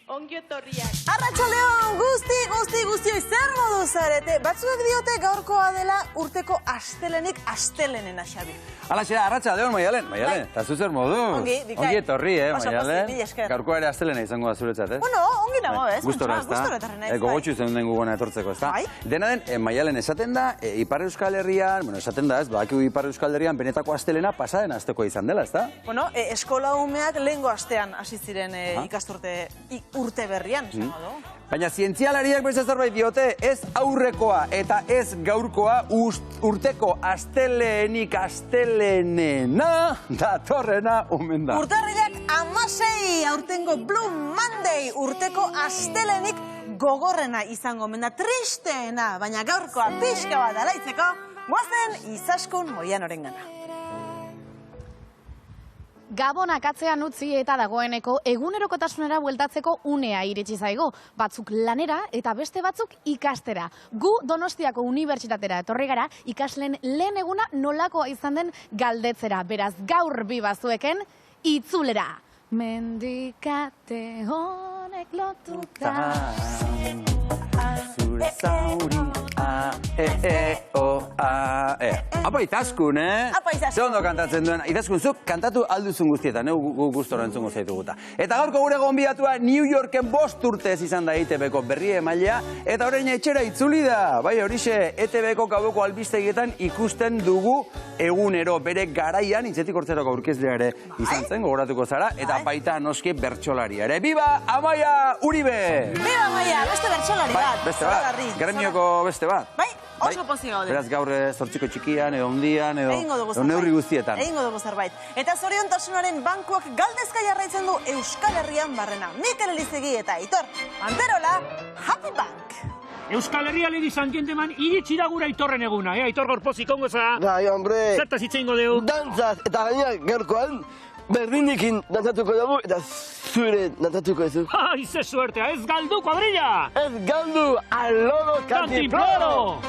Ongi etorriak. Arratsaldeon, guztioi zer modu zarete? Batzuek diote gaurkoa dela urteko astelenik astelenena, Xabi. Alaxe, arratsaldeon, Maialen, eta zu zer modu? Ongi etorri, Maialen. Mila esker. Gaurkoa ere astelena izango da zuretzat, ez? Bueno, ongi nago, ez? Gustora, ez? Gogotxu zen den gugona etortzeko, ez da? Dena den, Maialen esaten da, Ipar Euskal Herrian, esaten da, ez, badakigu Ipar Euskal Herrian benetako astelena pasaden asteko izan dela, ez da? Bueno, eskola umeak lehengo astean hasi ziren ikasturte urte berrian, esango du. Baina zientzialariak beste zerbait diote, ez aurrekoa eta ez gaurkoa urteko astelenik astelenena datorrena omen da. Urtarrilak 16 aurtengo Blue Monday urteko astelenik gogorrena izango omen da, tristeena, baina gaurkoa pixka bat alaitzeko, goazen Izaskun Moianorengana. Gabonak atzean utzi eta dagoeneko egunerokotasunera bueltatzeko unea iritsi zaigu. Batzuk lanera eta beste batzuk ikastera. Gu Donostiako Unibertsitatera etorri gara ikasleen lehen eguna nolakoa izan den galdetzera. Beraz, gaur bi bazueken itzulera. Mendikate honek lotuta. Zure zauri, Apa Izaskun, Apa Izaskun. Ze ondo kantatzen duen. Izaskun, zuk kantatu alduzun guztietan, gu gustora entzungo zaituguta. Eta gaurko gure gonbidatua New Yorken 5 urtez izan da ETV-ko berri emailea, eta orain etxera itzuli da. Bai, horixe, ETV-ko gaueko albistegietan ikusten dugu egunero bere garaian, Intzetik Hortzeroko aurkezlea ere izan zen, gogoratuko zara, eta baita noski bertsolaria ere. Biba, Amaia Uribe! Biba, Amaia, beste bertsolari bat. Beste bat, gremioko beste bat. Bai, oso pozik gaude. Beraz gaur zortziko txikian, edo ondian, edo neurri guztietan. Egingo dugu zerbait. Eta zoriontasunaren bankuak galdezka jarraitzen du Euskal Herrian barrena. Mikel Elizegi eta Aitor Manterola, Happy Bank. Euskal Herria, ladies and gentlemen, iritsi da gura Aitorren eguna. Aitor gorpozik ongo za. Gai, hombre. Zertaz itxeingo dugu. Dantzaz, eta gaina gaurkoan, berdinikin dantzatuko dugu, eta zure dantzatuko ezu. Ai, ze suertea, ez galdu, kuadrilla! Ez galdu, alodo kantiploro!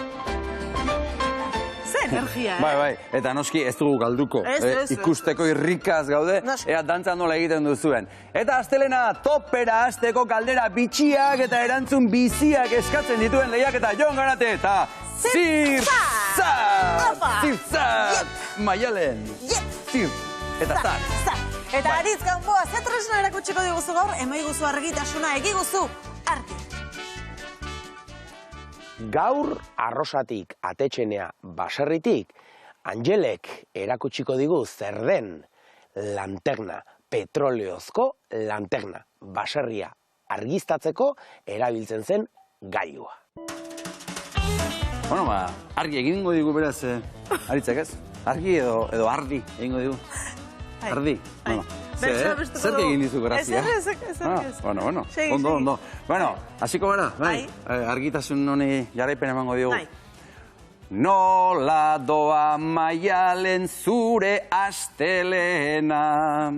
Ze energia, Bai, eta noski ez dugu galduko. Ikusteko irrikaz gaude, ea dantza nola egiten duzuen. Eta astelena topera hasteko galdera bitxiak eta erantzun biziak eskatzen dituen lehiak eta Jon Garate eta Zirtza! Maialen! Eta zar! Eta Aritz Kanpoa, ze tresna erakutsiko diguzu gaur, emaiguzu argitasuna, egiguzu argi. Gaur arrosatik, atetxenea, baserritik, Angelek erakutsiko digu zer den lanterna, petroleozko lanterna, baserria argiztatzeko erabiltzen zen gailua. Bueno, argi egingo digu beraz, Aritzek ez? Argi edo ardi egingo digu. Ardi, zer egin dizu grazia? Ez. Bueno, ondo. Bueno, hasiko gara, argitasun honi jarraipen emango diogu. Nola doa Maialen zure astelena?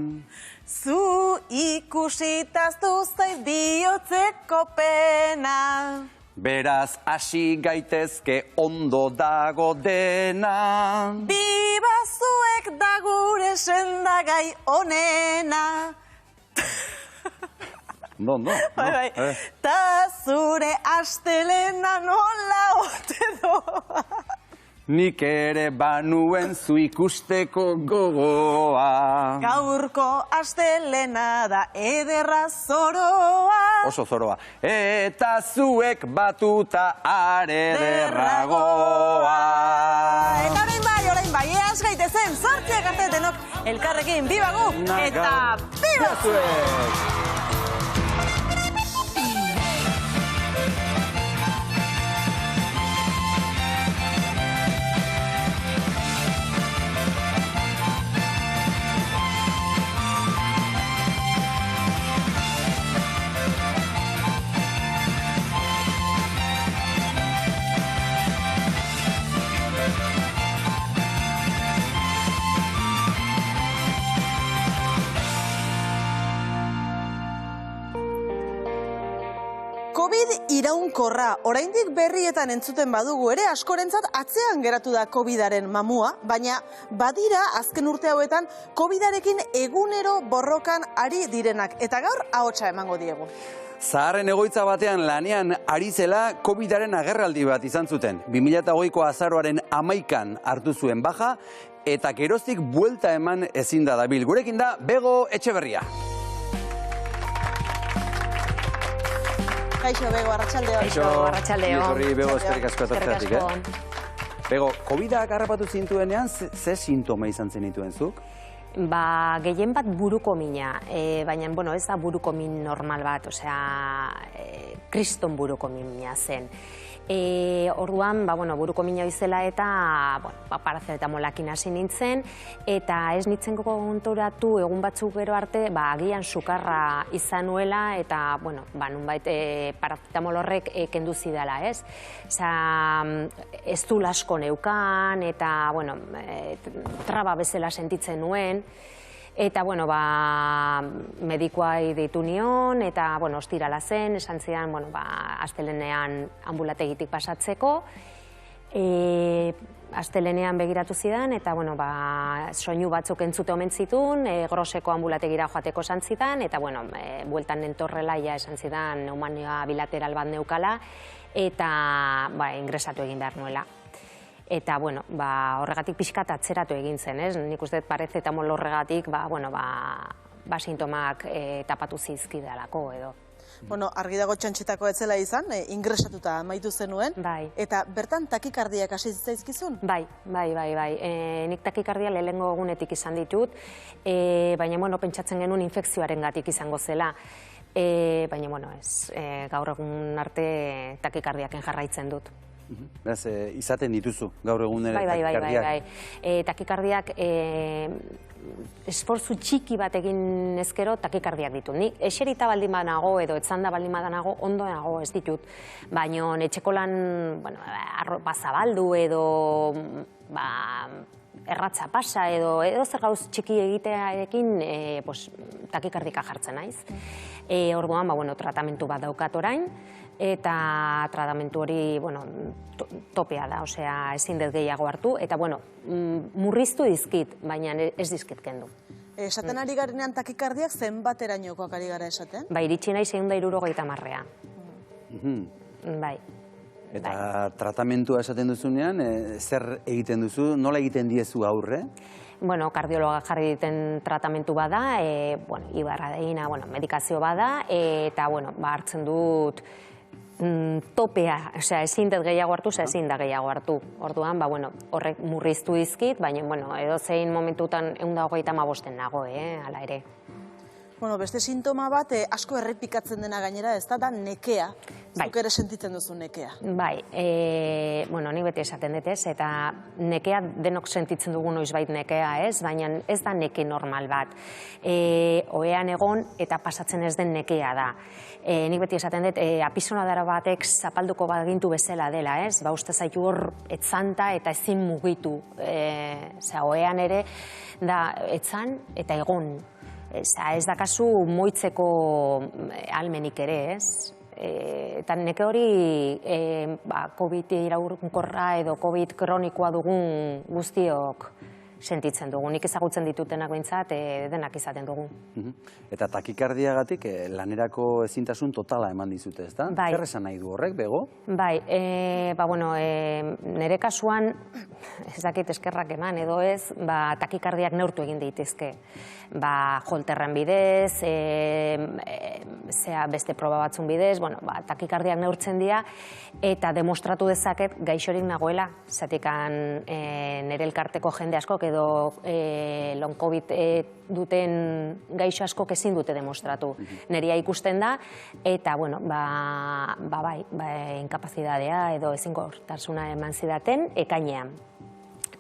Zu ikusitaztu zait bihotzeko pena. Beraz, hasi gaitezke ondo dago dena. Bibazuek da gure sendagai onena. Ondo. Bai. Ta zure astelena nola ote doa. Nik ere banuen zu ikusteko gogoa. Gaurko astelena da ederra zoroa. Oso zoroa. Eta zuek batuta arederragoa. Eta orain bai, eaz gaitezen, zortziak arte denok elkarrekin bibagu eta bibazuek! COVID iraunkorra, oraindik berrietan entzuten badugu ere, askorentzat atzean geratu da COVIDaren mamua, baina badira azken urte hauetan COVIDarekin egunero borrokan ari direnak, eta gaur ahotsa emango diegu. Zaharren egoitza batean lanean ari zela COVID-aren agerraldi bat izan zuten. 2008ko azaroaren 11an hartu zuen baja eta geroztik buelta eman ezin da dabil. Gurekin da Bego Etxeberria. Kaixo, Bego, arratsaldeon. Kaixo, arratsaldeon. Bego, eskerrik asko etortzeatik, Bego, COVID-ak harrapatu zintuenean, ze sintoma izan zenituen zuk? Ba, gehien bat buruko mina, baina, bueno, ez da buruko min normal bat, osea, kriston buruko mina zen. Orduan, ba, bueno, buruko mina izela eta, bueno, parazetamolakin hasi nintzen, eta ez nintzen konturatu egun batzuk gero arte, ba, agian sukarra izan nuela, eta, bueno, ba, nunbait parazetamol horrek kendu zidala, ez? Osea, ez du asko neukan, eta, bueno, traba bezala sentitzen nuen, eta, bueno, ba, medikoai deitu nion, eta, bueno, ostirala zen, esan zidan, bueno, ba, astelenean ambulategitik pasatzeko, astelenean begiratu zidan, eta, bueno, ba, soinu batzuk entzute omen zitun, groseko ambulategira joateko esan zidan, eta, bueno, bueltan nentorrela, ja esan zidan, pneumonia bilateral bat neukala, eta, ba, ingresatu egin behar nuela. Eta, bueno, ba, horregatik pixkat atzeratu egin zen, ez? Nik uste parazetamol horregatik, ba, bueno, ba, sintomak tapatu zizkidalako edo. Bueno, argi dago txantxetako etzela izan, ingresatuta amaitu zenuen. Bai. Eta bertan takikardiak hasi zitzaizkizun? Bai. Nik takikardia lehenengo egunetik izan ditut, baina, bueno, pentsatzen genuen infekzioarengatik izango zela. Baina, bueno, ez, gaur egun arte takikardiaken jarraitzen dut. Beraz, izaten dituzu gaur egun ere takikardiak? Bai. Takikardiak esfortzu txiki bat egin ezkero takikardiak ditut. Nik eserita baldin banago edo etzanda baldin badanago ondo nago ez ditut. Baina etxeko lan, bueno, arropa zabaldu edo erratza pasa edo zer gauz txiki egitearekin takikardika jartzen naiz. Orduan, bueno, tratamentu bat daukat orain, eta tratamentu hori, bueno, topea da, osea, ezin dut gehiago hartu, eta, bueno, murriztu dizkit, baina ez dizkit kendu. Esaten ari garenean takikardiak zenbaterainokoak ari gara esaten? Ba, iritsi nahi 670. Bai. Eta tratamentua esaten duzunean, zer egiten duzu, nola egiten diezu aurre? Bueno, kardiologa jarri diten tratamentu bada, ibarradeina, medikazio bada, eta, hartzen dut topea, osea, ezin dut gehiago hartu, ezin da gehiago hartu. Orduan, horrek murriztu dizkit, baina, edozein momentutan 125 nago, hala ere. Bueno, beste sintoma bat, asko errepikatzen dena gainera, ez da nekea. Zuk ere sentitzen duzu nekea. Bai, nik beti esaten dut ez, eta nekea denok sentitzen dugu noizbait nekea ez, baina ez da neke normal bat. Ohean egon eta pasatzen ez den nekea da. Nik beti esaten dut, apisonadara batek zapalduko bagintu bezala dela ez, uste zaitu hor etzanta eta ezin mugitu. Ohean ere, da etzan eta egon. Ez dakazu moitzeko almenik ere, ez? Eta neke hori COVID iraunkorra edo COVID kronikoa dugun guztiok sentitzen dugu. Nik ezagutzen ditutenak behintzat, denak izaten dugu. Eta takikardiagatik lanerako ezintasun totala eman dizute, ez da? Zer esan nahi du horrek, Bego? Bai, nire kasuan, ez dakit eskerrak eman edo ez, takikardiak neurtu egin daitezke. Holterren bidez, beste proba batzun bidez, takikardiak neurtzen dira, eta demostratu dezaket gaixorik nagoela. Zatikan nire elkarteko jende askok edo long COVID duten gaixo askok ezin dute demostratu. Neria ikusten da, eta, inkapazidadea edo ezinkortasuna eman zidaten ekainean.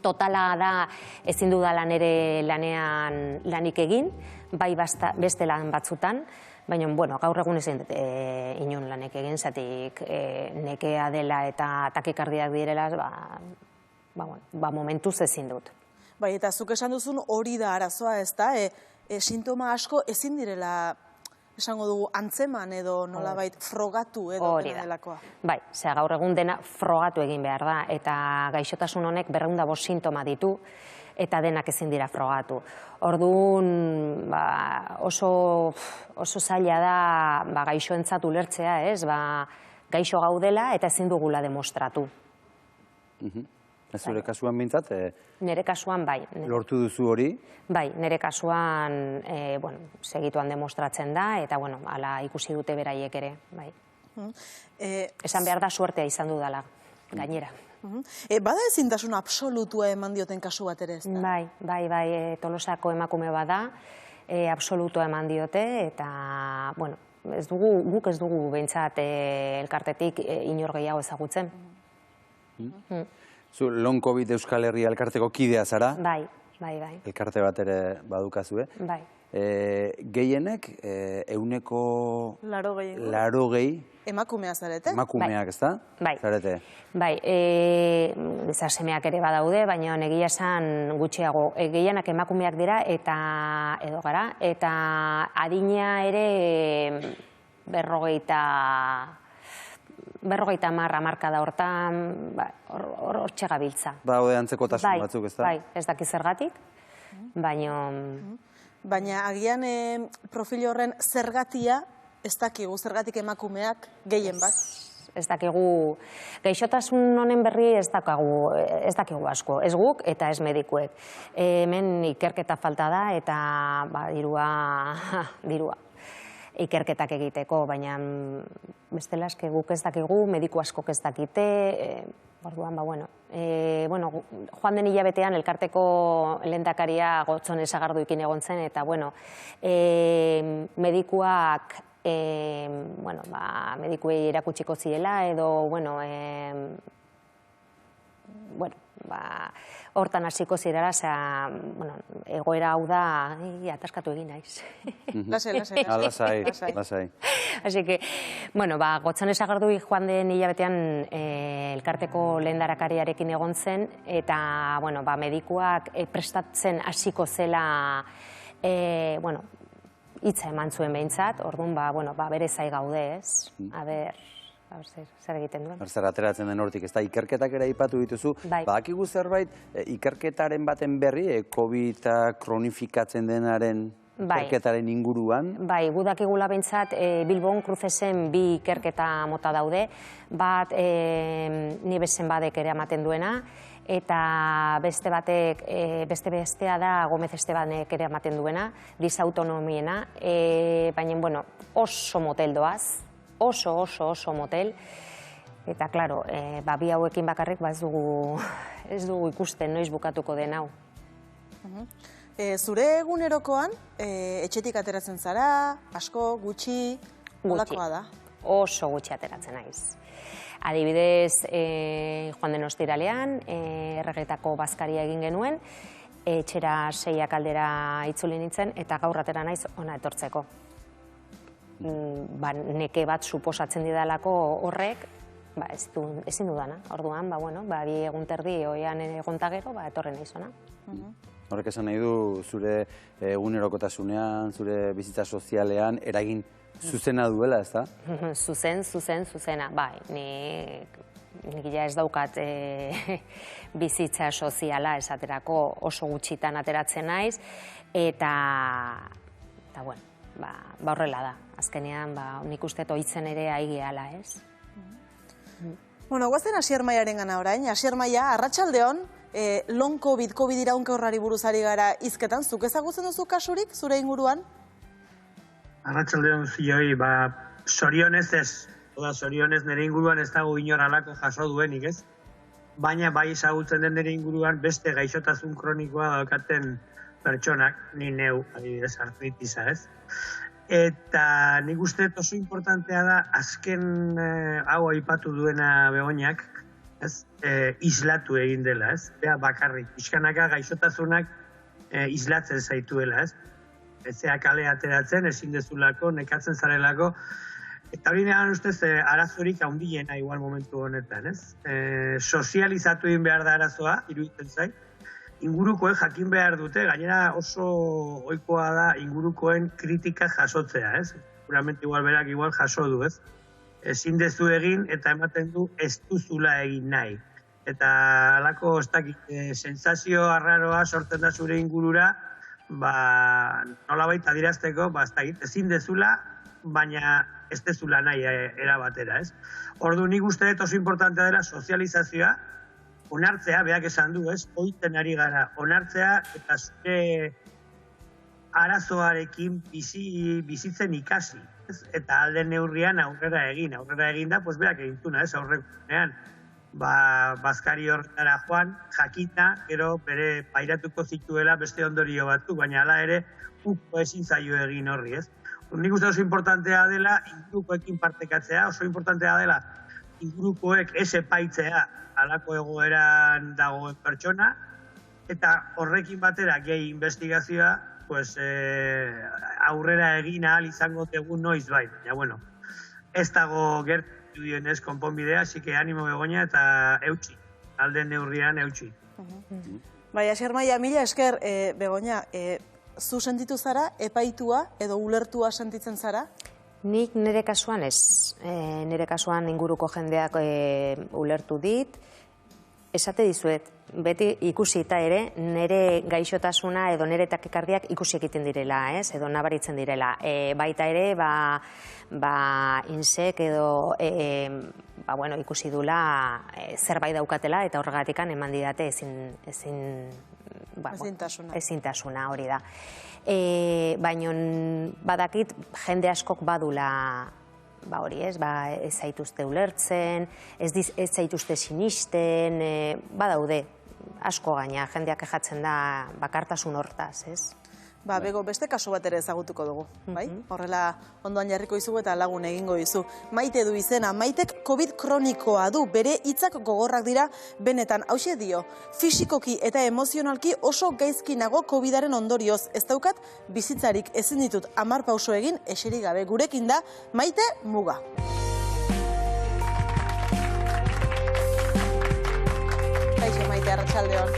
Totala da ezin dudala nire lanean lanik egin, bai beste lan batzutan, baina, gaur egun ezin dut inon lanek egin, zatik nekea dela eta takikardiak direla, momentuz ezin dut. Bai, eta zuk esan duzun hori da arazoa ez da, sintoma asko ezin direla, esango dugu, antzeman edo nolabait frogatu edo delakoa. Bai, gaur egun dena frogatu egin behar da, eta gaixotasun honek 205 sintoma ditu, eta denak ezin dira frogatu. Orduan, oso zaila da gaixoentzat ulertzea, gaixo gaudela eta ezin dugula demostratu. Zure kasuan bintzat? Nere kasuan, bai. Lortu duzu hori? Bai, nere kasuan segituan demostratzen da, eta hala ikusi dute beraiek ere, bai. Esan behar da suertea izan dudala, gainera. Bada ezintasun absolutua eman dioten kasu bat ere ez da? Bai, Tolosako emakume bada, absolutua eman diote, eta, guk ez dugu behintzat elkartetik inor gehiago ezagutzen. Zu Long Covid Euskal Herria elkarteko kidea zara? Bai. Elkarte bat ere badukazue. Bai. Gehienek, 80 Emakumea zarete? Emakumeak, ez da? Bai. Zarete? Bai, semeak ere badaude, baina egia esan gutxiago. Gehienak emakumeak dira eta adina ere 50 marka da hortan, hor txegabiltza. Daude antzekotasun batzuk, ez da? Bai, ez daki zergatik, Baina agian profil horren zergatia, ez dakigu zergatik emakumeak gehien bat? Ez dakigu, gaixotasun honen berri ez dakigu asko, ez guk eta ez medikuek. Hemen ikerketa falta da eta dirua ikerketak egiteko, baina bestela eske guk ez dakigu, mediku askok ez dakite, orduan, joan den hilabetean elkarteko lehendakaria Gotzone Sagarduekin egon zen, eta, medikuak, medikuei erakutsiko ziela, edo, hortan hasiko zirela, egoera hau da, ataskatu egin naiz. Lasai. Así que, Gotzone Sagardui joan den hilabetean elkarteko lehendarakariarekin egon zen, eta, medikuak prestatzen hasiko zela, hitza eman zuen behintzat, orduan, bere zai gaude, ez? Zer egiten duen. Zer ateratzen den hortik, ez da, ikerketak ere aipatu dituzu. Badakigu zerbait, ikerketaren baten berri, COVID kronifikatzen denaren ikerketaren inguruan? Bai, gu dakigula behintzat, Bilbon Kruzesen 2 ikerketa mota daude, bat Nibesen badek ere ematen duena, eta bestea da Gomez Estebanek ere ematen duena, disautonomiena, baina, oso motel doaz, oso motel, eta, klaro, bi hauekin bakarrik ez dugu ikusten noiz bukatuko den hau. Zure egunerokoan, etxetik ateratzen zara, asko, gutxi, nolakoa da? Oso gutxi ateratzen naiz. Adibidez, joan den ostiralean, erregetako bazkaria egin genuen, etxera 6 aldera itzuli nintzen, eta gaur atera naiz ona etortzeko. Neke bat suposatzen didalako horrek, ezin dudana. Orduan, 2 egun terdi oian egontagero, etorren naiz ona. Horrek esan nahi du, zure egunerokotasunean, zure bizitza sozialean, eragin zuzena duela, ez da? Zuzena. Bai, nik ja ez daukat bizitza soziala esaterako oso gutxitan ateratzen naiz, eta, horrela da. Azkenean, nik uste ohitzen ere aigeala, ez? Guazen Asier Maiaren gana orain. Asier Maia, arratsaldeon, Long Covid iraunkorrari buruz ari gara hizketan, zuk ezagutzen duzu kasurik zure inguruan? Arratsaldeon zioi, sorionez ez. Sorionez nire inguruan ez dago inor halako jaso duenik, ez? Baina bai ezagutzen den nire inguruan beste gaixotasun kronikoa daukaten pertsonak, ni neu, adibidez, artritisa, ez? Eta nik uste oso importantea da, azken hau aipatu duena Begoñak, islatu egin dela, ez? Bakarrik, pixkanaka gaixotasunak islatzen zaituela, ez? Ezea kale ateratzen, ezin dezulako, nekatzen zarelako, eta hori negan ustez arazorik handiena igual momentu honetan, ez? Sozializatu egin behar da arazoa, iruditzen zait, ingurukoen jakin behar dute, gainera oso ohikoa da ingurukoen kritika jasotzea, ez? Seguramente igual berak igual jaso du, ez? Ezin dezu egin eta ematen du ez duzula egin nahi. eta halako sensazio arraroa sortzen da zure ingurura, nolabait adierazteko, ezin dezula, baina ez dezula nahi erabatera, ez? Ordu nik uste dut oso importantea dela sozializazioa, onartzea, beak esan du, ez? Oiten ari gara, onartzea eta zure arazoarekin bizitzen ikasi, ez? Eta alde neurrian aurrera egin da, pues beak egintuna, ez? Aurrekonean, bazkari horretara joan, jakita, gero bere pairatuko zituela beste ondorio batzuk, baina hala ere, uko ezin zaio egin horri, ez? Nik uste oso importantea dela ingurukoekin partekatzea, oso importantea dela ingurukoek ez epaitzea halako egoeran dagoen pertsona, eta horrekin batera gehi investigazioa aurrera egin ahal izango tegun noiz bai. Baina, bueno, ez dago gertu dienez konponbidea, así que animo Begoña eta eutxi, alden neurrian eutxi. Bai, Asier Maia, mila esker, Begoña, zu sentitu zara, epaitua edo ulertua sentitzen zara? Nik nire kasuan ez. Nire kasuan inguruko jendeak ulertu dit. Esate dizuet, beti ikusita ere, nire gaixotasuna edo nire takikardiak ikusi egiten direla, edo nabaritzen direla. Baita ere, insek edo ikusi dula zerbait daukatela eta horregatikan eman didate ezintasuna hori da. Baina badakit jende askok badula hori ez, ez zaituzte ulertzen, ez zaituzte sinisten, badaude asko gaina, jendeak kejatzen da bakartasun hortaz, ez? Bego, beste kasu bat ere ezagutuko dugu, bai? Horrela ondoan jarriko izugu eta lagun egingo izu. Maite du izena, Maitek COVID kronikoa du, bere hitzak gogorrak dira benetan. Hauxe dio, fisikoki eta emozionalki oso gaizki nago COVIDaren ondorioz. Ez daukat, bizitzarik ezin ditut 10 pauso egin, eserik gabe. Gurekin da, Maite Muga. Kaixo, Maite, arratsaldeon.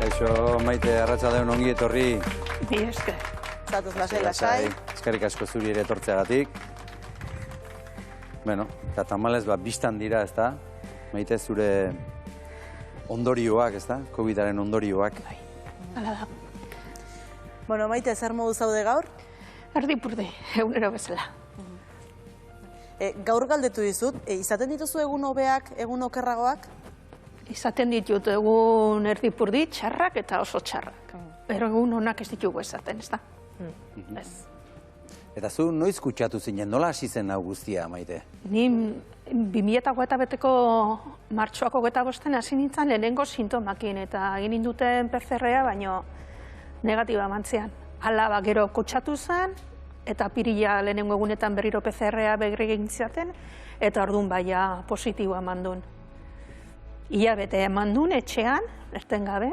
Kaixo, Maite, arratsaldeon ongi etorri. Ni esker. Zatuz lasai. Eskerrik asko zuri ere etortzeagatik. Bueno, eta tamalez bistan dira, ez da? Maite, zure ondorioak, ez da? COVIDaren ondorioak. Hala da. Bueno, Maite, zer modu zaude gaur? Erdipurde, egunero bezala. Gaur galdetu dizut, izaten dituzu egun hobeak, egun okerragoak? Izaten ditut egun erdipurdi, txarrak eta oso txarrak. Pero egun honak ez ditugu esaten, ez da? Ez. Eta zu noiz kutsatu zinen, nola hasi zen hau guztia, Maite? Ni 2021ko martxoako 25 hasi nintzen lehenengo sintomakin eta egin induten PCR-a, baino negatiba mantzean. Hala gero kutsatu zen, eta pirila lehenengo egunetan berriro PCR-a begregin zaten, eta orduan baia positiboa mandun. Ia bete mandun etxean, erten gabe,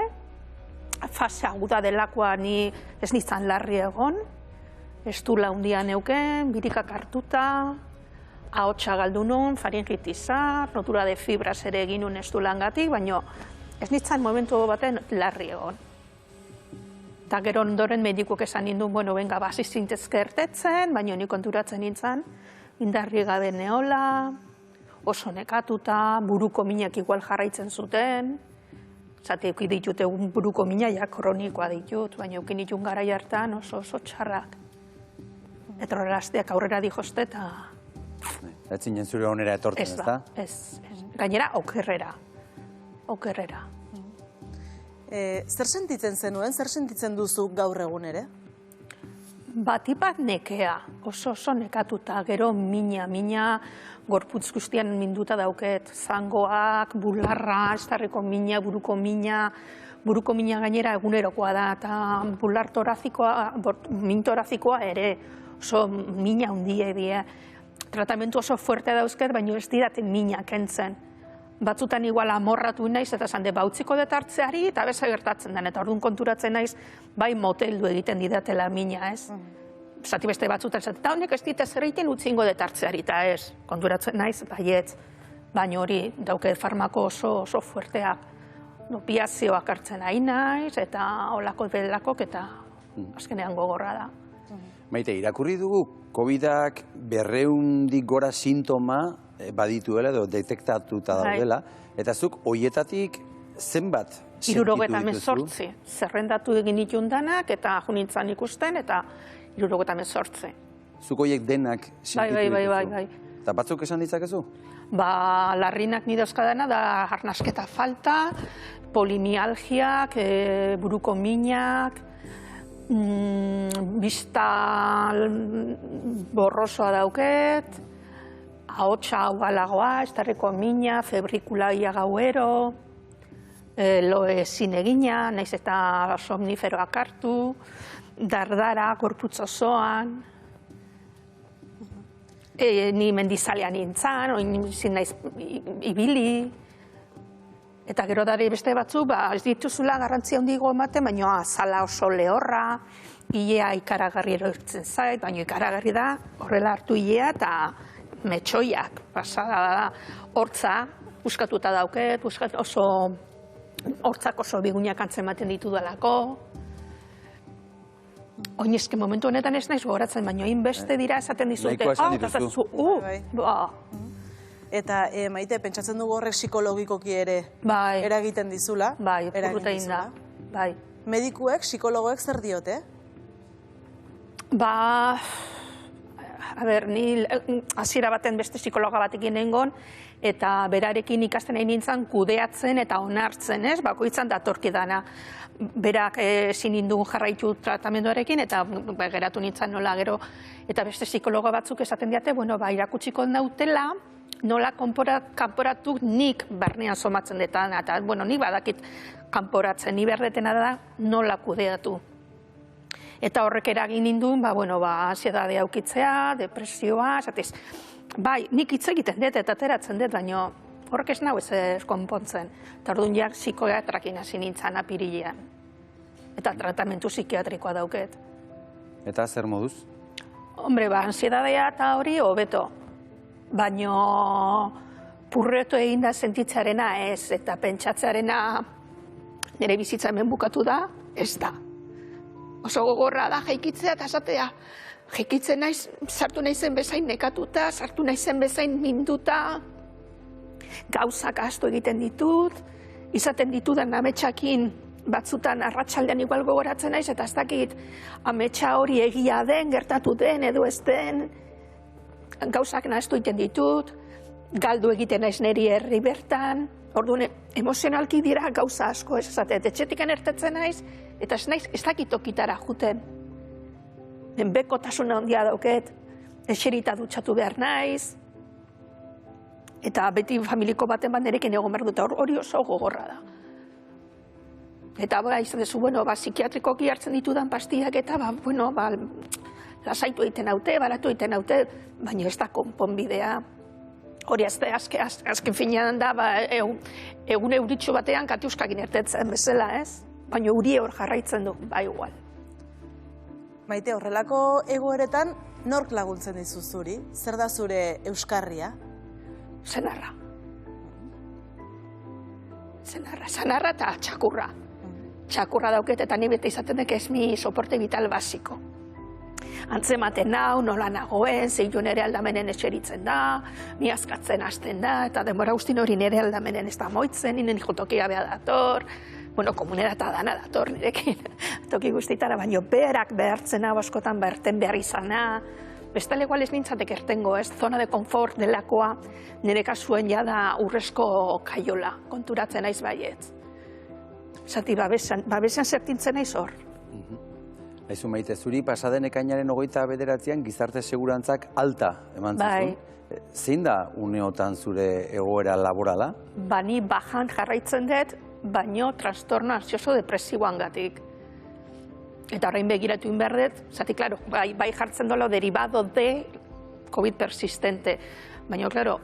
fase aguda delakoa ni ez nintzen larri egon, estula hundia neuken, birikak hartuta, ahotsa galdu nun, faringitisa, rotura de fibras ere egin nun estulangatik, baina ez nintzen momentu baten larri egon. Eta gero ondoren medikuak esan nindun, bueno, benga, basi zintezke ertetzen, baina ni konturatzen nintzen, indarri gabe neola, oso nekatuta, buruko minak igual jarraitzen zuten, zate euki ditut egun buruko mina, kronikoa ditut, baina euki ditun gara hartan oso txarrak. Eta horrelazteak aurrera dijozte eta... Ez zinen zure honera etortzen, ez da? Ez. Gainera, okerrera. Zer sentitzen zenuen, zer sentitzen duzu gaur egun ere? Batipat nekea, oso nekatuta, gero mina, gorputz guztian minduta dauket, zangoak, bularra, estarriko mina, buruko mina gainera egunerokoa da, eta bular torazikoa, min torazikoa ere, oso mina hundie die. Tratamentu oso fuerte dauzket, baina ez didaten mina kentzen. Batzutan igual amorratu naiz, eta zande bautziko detartzeari, eta beza gertatzen den, eta orduan konturatzen naiz, bai moteldu egiten didatela mina, ez? Zati beste batzutan, eta honek ez dit ez egiten utzingo detartzeari, eta ez, konturatzen naiz, baietz, baina hori dauke farmako oso fuerteak. Opiazioak hartzen ari naiz, eta olako belakok, eta azkenean gogorra da. Maite, irakurri dugu COVID-ak 200 gora sintoma badituela edo detektatuta daudela, eta zuk hoietatik zenbat sentitu dituzu? 78 zerrendatu egin itundanak eta junintzan ikusten eta 78. Zuk hoiek denak sentitu dituzu? Bai. Eta batzuk esan ditzakezu? Larrinak ni dauzkadana da arnasketa falta, polimialgiak, buruko minak, bista borrosoa dauket, ahotsa augalagoa, estarriko mina, febrikulaia gauero, lo ezin egina, naiz eta somniferoak hartu, dardara, gorputz osoan, ni mendizalean nintzen, zin naiz ibili, eta gero dara beste batzuk, ez dituzula garrantzia handiago ematen, baina azala oso lehorra, ilea ikaragarri erortzen zait, baina ikaragarri da, horrela hartu ilea eta metxoiak, pasada da, hortza, puskatuta dauket, hortzak oso bigunak antzematen ditu dalako. Oinezke momentu honetan ez naiz gogoratzen, baina beste dira esaten dizute. Nahikoa esan dituzu. Eta Maite, pentsatzen dugu horrek psikologikoki ere eragiten dizula? Bai, urrutein da. Bai. Medikuek, psikologoek zer diote? Ni hasiera baten beste psikologa batekin nengon, eta berarekin ikasten nahi nintzen kudeatzen eta onartzen, ez? Bakoitzan datorki dana. Berak ezin nindun jarraitu tratamenduarekin, eta geratu nintzen nola gero. Eta beste psikologa batzuk esaten diate, irakutsiko nautela, nola kanporatu nik barnean somatzen detan, eta nik badakit kanporatzen, ni berdetena da nola kudeatu. Eta horrek eragin nindun, ansiedadea aukitzea, depresioa, esatez, nik hitz egiten dut eta ateratzen dut, baina horrek ez nau ez konpontzen. Eta orduan jak psikoiatrakin hasi nintzen apirilean. Eta tratamentu psikiatrikoa dauket. Eta zer moduz? Hombre, ansiedadea eta hori hobeto. Baina purreto egin da sentitzearena ez, eta pentsatzearena nire bizitza hemen bukatu da, ez da. Oso gogorra da jaikitzea eta esatea. Jaikitzen naiz, sartu naizen bezain nekatuta, sartu naizen bezain minduta, gauzak ahaztu egiten ditut, izaten ditudan ametsakin batzutan arratsaldean igual gogoratzen naiz, eta ez dakit ametsa hori egia den, gertatu den edo ez den, gauzak nahaztu egiten ditut, galdu egiten naiz niri herri bertan, orduan emozionalki dira gauza asko, ez esatet, etxetik ertetzen naiz, eta ez naiz ez dakit tokitara juten. Bekotasuna handia dauket, eserita dutxatu behar naiz, eta beti familiko baten nerekin egon behar dut, hori oso gogorra da. Eta izan dezu, psikiatrikoki hartzen ditudan pastiak eta, lasaitu egiten haute, baratu egiten haute, baina ez da konponbidea. Hori azken finean da, egun euritxo batean katiuskakin ertetzen bezala, ez? Baina uri hor jarraitzen du, igual. Maite, horrelako egoeretan, nork laguntzen dizu zuri? Zer da zure euskarria? Senarra. Senarra eta txakurra. Txakurra dauket eta ni bete izaten dek ez mi soporte vital basiko. Antzematen nau, nola nagoen, zeilu nere aldamenen eseritzen da, mi askatzen hasten da, eta denbora guztin hori nere aldamenen ez da moitzen, ninen jotokia beha dator, komunera eta dana dator nirekin, toki guztitara, baina berak behartzen hau askotan berten behar izana, bestale igual ez nintzatek ertengo, ez, zona de konfort delakoa, nire kasuen jada urrezko kaiola, konturatzen naiz baietz. Zati, babesan zertintzen naiz hor. Aizu Maite, zuri pasaden ekainaren 29an gizarte segurantzak alta eman zuzun. Zein da uneotan zure egoera laborala? Ni bajan jarraitzen dut, baino trastorno ansioso depresiboan gatik. Eta horrein begiratu inberdet, zati, klaro, bai jartzen dolo derivado de COVID persistente. Baina, klaro,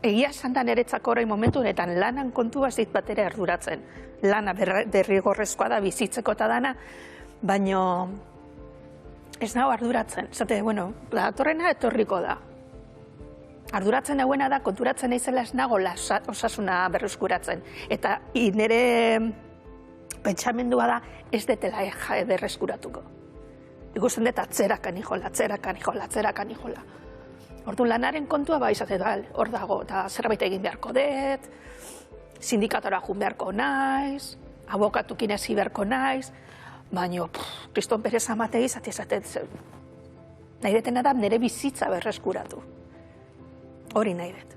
egia esan da niretzako orain momentu honetan lanan kontua zait batera arduratzen. Lana derrigorrezkoa da bizitzeko eta dana, baina ez nago arduratzen. Zate, datorrena etorriko da. Arduratzen nagoena da, konturatzen naizela ez nago osasuna berreskuratzen. Eta nire pentsamendua da ez detela berreskuratuko. ikusten dut atzerakan ijola. Ordu lanaren kontua ba izate da, hor dago, eta zerbait egin beharko dut, sindikatora jun beharko naiz, abokatukin ezi beharko naiz, baina, kriston pereza matei izate, nahi detena da nire bizitza berreskuratu. Hori nahi dut.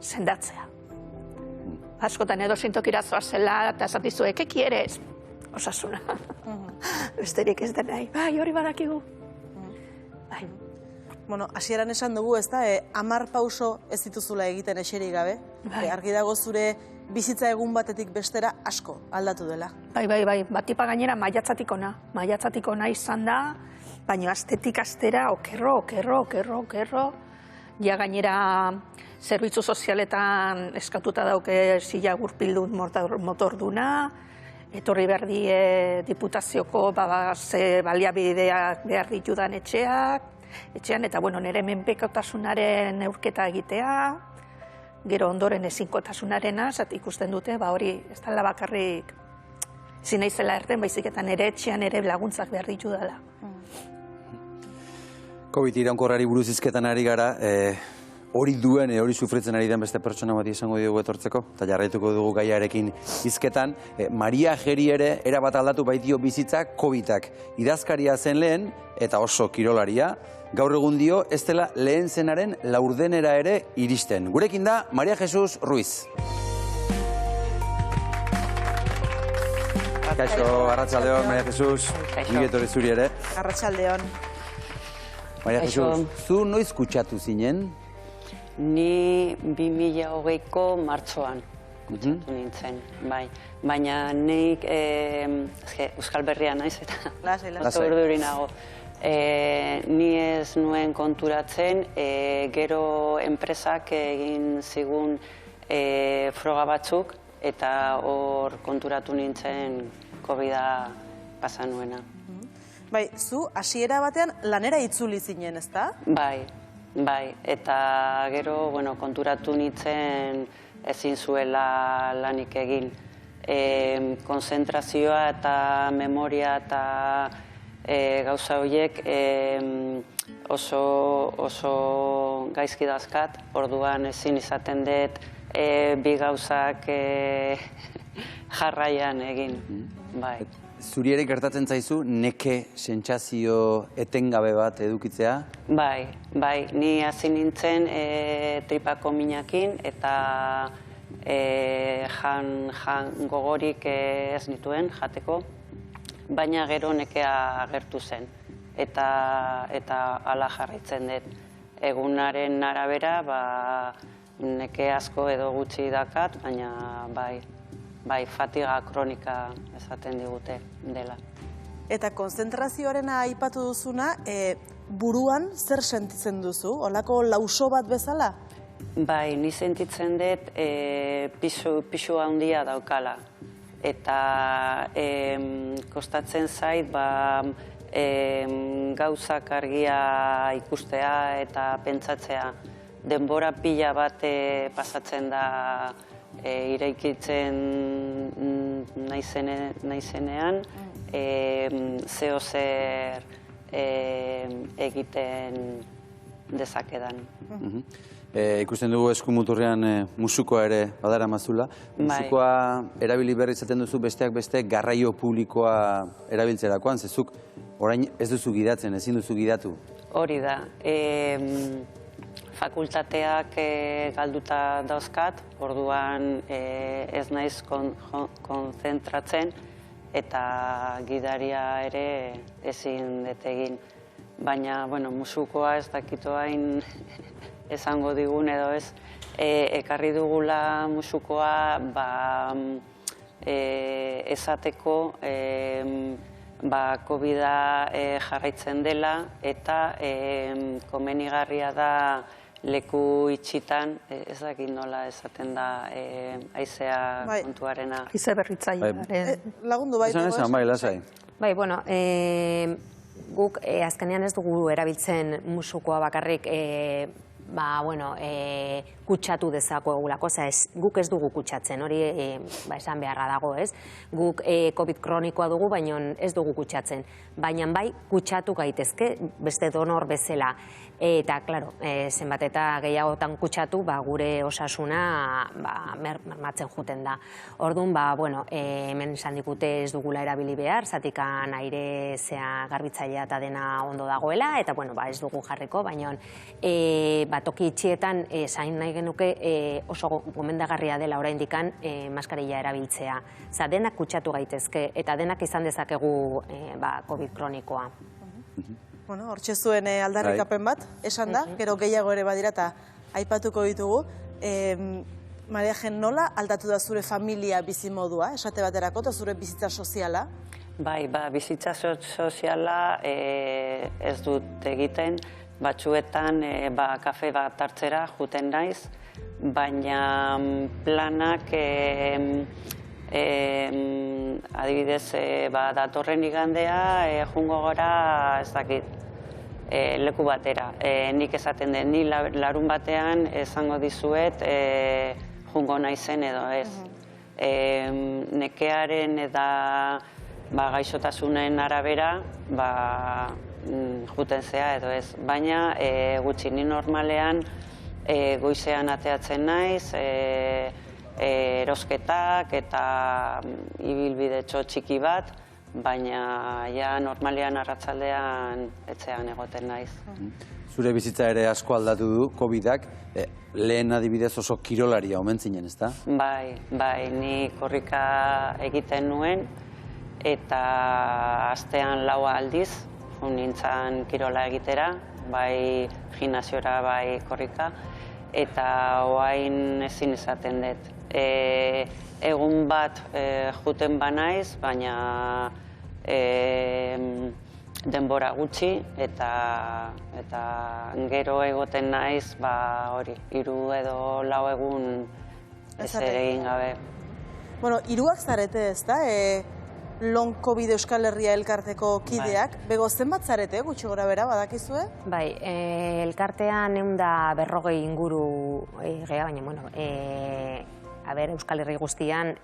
Sendatzea. Askotan edo zintokira zoazela, eta esatizu, eke kieres? Osasuna. Besterik ez da nahi. Bai, hori badakigu. Bai. Bueno, hasieran esan dugu, ez da, 10 pauso ez dituzula egiten eserik gabe. Argi dago zure bizitza egun batetik bestera asko aldatu dela. Bai, batipa gainera maiatzatik ona izan da, baina astetik astera okerro. Ja gainera zerbitzu sozialetan eskatuta dauke zila gurpildun motorduna, etorri behar die diputazioko ze baliabideak behar ditudan etxean, eta nire menpekotasunaren neurketa egitea, gero ondoren ezinkotasunarena, ikusten dute, hori ez dela bakarrik ezin naizela erten, baizik eta nire etxean ere laguntzak behar ditu dela. COVID iraunkorrari buruz hizketan ari gara, hori duen, hori sufritzen ari den beste pertsona bat izango diogu etortzeko, eta jarraituko dugu gaiarekin hizketan. Maria Geri ere, erabat aldatu baitio bizitzak COVID-ak. Idazkaria zen lehen, eta oso kirolaria, gaur egun dio, ez dela lehen zenaren laurdenera ere iristen. Gurekin da, Maria Jesus Ruiz. Kaixo, arratsaldeon, Maria Jesus. Nire etorri zuri ere. Arratsaldeon. Maria Jesus, zu noiz kutsatu zinen? Ni 2020ko martxoan kutsatu nintzen, bai. Baina nik Euskal Berria naiz eta oso urduri nago. Ni ez nuen konturatzen, gero enpresak egin zigun froga batzuk eta hor konturatu nintzen COVID-a pasa nuena. Bai, zu hasiera batean lanera itzuli zinen, ezta? Bai, eta gero, konturatu nintzen ezin zuela lanik egin. Konzentrazioa eta memoria eta gauza horiek oso gaizki dazkat, orduan ezin izaten dut bi gauzak jarraian egin, bai. Zuri ere gertatzen zaizu neke sentsazio etengabe bat edukitzea? Bai, ni hasi nintzen tripako minakin eta jan gogorik ez nituen jateko, baina gero nekea agertu zen eta hala jarraitzen dut. Egunaren arabera neke asko edo gutxi dakat, baina bai, fatiga kronika esaten digute dela. Eta konzentrazioarena aipatu duzuna, buruan zer sentitzen duzu? Olako lauso bat bezala? Bai, ni sentitzen dut pisu handia daukala. Eta kostatzen zait gauzak argia ikustea eta pentsatzea. Denbora pila bat pasatzen da iraikitzen naizenean, zeo zer egiten dezakedan. Ikusten dugu eskumuturrean musukoa ere badara mazula. Musukoa erabili berri izaten duzu besteak beste garraio publikoa erabiltzerakoan, zezuk orain ez duzu gidatzen, ezin duzu gidatu. Hori da. Fakultateak galduta dauzkat, orduan ez naiz konzentratzen eta gidaria ere ezin dut egin. Baina, musukoa ez dakitu hain esango digun edo ez, ekarri dugula musukoa esateko COVID-a jarraitzen dela eta komenigarria da leku itxitan, ez dakit nola esaten da haizea kontuarena. Haize berritzailearen. Lagundu bai. Esan, lasai. Bai, guk azkenean ez dugu erabiltzen musukoa bakarrik kutsatu dezakegulako, guk ez dugu kutsatzen, hori esan beharra dago, ez? Guk COVID kronikoa dugu, baina ez dugu kutsatzen. Baina bai, kutsatu gaitezke, beste donor bezala. Eta, klaro, zenbat eta gehiagotan kutsatu, gure osasuna mermatzen juten da. Orduan, hemen esan dikute ez dugula erabili behar, zatikan aire garbitzailea eta dena ondo dagoela, eta, ez dugu jarriko, baina toki itxietan zain nahi genuke oso gomendagarria dela oraindikan maskarilla erabiltzea. Denak kutsatu gaitezke, eta denak izan dezakegu COVID kronikoa. Hortxe zuen aldarrikapen bat, esan da, gero gehiago ere badira eta aipatuko ditugu. Maria Jen, nola aldatu da zure familia bizimodua, esate baterako, eta zure bizitza soziala? Bai, bizitza soziala ez dut egiten, batzuetan kafe bat hartzera juten naiz, baina planak adibidez datorren igandea jungo gora ez dakit leku batera. Nik esaten den, ni larun batean esango dizuet jungo naizen edo ez. Nekearen eta gaixotasunen arabera juten zea edo ez. Baina gutxi ni normalean goizean ateatzen naiz, erosketak eta ibilbide txiki bat, baina normalean arratsaldean etxean egoten naiz. Zure bizitza ere asko aldatu du COVID-ak, lehen adibidez oso kirolaria omen zinen, ezta? Bai, ni korrika egiten nuen, eta astean 4 aldiz, nintzen kirola egitera, bai gimnasiora, bai korrika, eta orain ezin izaten dut. Egun bat juten banaiz, baina denbora gutxi, eta gero egoten naiz, 3 edo 4 egun ez ere egin gabe. Bueno, 3 zarete, ez da? Long COVID Euskal Herria elkarteko kideak. Bego, zenbat zarete, gutxi gora bera, badakizue? Bai, elkartean 140 inguru gea, baina, Euskal Herri guztian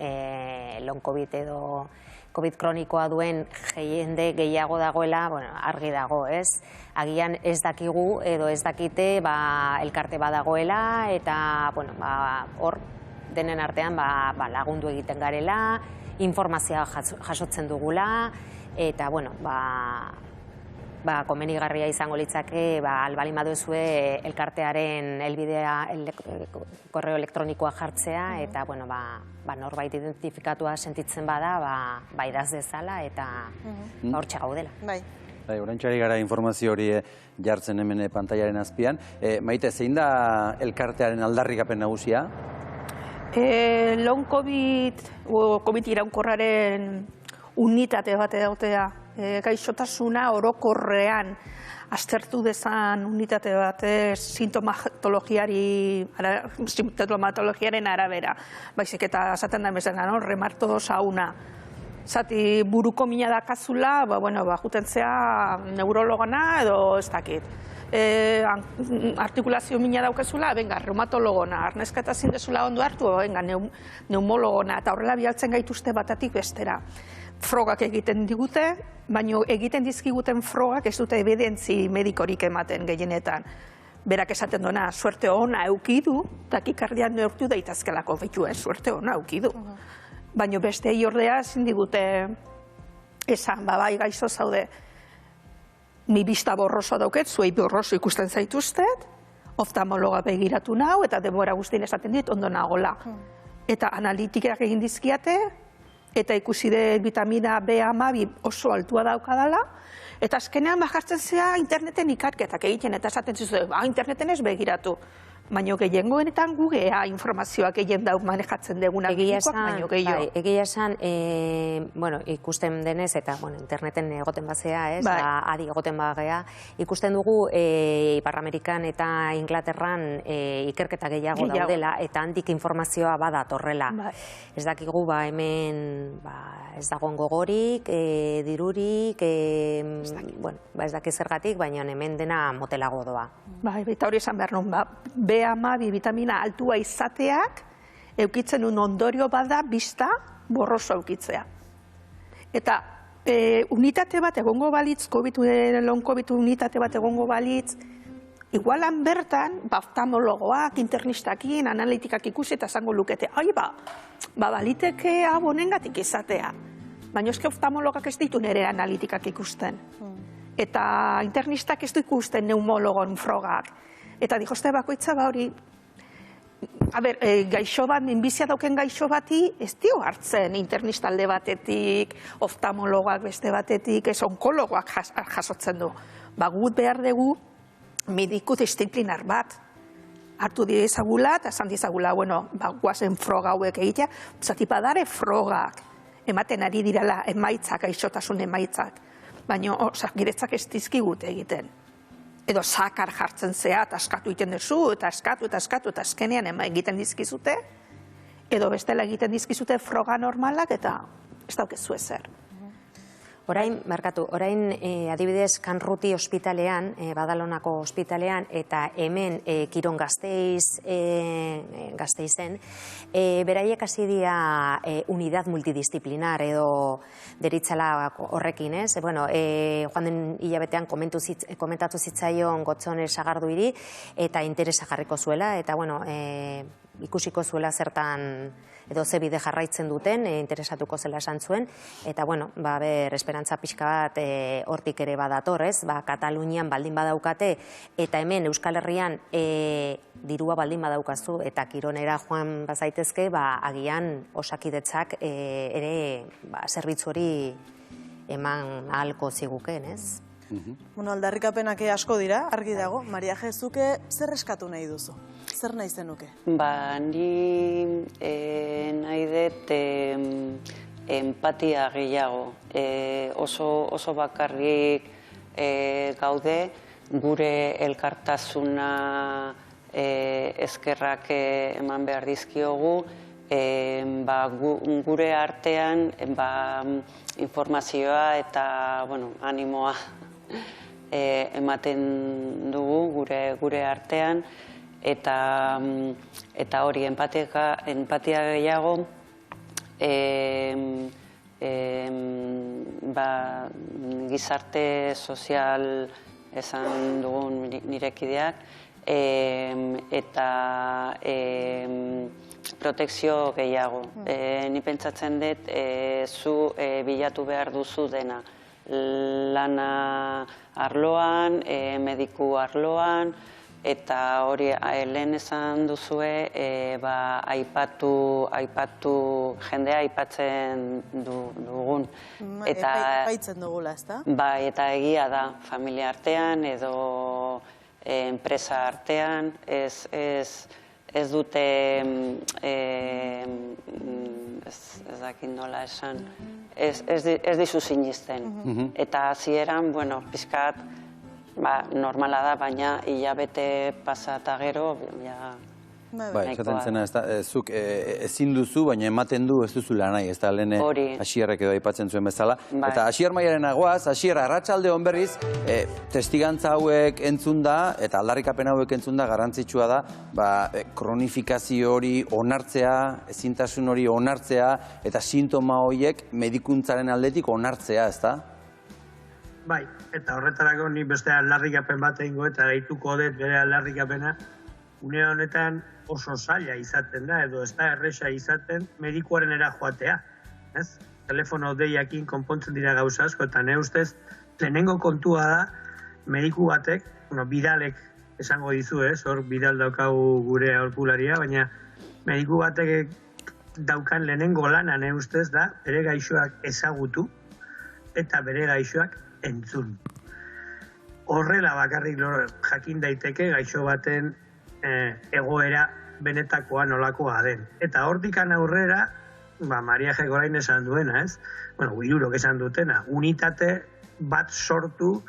long COVID edo COVID kronikoa duen jende gehiago dagoela, argi dago, ez? Agian ez dakigu edo ez dakite elkarte badagoela, eta hor denen artean lagundu egiten garela, informazioa jasotzen dugula, eta, komenigarria izango litzake, albalin baduezue elkartearen helbidea korreo elektronikoa jartzea, eta, norbait identifikatua sentitzen bada, idaz dezala, eta hortxe gaudela. Bai. Oraintxari gara informazio hori jartzen hemen pantailaren azpian. Maite, zein da elkartearen aldarrikapen nagusia? Long COVID iraunkorraren unitate bat edautea, gaixotasuna orokorrean aztertu dezan unitate bat sintomatologiaren arabera. Baizik eta esaten da emezena, remarto sauna. Zati buruko mina dakazula, juten zea neurologona edo ez dakit. Artikulazio mina daukezula, reumatologona, arnezka eta zindezula ondo hartu, neumologona, eta horrela bialtzen gaituzte batatik bestera. Frogak egiten digute, baina egiten dizkiguten frogak ez dute ebidentzi medikorik ematen gehienetan. Berak esaten duena, suerte ona eukidu, takikardian neurtu daitazkelako behitu, suerte ona eukidu. Baina beste ordea ezin digute esan, bai gaixo zaude, ni bista borroso dauket, zuei borroso ikusten zaituztet, oftalmologa begiratu nau, eta denbora guztien esaten dit, ondo nagola. Eta analitikak egin dizkiate, eta ikusi de vitamina B12 oso altua daukadala, eta azkenean bajartzen zea interneten ikarketak egiten, eta esaten zuzue, interneten ez begiratu. Baina gehiengoenetan gu gea informazioak gehien dauk manejatzen deguna medikoak baino gehiago. Egia esan, ikusten denez, eta interneten egoten bazea, adi egoten bagea, ikusten dugu Ipar Amerikan eta Inglaterran ikerketa gehiago daudela, eta handik informazioa badatorrela. Ez dakigu, hemen ez dagoen gogorik, dirurik, ez dakit zergatik, baina hemen dena motelago doa. Eta hori esan behar nun, B12 vitamina altua izateak eukitzen un ondorio bada bista borroso eukitzea. Eta unitate bat egongo balitz, long COVID unitate bat egongo balitz, igualan bertan, oftalmologoak, internistakin, analitikak ikusi eta esango lukete, baliteke abonengatik izatea. Baina eske oftalmologak ez ditu nire analitikak ikusten. Eta internistak ez du ikusten neumologon frogak. Eta dikoste bakoitza hori, gaixo bat, minbizia dauken gaixo bati, ez dio hartzen internista alde batetik, oftalmologak beste batetik, ez onkologoak jasotzen du. Gut behar dugu mediku disziplinar bat. Hartu dizagula eta esan dizagula, guazen froga hauek egitea, zatipadare frogak ematen ari direla emaitzak, gaixotasun emaitzak. Baina giretzak ez dizkigut egiten. Edo sakar jartzen zea, eta askatu egiten duzu, eta askatu, eta azkenean egiten dizkizute, edo bestela egiten dizkizute froga normalak, eta ez daukezu ezer. Orain adibidez Kanruti ospitalean, Badalonako ospitalean, eta hemen Kiron Gasteizen, beraiek hasi dira unidad multidisciplinar edo deritzala horrekin, ez? Joan den hilabetean komentatu zitzaion Gotzone Sagarduiri, eta interesa jarriko zuela, eta ikusiko zuela zertan edo ze bide jarraitzen duten, interesatuko zela esan zuen, eta esperantza pixka bat hortik ere badator, ez? Katalunian baldin badaukate, eta hemen Euskal Herrian dirua baldin badaukazu, eta Kironera joan bazaitezke, agian Osakidetzak ere zerbitzu hori eman ahalko ziguken, ez? Aldarrikapenak asko dira, argi dago. Maria Jezuke, zer eskatu nahi duzu? Zer nahi zenuke? Ni nahi dut empatia gehiago. Oso bakarrik gaude, gure elkartasuna eskerrak eman behar dizkiogu, gure artean informazioa eta animoa ematen dugu gure artean, eta hori empatia gehiago, gizarte sozial esan dugun nirekideak, eta protekzio gehiago. Ni pentsatzen dut, zu bilatu behar duzu dena. Lana arloan, mediku arloan, eta hori lehen esan duzue, aipatu jendea aipatzen dugun. Aipatzen dugula, ez da? Eta egia da, familia artean edo enpresa artean, ez dute, ez dakit nola esan, ez dizu sinisten. Eta hasieran, pixkat, normala da, baina hilabete pasata gero, esaten zena, zuk ezin duzu, baina ematen du ez duzula nahi, ez da lehen Asierrek edo aipatzen zuen bezala. Eta Asier Maiaren agoaz, Asier, arratsalde on berriz, testigantza hauek entzunda, eta aldarrikapen hauek entzunda, garrantzitsua da, kronifikazio hori onartzea, ezintasun hori onartzea, eta sintoma horiek medikuntzaren aldetik onartzea, ez da? Eta horretarako ni beste aldarrikapen bat egingo eta gehituko dut bere aldarrikapena, une honetan oso zaila izaten da, edo ez da erresa izaten medikuarenera joatea. Telefono deiakin konpontzen dira gauza asko, eta ne ustez, lehenengo kontua da, mediku batek, bidalek esango dizu, hor bidal daukagu gure aholkularia, baina mediku batek daukan lehenengo lana, ne ustez da, bere gaixoak ezagutu eta bere gaixoak entzun. Horrela bakarrik jakin daiteke gaixo baten egoera benetakoa nolakoa den. Eta hortikan aurrera, Maria G. Gorain esan duena, ez? Bueno, hirurok esan dutena, unitate bat sortu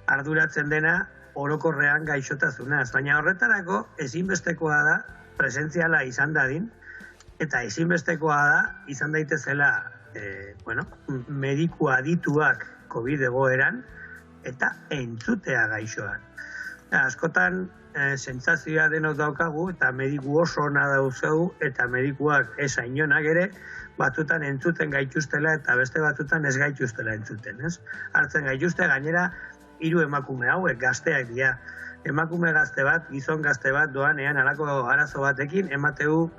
arduratzen dena orokorrean gaixotasunaz. Baina horretarako ezinbestekoa da presentziala izan dadin, eta ezinbestekoa da izan daitezela mediku adituak COVID egoeran eta entzutea gaixoan. Askotan sentsazioa denok daukagu eta mediku oso ona dauzegu eta medikuak esa inonak ere batzutan entzuten gaituztela eta beste batzutan ez gaituztela entzuten, ez? Hartzen gaituzte gainera 3 emakume hauek gazteak dira. Emakume gazte bat, gizon gazte bat doanean halako arazo batekin emateu,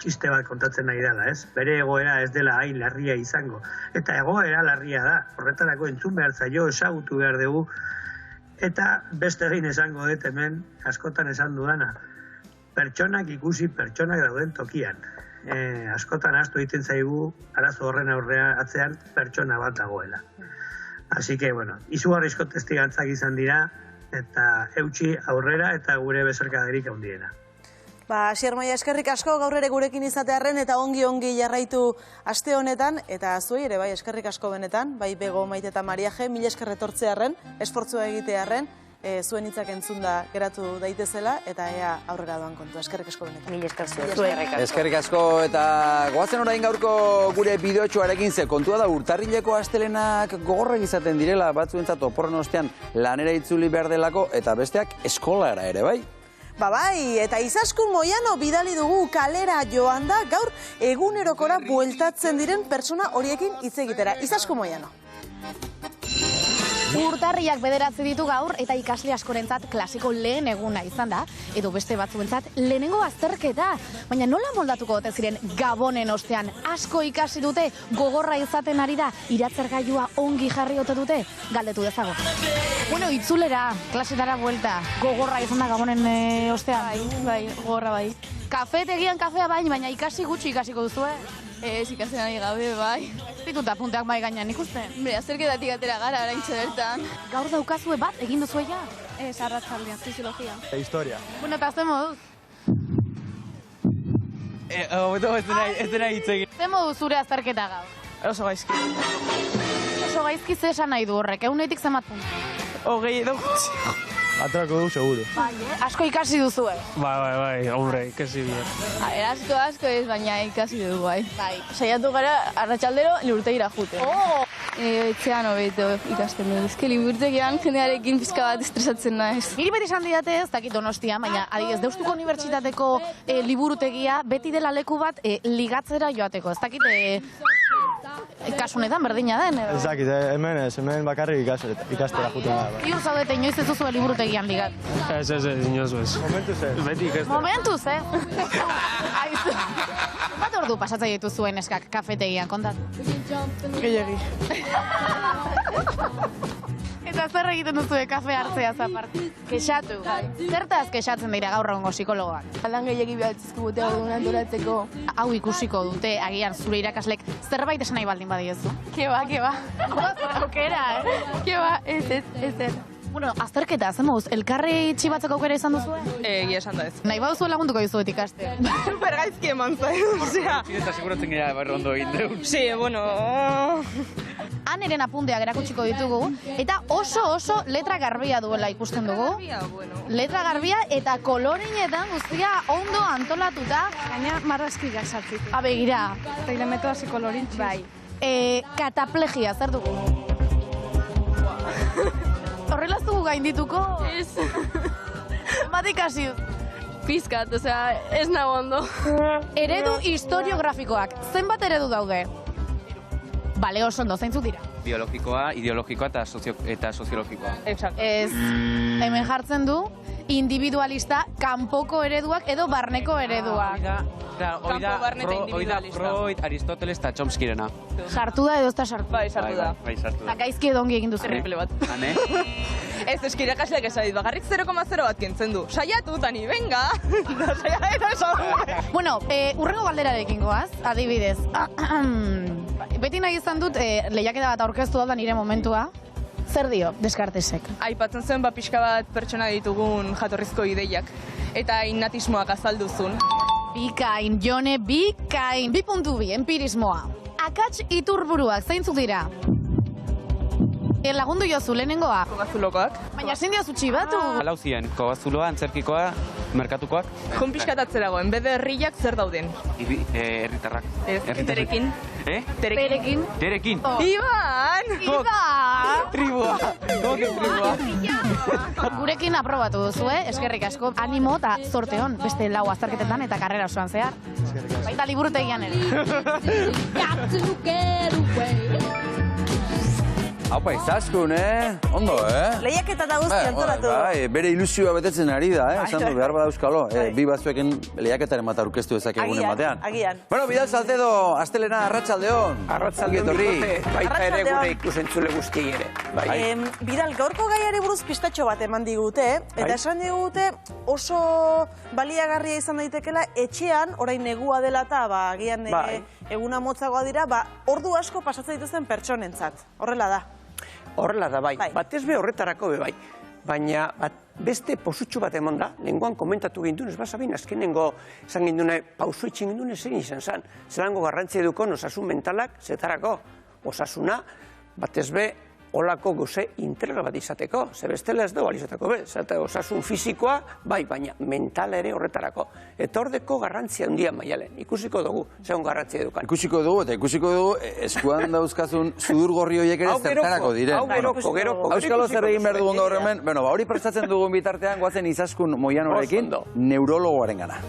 txiste bat kontatzen nahi dela, ez? Bere egoera ez dela hain larria izango. Eta egoera larria da, horretarako entzun behar zaio, ezagutu behar dugu. Eta beste egin esango dut hemen, askotan esan dudana, pertsonak ikusi pertsonak dauden tokian. Askotan ahaztu egiten zaigu, arazo horren aurrean atzean pertsona bat dagoela. Así que, izugarrizko testigantzak izan dira, eta eutxi aurrera eta gure bezarkaderik handiena. Asier Maia, eskerrik asko gaur ere gurekin izatearren eta ongi jarraitu aste honetan, eta zuei ere bai eskerrik asko benetan, bai Bego, Maite eta Maria G, mila esker etortzearren, esfortzua egitearren, zuen hitzak entzunda geratu daitezela, eta ea aurrera doan kontua. Eskerrik asko benetan. Mila esker zuen. Eskerrik asko, eta goazen orain gaurko gure bideotxoarekin ze kontua da urtarrileko astelenak gogorrak izaten direla, batzuentzat oporren ostean lanera itzuli behar delako, eta besteak eskolara ere, bai? Bai, eta Izaskun Moiano bidali dugu kalera joan da gaur egunerokora bueltatzen diren pertsona horiekin hitz egitera. Izaskun Moiano. Urtarriak 9 ditu gaur eta ikasle askorentzat klasiko lehen eguna izan da, edo beste batzuentzat lehenengo azterketa. Baina nola moldatuko ote ziren Gabonen ostean asko ikasi dute, gogorra izaten ari da, iratzergailua ongi jarri ote dute, galdetu dezago. Itzulera, klasetara buelta, gogorra izan da Gabonen ostean. Bai, gogorra bai. Kafetegian kafea baina ikasi gutxi ikasiko duzu, Ez ikasen ari gabe, bai. Dituta punteak mai gainean ikusten. Azterketatik atera gara, oraintxe bertan. Gaur daukazue bat, egin duzue ja? Ez, arratzaldean, fisiologia. Historia. Eta ze moduz? Ez dena hitz egin. Ze moduz zure azterketa gaur? Oso gaizki. Oso gaizki ze esan nahi du horrek, egunetik zenbat puntu? 20 edo gutxi. Atrako du, seguro. Bai, asko ikasi duzue. Bai, hombre, ikasi bihar. Asko ez, baina ikasi dugu, bai. Saiatu gara, arratsaldero liburutegira jute. Etxean hobeto ikasten du. Ezke liburutegian jendearekin pizka bat estresatzen naiz. Niri beti esan didate ez, dakit Donostia, baina adibidez Deustuko Unibertsitateko liburutegia beti dela leku bat ligatzera joateko. Ez dakit kasunetan berdina den, edo? Ez dakit, hemen bakarrik ikastera juten da. Iur zaudete, inoiz ez duzu liburutegian ligat. Ez, inoiz bez. Momentuz ez. Beti ikastera. Momentuz, Bat ordu pasatzea ditu zuen eskak kafetegian, kontatu? Gehiagi. Eta zer egiten duzue kafe hartzea zaparte? Kexatu. Zertaz kexatzen dira gaur egungo psikologoak? Lan gehiagi behatzizko botea dugun antolatzeko. Hau ikusiko dute, agian zure irakaslek zerbait esan nahi baldin badiezu. Keba. Aukera, Keba, ez. Bueno, azterketa, zen moduz, elkarri txibatzeko aukera izan duzue? Egia esan da ez. Nahi baduzu lagunduko dizuet ikaste. Super gaizki eman zain, osea. Eta seguratzen gara barro ondo egin deun. Sí, bueno. Han eren apunteak erakutsiko ditugu, eta oso letra garbia duela ikusten dugu. Letra garbia eta kolorinetan guztia ondo antolatuta. Gaina marrazkik sartzik. Begira. Telemetro hasi kolorintzi. Bai. Kataplegia, zer dugu? Horrela ez dugu gaindituko? Ez. Bat ikasi dut. Pizkat, osea, ez nago ondo. Eredu historiografikoak. Zenbat eredu daude? Bale, oso ondo, zeintzuk dira? Biologikoa, ideologikoa eta soziologikoa. Ez, hemen jartzen du, individualista, kanpoko ereduak edo barneko ereduak. Hoi da Freud, Aristoteles eta Chomskyrena. Sartu da edo ez da sartu? Bai, sartu da. Eta gaizki edo ongi egin duzu. Terrible bat. Hane? Ez, eskirakasleak esan dit, bakarrik 0,0 bat kentzen du. Saiatu, tani, venga! Bueno, urrengo galderarekin goaz, adibidez. Beti nahi izan dut, lehiaketa bat aurkeztu da nire momentua. Zer dio Descartesek? Aipatzen zuen pixka bat pertsona ditugun jatorrizko ideiak eta innatismoak azalduzun. Bikain, Jone, bikain. 2.2, empirismoa. Akats iturburuak, zeintzuk dira? Lagundu jozu, lehenengoa. Kogazulokoak. Baina zein diozu txibatu? Alauzien, kogazuloa, antzerkikoa, merkatukoak. Konpiskatatzerago, enbede herriak zer dauden? Herritarrak. Ez, terekin. Terekin. Terekin. Iban! Tribua. Gurekin aprobatu duzu, eskerrik asko. Animo eta zorte hon, beste lau azterketetan eta karrera osoan zehar. Baita liburutegian ere. Haupa, Izaskun, Ondo, Lehiaketa da guzti antolatu. Bere ilusioa betetzen ari da, esan du, behar bada euskalo. Bi batzuekin lehiaketaren bat aurkeztu ezak egunen batean. Agian. Bueno, Bidal Salcedo, astelena, arratsaldeon. Arratsaldeon, baita ere gure ikusentzule guzti ere. Bidal, gaurko gaiari buruz pistatxo bat eman digute, eta esan digute oso baliagarria izan daitekela etxean, orain negua dela eta agian eguna motzagoa dira, ordu asko pasatzen dituzten pertsonentzat. Horrela da. Horrela da, bai. Batez be horretarako be, bai. Baina beste posutxo bat eman da, lehenkoan komentatu gindun, ez basabin, azkenengo esan gindune, pausu itxin gindune zein izan zan. Zelango garrantzia edukon osasun mentalak, zetarako osasuna, batez be, olako goze integral bat izateko, ze bestela ez dugu alizateko, osasun fizikoa, bai, baina mentala ere horretarako. Eta hordeko garrantzia handia maialen, ikusiko dugu, zegoen garrantzia edukan. Ikusiko dugu, eta ikusiko dugu, eskuan dauzkazun sudur gorri horiek ere zertarako diren. Hau geroko. Auskalo zer egin behar dugun gaur hemen, hori prestatzen dugun bitartean, guazen Izaskun Moianorekin, neurologoaren gana.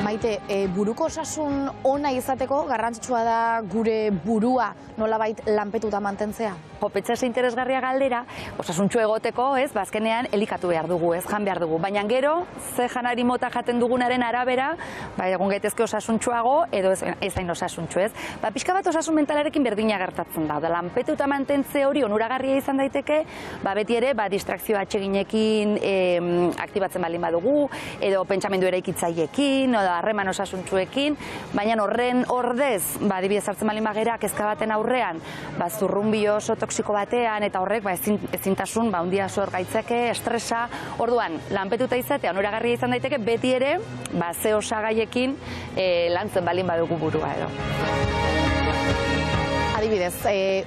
Maite, buruko osasun ona izateko garrantzitsua da gure burua nolabait lanpetuta mantentzea? Pentsa interesgarria galdera, osasuntxu egoteko, azkenean elikatu behar dugu, jan behar dugu. Baina gero, ze janari mota jaten dugunaren arabera, egun gaitezke osasuntxuago edo ezain osasuntxu, ez? Pixka bat osasun mentalarekin berdina gertatzen da. Lanpetuta mantentze hori onuragarria izan daiteke, beti ere, distrakzio atseginekin aktibatzen baldin badugu, edo pentsamendu eraikitzaiekin, edo harreman osasuntxuekin, baina horren ordez, adibidez hartzen baldin bagera, kezka baten aurrean, zurrunbio oso toksiko batean, eta horrek ezintasun handia zor gaitzake, estresa, orduan, lanpetuta izatea, onuragarria izan daiteke, beti ere, ze osagaiekin lantzen baldin badugu burua edo. Adibidez,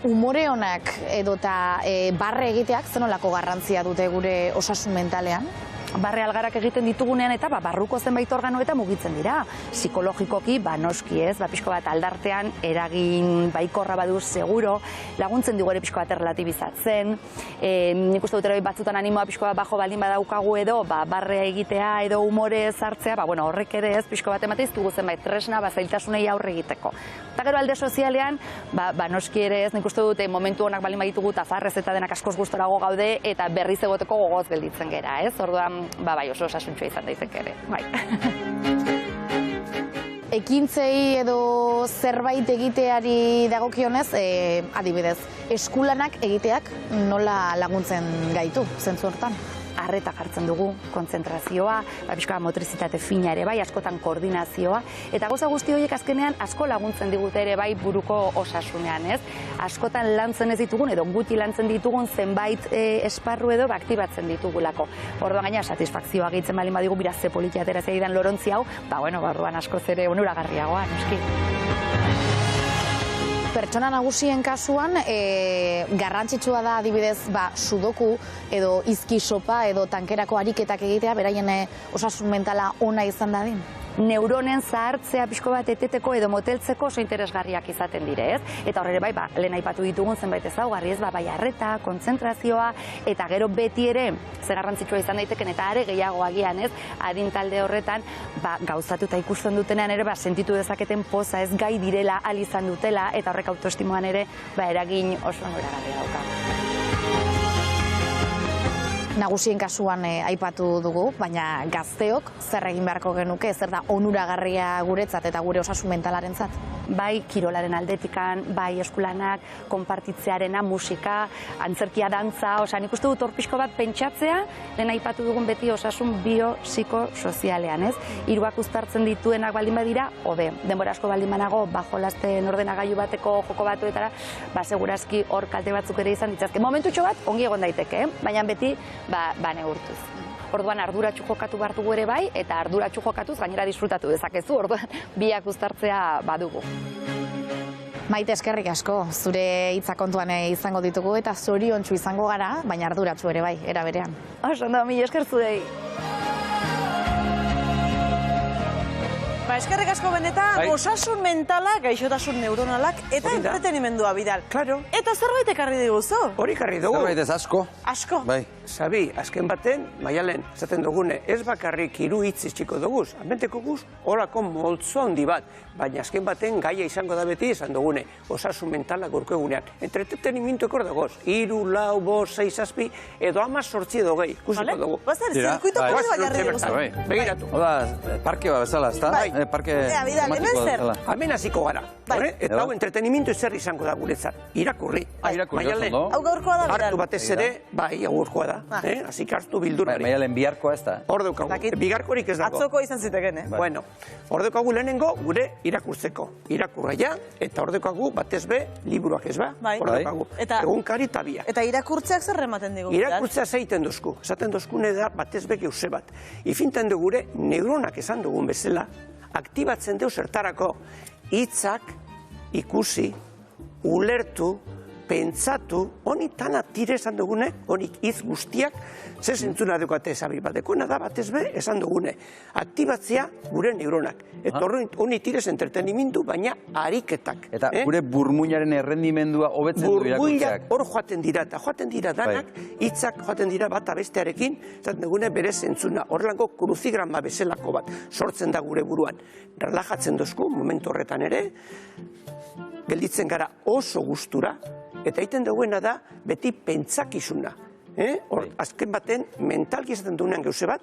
umore honak edota barre egiteak zenolako garrantzia dute gure osasun mentalean? Barre algarak egiten ditugunean eta barruko zenbait organoetan mugitzen dira. Psikologikoki, noski ez, pixko bat aldartean eragin baikorra badu seguro, laguntzen digu ere pixko bat erlatibizatzen, nik uste dut ere batzutan animoa pixko bat bajo baldin badaukagu edo, barrea egitea edo umore zartzea, horrek ere ez, pixko bat emateiz dugu zenbait tresna, zailtasunei aurre egiteko. Eta gero alde sozialean, noski ere ez, nik uste dut momentu honak baldin baditugu tafarrez eta denak askoz gustorago gaude eta berriz egoteko gogoz gelditzen gera, ez? Orduan, oso osasuntxua izan daiteke ere, bai. Ekintzei edo zerbait egiteari dagokionez, adibidez, eskulanak egiteak nola laguntzen gaitu, zentzu hortan? Arreta jartzen dugu, kontzentrazioa, pixka motrizitate fina ere bai, askotan koordinazioa, eta gauza guzti horiek azkenean asko laguntzen digute ere bai buruko osasunean, ez? Askotan lantzen ez ditugun, edo guti lantzen ditugun zenbait esparru edo aktibatzen ditugulako. Orduan gaina, satisfakzioa gehitzen baldin badigu, bira ze politia ateratzea didan lorontzi hau, orduan askoz ere onuragarriagoa, noski. Pertsona nagusien kasuan, garrantzitsua da adibidez sudoku edo izkisopa edo tankerako ariketak egitea, beraien osasun mentala ona izan dadin? Neuronen zahartzea pixko bat eteteko edo moteltzeko oso interesgarriak izaten dire, ez? Eta horre bai, lehen aipatu ditugun zenbait ezaugarri, ez? Bai arreta, kontzentrazioa, eta gero beti ere, ze garrantzitsua izan daiteken, eta are gehiago agian, ez? Adin talde horretan, gauzatuta ikusten dutenean ere, sentitu dezaketen poza ez gai direla al izan dutela, eta horrek autoestimoan ere, eragin oso onuragarria dauka. Nagusien kasuan aipatu dugu, baina gazteok zer egin beharko genuke, zer da onuragarria guretzat eta gure osasun mentalarentzat? bai kirolaren aldetikan, bai eskulanak, konpartitzearena, musika, antzerkia, dantza, nik uste dut hor pixko bat pentsatzea, lehen aipatu dugun beti osasun bio-psikosozialean, ez? Hiruak uztartzen dituenak baldin badira, hobe. Denbora asko baldin banago, ordenagailu ordenagailu bateko joko batuetara, segurazki hor kalte batzuk ere izan ditzazke. Momentutxo bat, ongi egon daiteke, baina beti, neurtuz. Orduan arduratsu jokatu behar dugu ere bai, eta arduratsu jokatuz gainera disfrutatu dezakezu, orduan biak uztartzea badugu. Maite, eskerrik asko, zure hitza kontuan izango ditugu eta zoriontsu izango gara, baina arduratsu ere bai, era berean. Oso, mila esker zurei. Eskerrik asko benetan, osasun mentala, gaixotasun neuronalak eta entretenimendua bidal. Claro. Eta zerbait ekarri diguzu? Hori ekarri dugu. Zerbait ez asko. Asko. Bai. Sabi, azken baten, Maialen, esaten dugune, ez bakarrik hiru hitz txiko duguz, amenteko guz, horako moltzo handi bat, baina azken baten gaia izango da beti esan dugune, osasun mentala gorko egunean. Entretenimentu ekor dagoz, 3, 4, 5, 6, 7, edo 18 edo gehi, ikusiko dugu. Bazer, zirkuito kodi bat jarri diguzu. Begiratu. Oda, parke bat bezala, ez da? Parke tematiko bezala. Hemen hasiko gara. Eta hau entretenimentu zer izango da guretzat. Irakurri. Maialen, hau gaurkoa da hartu batez ere, bai, gaurkoa da. Así que hartu bildurari. Maialen biharkoa ez da. Hor daukagu. Bigarkorik ez dago. Atzoko izan ziteken, Bueno, hor daukagu lehenengo gure irakurtzeko. Irakurraia, eta hor daukagu batez be liburuak ez ba? Hor daukagu. Egunkari tabia. Eta irakurtzeak zer ematen digu? Irakurtzea zeiten duzku. Esaten duzkune da batez be geuse bat. Ifinten dugu gure neuronak esan dugun bezala, aktibatzen deu zertarako hitzak ikusi, ulertu, pentsatu, honi tana tire esan dugune, honi hitz guztiak, ze zentzuna dukate esabi badekuna da batez be esan dugune. Aktibatzea gure neuronak. Eta honi tirez entretenimendu, baina ariketak. Eta gure burmuinaren errendimendua hobetzen du irakurtzeak. Burmuinak hor joaten dira, eta joaten dira danak, hitzak joaten dira bata bestearekin, esaten dugune bere zentzuna. Horrelango kruzigrama bezalako bat sortzen da gure buruan. Relajatzen duzku, momentu horretan ere, gelditzen gara oso gustura, eta egiten duguena da beti pentsakizuna. Azken baten mentalki esaten dugunean geuse bat,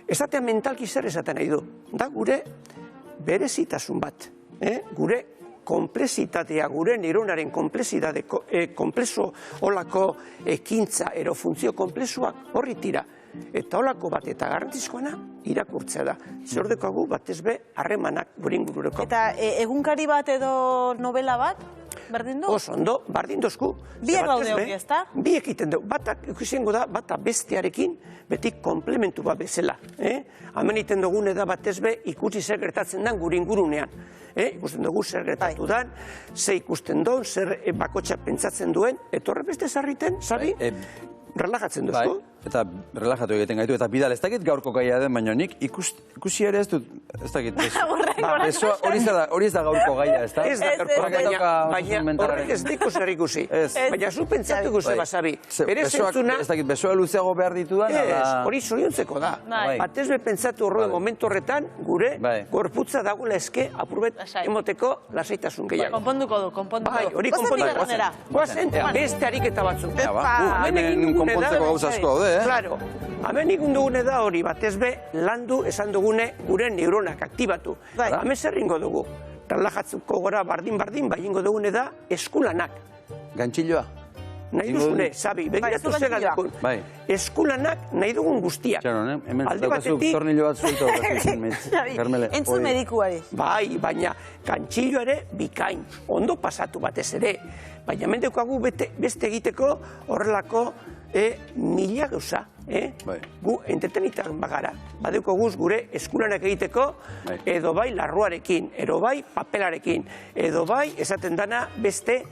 esatea mentalki zer esaten nahi du. Da gure berezitasun bat, gure komplexitatea, gure neuronaren komplexo olako ekintza, ero funtzio komplexuak horri tira. Eta olako bat eta garrantzizkoena irakurtzea da. Zer dekogu batez be harremanak gure ingurureko. Eta egunkari bat edo novela bat? Berdin du? Oso ondo, berdin dozku. Biek daude hori, ez da? Biek egiten dugu. Batak ikusengo da, bata bestearekin, beti komplementu bat bezala. Hemen egiten dugune da batez be ikusi zer gertatzen den gure ingurunean. Ikusten dugu zer gertatu dan, zer ikusten duen, zer bakotxa pentsatzen duen, eta horre beste zarriten, sabi? Relajatzen duzko? Eta relajatu egiten gaitu, eta bidal, ez dakit gaurko gaia den, baina nik ikusi ere ez dut, ez dakit. Hori ez da gaurko gaia, ez da? Ez da gaurko gaia, baina horrek ez diko zer ikusi. Baina zu pentsatu guze basabi. Bere zentzuna... Ez dakit, besoa luzeago behar ditudan? Hori zoriontzeko da. Batez be pentsatu horren momentu horretan, gure gorputza dagoela eske apurbet emoteko lasaitasun gehiago. Konponduko du, konponduko du. Hori konponduko du. Guazen, beste ariketa batzuk. Konpontzeko gauza asko daude, Claro, hemen ikun dugune da hori, batez be, landu esan dugune gure neuronak aktibatu. Hemen zer ingo dugu? Relajatzuko gora bardin-bardin, bai ingo dugune da eskulanak. Gantxilloa? Nahi duzune, sabi, begiratu zera dukun. Eskulanak nahi dugun guztiak. Hemen daukazu tornillo bat zuelto. Entzun medikuari. Bai, baina gantxillo ere bikain, ondo pasatu batez ere. Baina hemen daukagu beste egiteko horrelako mila gauza. Gu entretenitan bagara. Badeuko guz gure eskulanak egiteko, edo bai larruarekin, edo bai papelarekin, edo bai esaten dana beste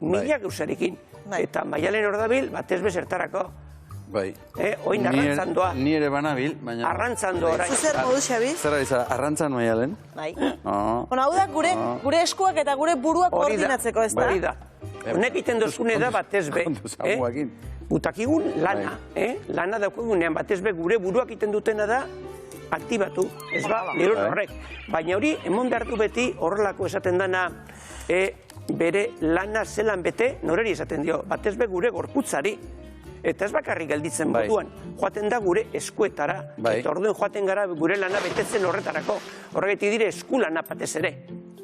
mila gauzarekin. Eta Maialen hor dabil, batez bezertarako. Oin arrantzan doa. Ni ere banabil, baina... Arrantzan doa orain. Zuzer modu, Xabi? Zer ari zara, arrantzan Maialen? Bai. Hau da, gure eskuak eta gure buruak koordinatzeko, ez da? Hori da. Honek iten dozkune da batez be. Butakigun lana. Lana daukagunean batez be gure buruak iten dutena da aktibatu. Ez ba, neuron horrek. Baina hori, emon behar du beti horrelako esaten dana bere lana zelan bete, noreri esaten dio, batez be gure gorputzari. Eta ez bakarrik gelditzen moduan, joaten da gure eskuetara. Eta orduen joaten gara gure lana betetzen horretarako. Horregatik dire eskulana batez ere.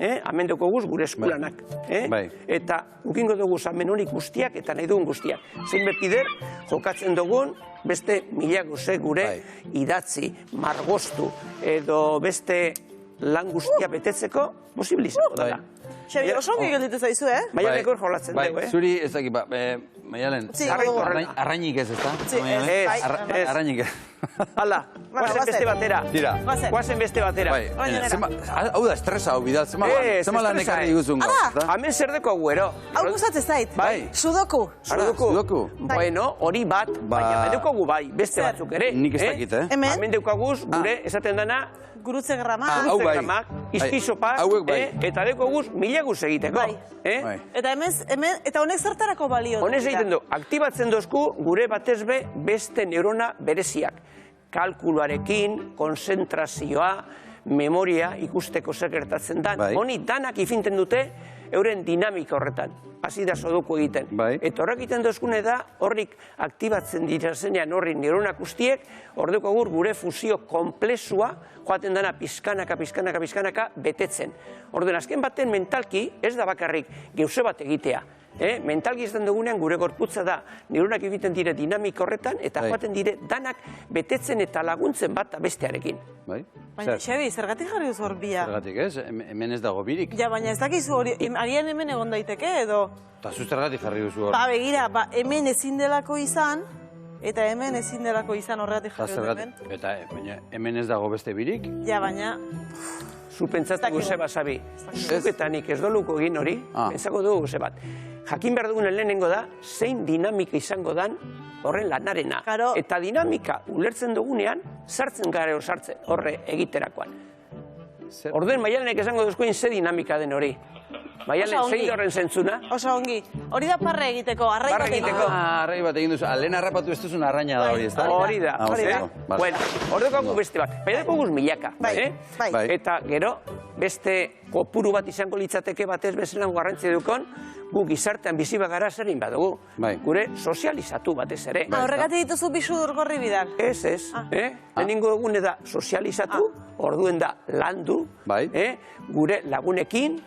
hemen dugu guz gure eskulanak. Eta ukingo dugu hemen hori guztiak eta nahi dugun guztiak. Zein bepider, jokatzen dugun, beste mila guze gure idatzi, margostu, edo beste lan guztia betetzeko posibilizako dela. Xabi, oso ongi gelditu zaizu, Maialeko jolatzen dugu, Zuri, ez dakit, Maialen, arrainik ez, ezta? Ez. Arrainik ez. Hala, guazen beste batera. Tira. Guazen beste batera. Hau da, estresa hau bidal, zema lan ekarri diguzun gau. Hemen zer deko guero. Hau gustatzen zait. Sudoku. Sudoku. Bueno, hori bat, baina edukogu bai, beste batzuk ere. Nik ez dakit, Hemen deukaguz, gure esaten dana, gurutze gramak, izpisopak, eta deukaguz mila guz egiteko. Eta hemen, eta honek zertarako balio? Honez egiten du, aktibatzen dozku gure batezbe beste neurona bereziak. Kalkuluarekin, konzentrazioa, memoria ikusteko zer gertatzen dan. Honi danak ifinten dute euren dinamika horretan. Hasi da sodoku egiten. Eta horrek egiten dozkune da, horrik aktibatzen dira zenean horri neuronak guztiek, ordeko gure fusio komplexua joaten dana pizkanaka betetzen. Orden azken baten mentalki ez da bakarrik geuse bat egitea. Mentalki izan dugunean gure gorputza da neuronak egiten dire dinamika horretan eta joaten dire danak betetzen eta laguntzen bat bestearekin. Baina, Xabi, zergatik jarri duzu hor bia? Zergatik ez, hemen ez dago birik. Ja, baina ez dakizu hori, arian hemen egon daiteke edo? Eta zu zergatik jarri duzu hor? Begira, hemen ezin delako izan, eta hemen ezin delako izan horregatik jarri dut hemen. Eta hemen ez dago beste birik? Ja, baina... Zu pentsatu guze basabi, zuketanik ez doluko egin hori, pentsako dugu guze bat. Jakin behar dugunen lehenengo da, zein dinamika izango dan horren lanarena. Eta dinamika ulertzen dugunean, sartzen gara horre egiterakoan. Orden, Maialenek esango duzkoin ze dinamika den hori. Maialen, zein horren zentzuna? Oso ongi. Hori da parre egiteko, arrai bat egiteko. Arrai bat egin duzu. Lehen harrapatu ez duzun arraina da hori, ez da? Hori da. Bueno, hor dugu beste bat. Baina dugu milaka. Eta gero, beste kopuru bat izango litzateke batez bezelan garrantzi dukon, gu gizartean bizi bagara zerin badugu. Gure sozializatu batez ere. Horregatik dituzu bisu durgorri bidal. Ez. Lehenengo egune da sozializatu, orduen da landu, gure lagunekin,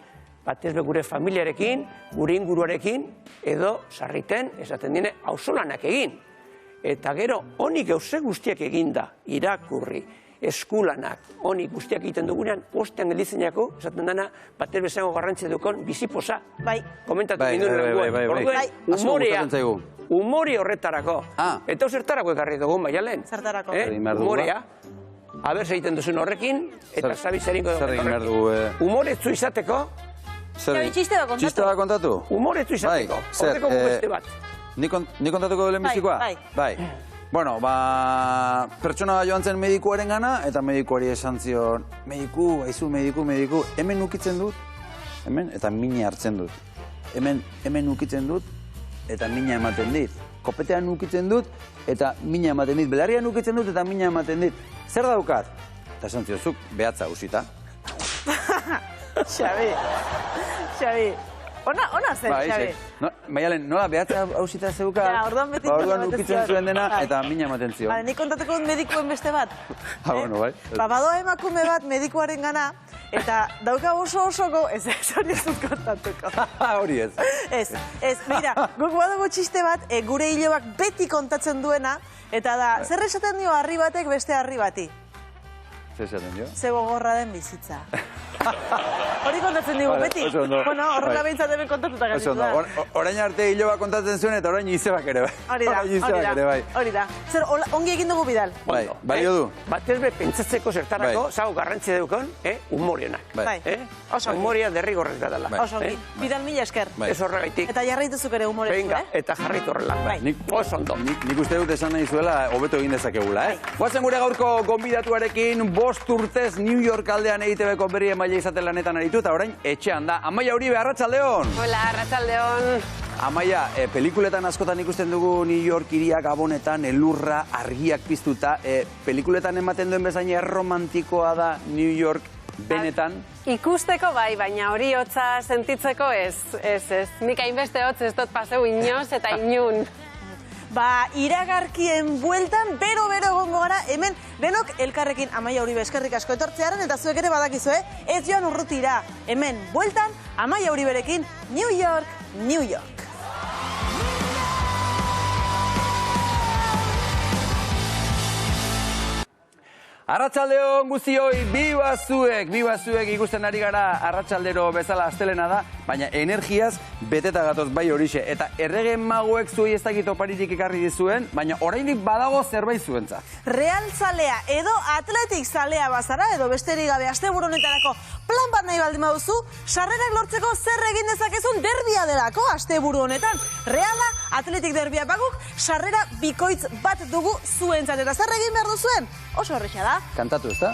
batez be gure familiarekin, gure inguruarekin, edo sarriten, esaten dine, auzolanak egin. Eta gero, honik gauze guztiak eginda, irakurri, eskulanak, honik guztiak egiten dugunean, postean geldizenako, esaten dana, batez bezango garrantzia dukon, biziposa. Komentatu ginduen lenguan. Umorea, umori horretarako. Eta zertarako ekarri dugu, Maialen? Zertarako. Umorea. Aber, egiten duzun horrekin, eta zabi zerinko dugu. Umoretzu izateko, Txiste da kontatu? Umoretzu izateko. Horreko beste bat. Ni kontatuko duen bizikoa? Bai. Bueno, pertsona joan zen medikuaren gana, eta medikuari esan zion, mediku, hemen ukitzen dut, eta mina hartzen dut. Hemen ukitzen dut, eta mina ematen dit. Kopetean ukitzen dut, eta mina ematen dit. Belarrian ukitzen dut, eta mina ematen dit. Zer daukat? Eta esan ziozuk, behatza usita. Xabi, ona zen, Xabi. Maialen, nola behatza hausita zeuka? Orduan ukitzen zuen dena eta mina ematen zion. Nik kontatuko medikuen beste bat. Bueno, bai. Badoa emakume bat medikuaren gana, eta dauka oso-osoko, ez hori ez dut kontatuko. Hori ez. Ez, mira, guk badugu txiste bat, gure hilobak beti kontatzen duena, eta da, zer esaten dio harri batek beste harri bati? Zer esaten dio? Ze gogorra den bizitza. Hori kontatzen digu, beti. Bueno, horrela behintzat hemen kontatuta gaitu da. Orain arte hiloba kontatzen zuen eta orain izebak ere bai. Hori da. Zer, ongi egin dugu bidal. Balio du. Batez be, pentsatzeko zertarako, zau garrantzia dukon, humorionak. Humoria derrigorrez da dela. Oso ongi. Bidal mila esker. Ez horregaitik. Eta jarraituzuk ere humorez. Venga, eta jarraitu horrela. Oso ondo. Nik uste dut esan nahi zuela, hobeto egin dezakegula, Guazen gure gaurko gonbidatuarekin 5 urtez New York aldean EITB-ko berri emaile izaten lanetan aritu, eta orain etxean da. Amaia Uribe, arratsaldeon! Hola, arratsaldeon! Amaia, pelikuletan askotan ikusten dugu New York hiria gabonetan, elurra, argiak piztuta. Pelikuletan ematen duen bezain erromantikoa da New York benetan? Ikusteko bai, baina hori hotza sentitzeko ez. Nik hainbeste hotz ez dut paseu inoz eta inun. iragarkien bueltan, bero-bero egongo gara, hemen denok elkarrekin Amaia Uribe eskerrik asko etortzearen, eta zuek ere badakizue, ez joan urrutira, hemen bueltan, Amaia Uriberekin, New York, New York. Arratsaldeon guztioi, biba zuek ikusten ari gara arratsaldero bezala astelena da, baina energiaz beteta gatoz bai horixe. Eta errege magoek zuei ez dakit oparitik ekarri dizuen, baina oraindik badago zerbait zuentzat. Real zalea edo Atletik zalea bazara, edo besterik gabe asteburu honetarako plan bat nahi baldin baduzu, sarrerak lortzeko zer egin dezakezun derbia delako asteburu honetan. Reala, Atletik derbia baguk, sarrera bikoitz bat dugu zuentzat. Eta zer egin behar duzuen? Oso horreixa da. Kantatu, ez da?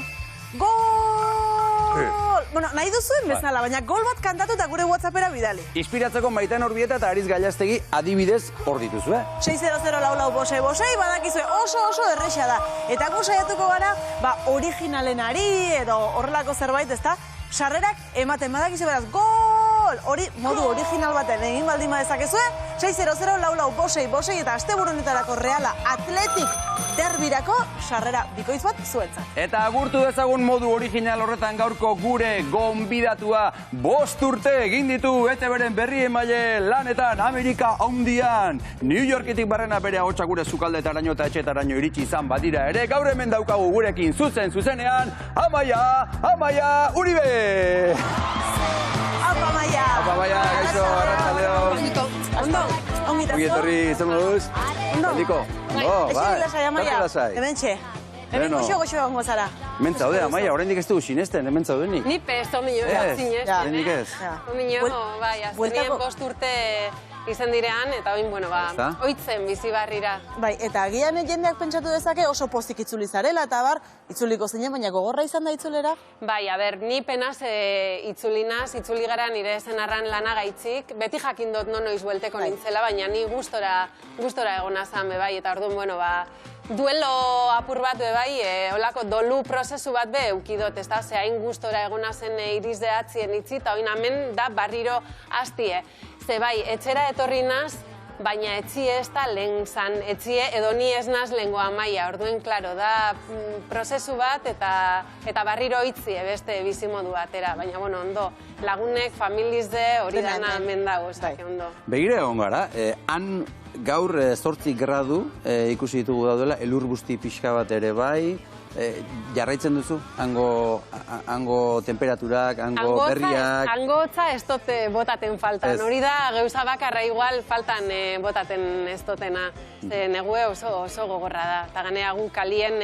Gol! Bueno, nahi duzuen bezala, baina gol bat kantatu eta gure WhatsAppera bidali. Inspiratzeko Maiten Orbieta eta Ariz Gallastegi adibidez hor dituzue. 600-44-bosei, badakizue oso erreixa da. Eta gu saiatuko gara, originalenari edo horrelako zerbait, ezta? Sarrerak ematen badakizu beraz, gol! Hori modu original baten egin baldin badezakezue, 600-44-bosei eta asteburu honetarako Reala Atletik derbirako sarrera bikoitz bat zuentzat. Eta agurtu dezagun modu original horretan gaurko gure gonbidatua 5 urte egin ditu ETV-ren berri emaile lanetan Amerika handian. New Yorketik barrena bere ahotsa gure sukaldetaraino eta etxetaraino iritsi izan badira ere, gaur hemen daukagu gurekin zuzenean, Amaia Uribe! Apa Amaia! Apa Amaia, gaixo, arratsaldeon. Ondo, ongitazo. Ongi etorri, zer moduz? Ondo. Ondo, Eixi lasai, Amaia. Hementxe. Hemen goxo egongo zara. Hemen zaude, Amaia, oraindik ez dugu sinesten, hemen zaudenik. Ni pesto minio, zinez. Oraindik ez. Minio, bai, azkenien 5 urte izen direan, eta oin, oitzen bizi barrira. Bai, eta agian jendeak pentsatu dezake oso pozik itzuli zarela, eta itzuliko zinen, baina gogorra izan da itzulera? Bai, ni penaz itzuli gara nire senarran lana gaitzik, beti jakin dut noiz buelteko nintzela, baina ni gustora egona zan, bai, eta orduan, duelo apur bat bai, olako dolu prozesu bat be eukidot, ez da, hain gustora egona zen iriz dehatzien itzi, eta oin hemen da barriro hastie. Ze bai, etxera etorri naz, baina etxie ez da lehen zan, etxie edo ni ez naz lehengo Amaia, orduen, klaro, da prozesu bat eta barriro itzi beste bizimodu batera, baina, ondo, lagunek, familizde, hori dana hemen dago, ez da, ondo. Begire egon gara, han gaur 8 gradu ikusi ditugu daudela, elur busti pixka bat ere bai, jarraitzen duzu, hango temperaturak, hango berriak... Hango hotza ez dute botaten faltan, hori da gauza bakarra igual faltan botaten ez dutena, negue oso gogorra da, eta ganea gu kalien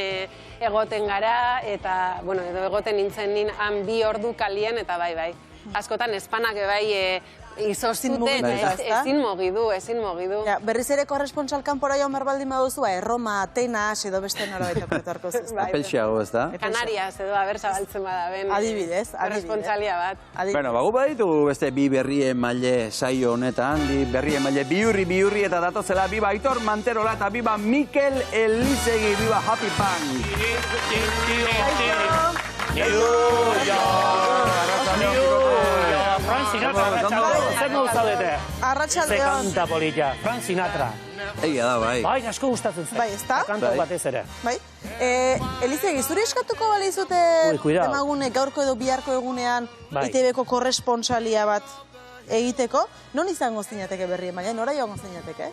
egoten gara, eta, edo egoten nintzen nin han 2 ordu kalien, eta bai, askotan espanak bai izozuten, ezin mogidu. Berriz ere korresponsal kanpora joan baldin baduzu, Roma, Atenas, edo beste norabaitako etorko zuz. Apelxiago, ez da? Canarias, edo zabaltzen bada ben. Adibidez. Korrespontsalia bat. Bueno, gu baditugu beste bi berri emaile saio honetan, bi berri emaile biurri eta datozela, biba Aitor Manterola eta biba Mikel Elizegi, biba Happy Punk. Frank Sinatra, zer nahu zaudete? Arratxaldeon. Ze kanta polita, Frank Sinatra. Egia da, bai. Bai, asko gustatzen zen. Bai, ez da? Kanta batez ere. Bai. Elizegi, zuri eskatuko balizute temagune gaurko edo biharko egunean ITB-ko korresponsalia bat egiteko? Non izango zinateke berri emaile? Nora joango zinateke?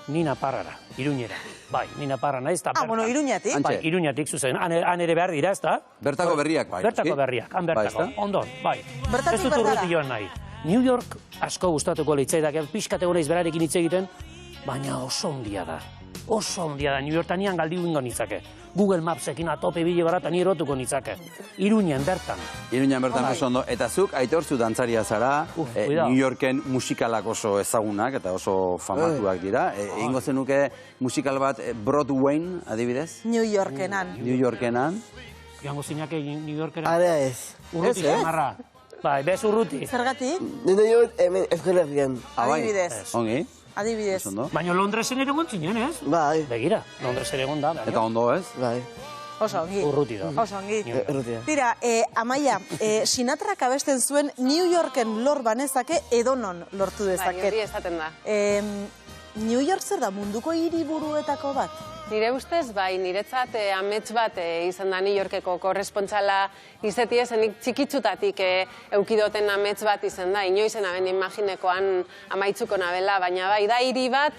Ni Naparrara, Iruñera. Bai, ni Naparra naiz eta bertan. Iruñatik? Bai, Iruñatik zuzen. Han ere behar dira, ez da? Bertako berriak, bai. Bertako berriak, han bertako. Ondon, bai. Ez dut urruti joan nahi. New York asko gustatuko leitzaidak, pixkat egon naiz berarekin hitz egiten, baina oso ondia da. Oso ondia da, New Yorktanian galdi guingo nitzake. Google Mapsekin atope bile barata ni erotuko nitzake. Iruñen bertan. Iruñen bertan oso ondo. Eta zuk, Aitor, zu dantzaria zara, New Yorken musikalak oso ezagunak eta oso famatuak dira. Egingo zenuke musikal bat Broadwayn, adibidez? New Yorkenan. New Yorkenan. Joango zinake New Yorkera? Ara ez. Urruti, marra. Bai, bez urruti. Zergatik? Nire jod hemen Euskal Adibidez. Ongi. Adibidez. Baina Londresen ere egon zinen, ez? Bai. Begira, Londresen egon da. Eta ondo, ez? Bai. Oso ongi. Urruti da. Oso ongi. Tira, Amaia, Sinatrak abesten zuen New Yorken lor banezake edonon lortu dezaket. Bai, hori esaten da. New York zer da munduko hiriburuetako bat? Nire ustez, bai, niretzat amets bat izan da New Yorkeko korrespontsala izetie, zenik txikitzutatik eukidoten amets bat izan da, inoizen aben imaginekoan amaitzuko nabela, baina bai, da hiri bat,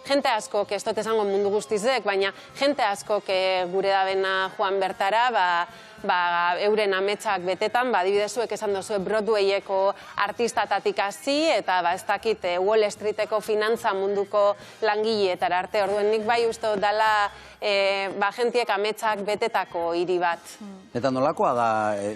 jente askok, ez dut esango mundu guztizek, baina jente askok gure dabena joan bertara, euren ametsak betetan, adibidezuek esan dozu Broadwayeko artistatatik hasi eta ez dakit Wall Streeteko finantza munduko langileetara arte, orduen nik bai uste dala jentiek ametsak betetako hiri bat. Eta nolakoa da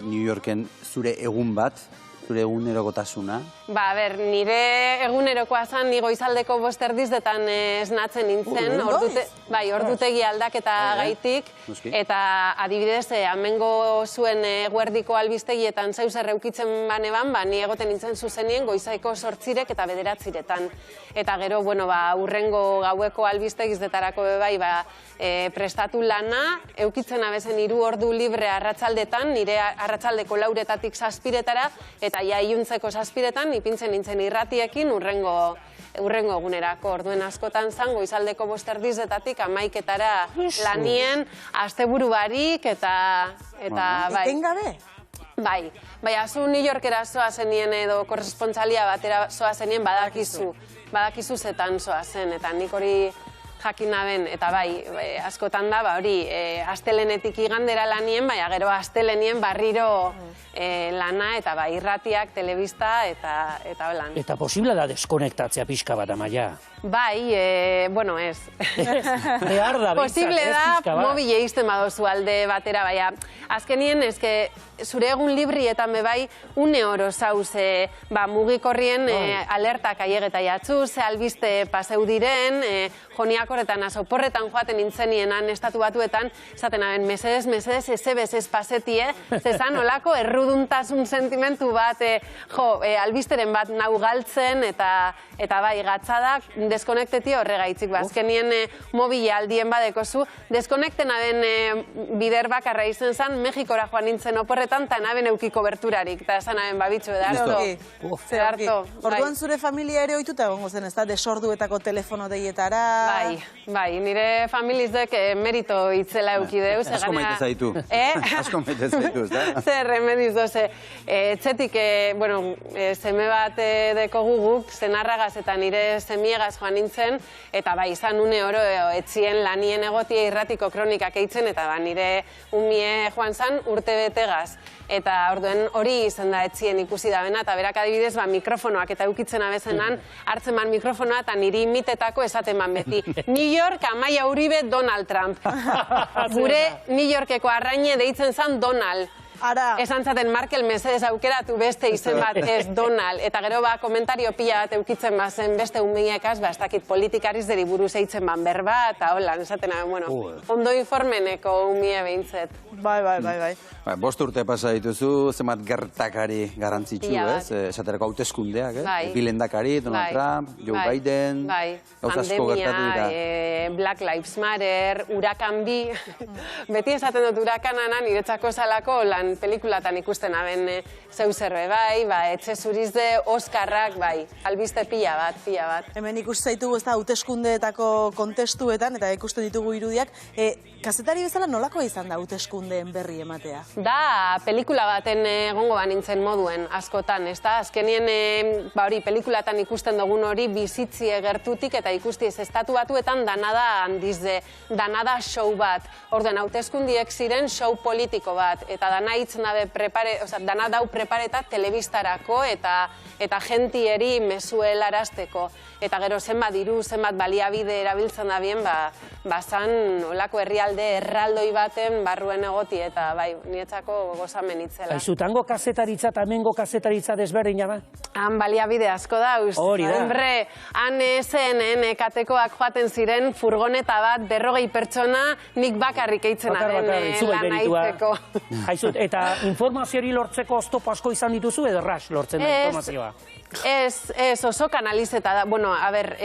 New Yorken zure egun bat, zure egunerokotasuna? Nire egunerokoa zan, ni goizaldeko 5:30 esnatzen nintzen, ordutegi aldaketa gaitik, eta adibidez, amengo zuen eguerdiko albistegietan zeuzer eukitzen baneban, ni egoten nintzen zuzenien goizaiko 8 eta 9. Eta gero, urrengo gaueko albistegizdetarako bebai, prestatu lana, eukitzen abezen 3 ordu libre arratsaldetan, nire arratsaldeko 4:00 7:00 eta ja iluntzeko 7:00 ipintzen nintzen irratiekin urrengo egunerako. Orduen askotan zan, goizaldeko 5:30 11:00 lanien, asteburu barik eta bai. Etengabe? Bai, zu New Yorkera zoa zenien edo korresponssalia batera zoa zenien badakizu zetan zoa zen, eta nik hori jakin naben, eta bai, askotan da, astelenetik igandera lanien, gero astelenien barriro lana, eta irratiak, telebista, eta holan. Eta posible da deskonektatzea pixka bat, Amaia? Bai, ez. Behar da, posible da, mobile izten badozu alde batera, azkenien, zure egun librietan bebai, une oro zauz mugikorrien alertak aiegeta jatzu, ze albiste paseu diren, joniakorretan, azoporretan joaten nintzenienan estatu batuetan, zaten aben, mesedez, ez pasetie, zezan olako erruduntasun sentimentu bat, albisteren bat nau galtzen, eta bai, gatzadak, deskonekteti horregaitzik, azkenien mobile aldien badekozu, deskonekten aben bider bakarra izen zan, Mexikora joan nintzen oporretan, eta naben eukiko berturarik, eta esan aben babitxu edarto. Orduan zure familia ere ohituta egongo zen, ez da, desorduetako telefono deietara? Bai, nire familizek merito itzela eukideuz. Asko maite zaitu. Asko maite zaitu, ez da? Zer remediz doze. Etxetik, seme bat deko guguk, zenarragaz eta nire semiegaz joan nintzen, eta bai, izan une oro etzien lanien egotia irratiko kronikak eitzen, eta nire umie joan zan urte betegaz. Eta orduen hori izan da etzien ikusi da bena, eta berak adibidez mikrofonoak eta eukitzen abezenan, hartzen man mikrofonoa eta niri imitetako esaten man beti. New York, Amaia Uribe, Donald Trump. Gure New Yorkeko arraine deitzen zan Donald. Esan zaten Markel mesedez aukeratu beste izen bat ez Donald. Eta gero komentario pila bat eukitzen bazen beste umeiekaz, ez dakit politikariz deri buruz eitzen ban berba, eta hola, esaten ondo informeneko umie behintzet. Bai. 5 urte pasa dituzu, zemat gertakari garantzitsu, ez? Esaterako hauteskundeak, ez? Bill Lehendakari, Donald Trump, Joe Biden, pandemia, Black Lives Matter, Hurakan bi, beti esaten dut Hurakanan niretzako salako lan pelikulatan ikusten aben zeuzerbe bai, etxe zurizde, Oskarrak, albiste pila bat. Hemen ikusten zaitugu ez da hauteskundeetako kontestuetan, eta ikusten ditugu irudiak, kazetari bezala nolako izan da hauteskundeen berri ematea? Da, pelikula baten egongo banintzen moduen askotan, ez da? Azkenien, pelikulatan ikusten dugun hori bizitzi gertutik eta ikustiz estatu batuetan danada handizde, danada show bat. Orduen, hauteskundiek ziren show politiko bat, eta dana hitzen dana dau prepareta telebistarako eta gentieri mezuelarazteko. Eta gero zenbat diru, zenbat baliabide erabiltzen da bien, bazan olako herrialde erraldoi baten barruen egoti, eta niretzako gozamen itzela. Aizutango kazetaritza eta hemengo kazetaritza desberdina da? Han baliabide asko da, hori da. Hombre, han CNN katekoak joaten ziren furgoneta bat 40 pertsona nik bakarrik eitzen aden lana izteko. Eta informazioari lortzeko oztopo asko izan dituzu edo ras lortzen da informazioa? Ez, oso kanalizeta da. Bueno, a ber,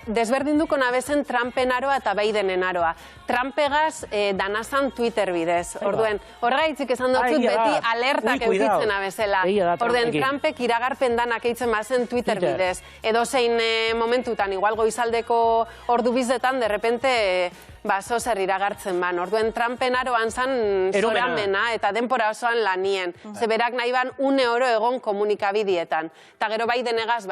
desberdinduko nabezen Trumpen aroa eta Bidenen aroa. Trumpegaz danazan Twitter bidez. Orduen, horregaitzik esan dutzut beti alertak eukitzen abezela. Orduen, Trumpek iragarpen danak eitzen bazen Twitter bidez. Edo zein momentutan, igual goizaldeko ordu bizdetan, derrepente, zer iragartzen ban. Orduen, Trumpen aroan zan zoramena eta denpora osoan lanien. Zeberak nahi ban oro egon komunikabidietan. Eta gero Bidenegaz,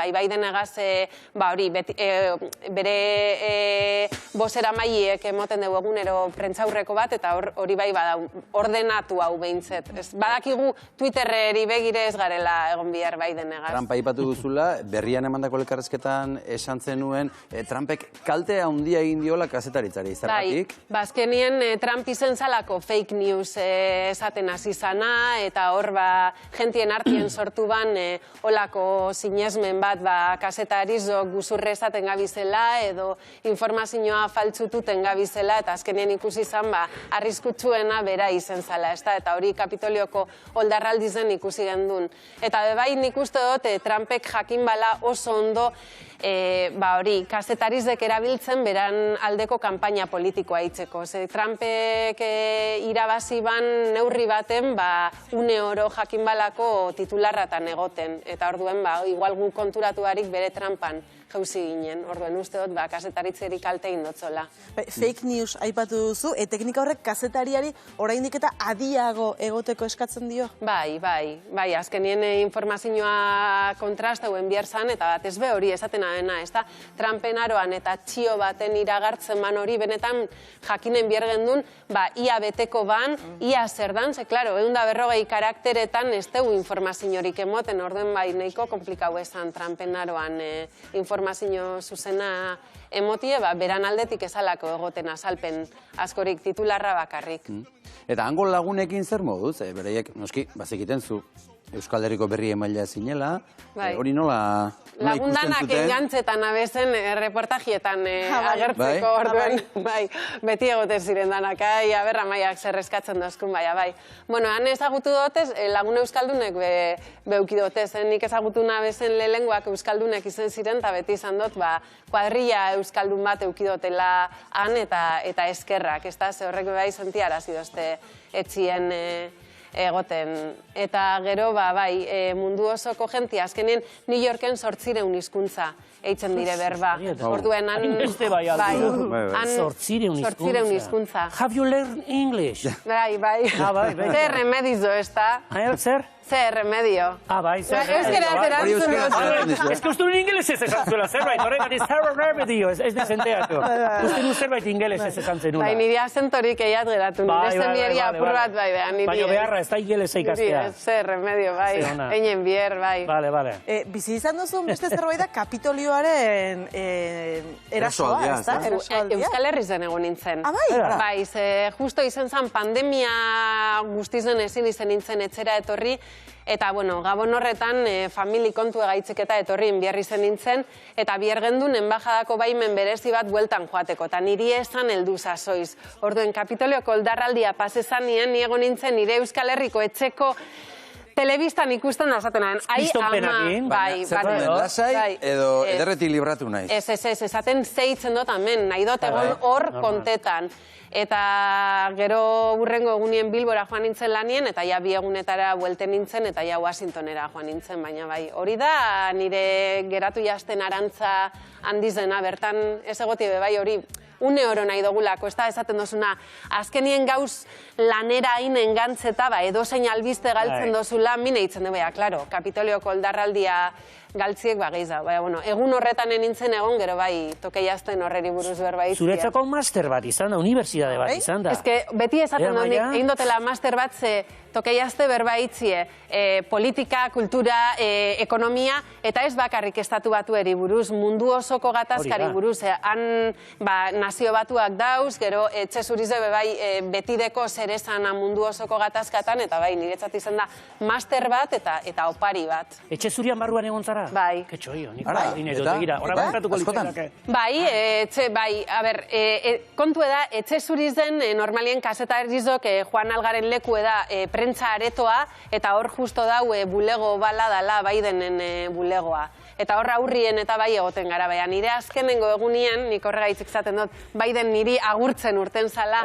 bere bozera maiek emoten dugu egunero prentzaurreko bat, eta hori bai bada ordenatu hau behintzet. Badakigu Twitterreri begire ez garela egon bihar Bidenegaz. Trump aipatu duzula, berrian emandako elkarrezketan esan zenuen, Trumpek kalte handia egin diola kazetaritzari, zergatik? Azkenien Trump izen zalako fake news esaten hasi zana, eta hor jentien artien sortu ban olako sinesmen bat kasetariz guzurre esaten gabizela, edo informazioa faltzututen gabizela, eta azkenien ikusi zan arriskutsuena bera izen zala, eta hori Kapitolioko oldarraldi zen ikusi gendun. Eta bebai nik uste dut Trumpek jakin bala oso ondo hori, kazetarizek erabiltzen beran aldeko kanpaina politikoa itzeko. Trumpek irabazi ban neurri baten, une oro jakin balako titularratan egoten. Eta orduen, igual gu konturatu barik bere Trumpan jauzi ginen. Orduen uste dut, kazetaritzerik kalte indotzola. Fake news aipatu duzu, teknika horrek kazetariari oraindik eta adiago egoteko eskatzen dio? Bai, azkenien informazioa kontrasteuen bihar zan, eta bat ez be hori esaten adena, ez da, Trumpen aroan eta txio baten iragartzen ban hori, benetan jakinen bihar gendun, ia beteko ban, ia zer dan, ze, klaro, 140 karakteretan ez dugu informaziorik emoten, orduen nahiko komplikau esan Trumpen aroan informazio zuzena emotie, beran aldetik ezalako egoten azalpen askorik titularra bakarrik. Eta hango lagunekin zer moduz? Bereiek, noski, bazekiten zu Euskal Herriko berri emailea zinela, hori nola lagundanak engantzetan abezen reportajietan agertzeko orduen, beti egoten ziren danak, berra maiak zer eskatzen dozkun, bai. Bueno, han ezagutu dotez, lagun euskaldunek beuki dotez, nik ezagutu nabezen lehenguak euskaldunek izen ziren, eta beti izan dut, kuadrilla euskaldun bat euki dotela han eta eskerrak, ez da, ze horrek bai sentiarazi dozte etxien egoten. Eta gero, mundu osoko jentia, azkenien New Yorken 800 hizkuntza eitzen dire berba. Orduen, han 800 hizkuntza. Have you learned English? Bai. Zer remedizo, ez da? Zer? Zer remedio. Bai, zer remedio. Ez que uste un ingeles ez esan zuela, zerbait, horregatik zer remedio, ez desenteatu. Uste nu zerbait ingeles ez esan zenula. Bai, niri azentorik eiat geratu, nire zenbieri apur bat, baina beharra, ez da ingelesa ikastea. Zer remedio, bai, einen bier, bai. Bale. Bizi izan duzun beste zerbait da Kapitolioaren erasoa, ez da? Euskal Herrizen egon nintzen. Bai, justo izan zen pandemia guztizen ezin izen nintzen etxera etorri, eta, gabon horretan, famili kontu egaitzek eta etorri biarri zen nintzen, eta bier gendun enbajadako baimen berezi bat bueltan joateko, eta niri esan heldu zazoiz. Orduen, Kapitolioko oldarraldia pasezan nien, niego nintzen nire Euskal Herriko etxeko telebistan ikusten da esaten. Kriston penakin. Zertan lasai edo ederretik libratu nahi? Ez, esaten zeitzen dut hemen, nahi dut egon hor kontetan. Eta gero burrengo egunien Bilbora joan nintzen lanien, eta ja 2 egunetara buelten nintzen, eta ja Washingtonera joan nintzen, baina bai. Hori da nire geratu jazten arantza handizena, bertan ez egotie bai hori une oro nahi dugulako, ez da esaten dozuna, azkenien gauz lanera hain engantzeta, edozein albiste galtzen dozula, mine hitzen dugu, klaro, Kapitolioko oldarraldia galtziek gehiz da. Egun horretan nintzen egon, gero bai, tokei azten horreri buruz berba itzia. Zuretzako master bat izan da, unibertsitate bat izan da. Ez que beti esaten dut, egin dutela master bat ze tokei azte berba itzie, politika, kultura, ekonomia, eta ez bakarrik estatu batueri buruz, mundu osoko gatazkari buruz. Han nazio batuak dauz, gero etxe zurize betideko zerezana mundu osoko gatazkatan, eta bai, niretzat izan da master bat eta opari bat. Etxe zurian barruan egon zara gara? Bai. Ketxoio, nik Ara, berdin edo, eta? begira, horra bankatuko Askotan? litzaiake. Bai, a ber, kontu eda, etxe zuriz den, normalien kasetarizok Juan Algaren leku eda prentza aretoa, eta hor justo dau bulego bala dala Bidenen bulegoa. Eta hor aurrien eta bai egoten gara, baina nire azkenengo egunien, nik horregaitzik zaten dut, Biden niri agurtzen urten zala,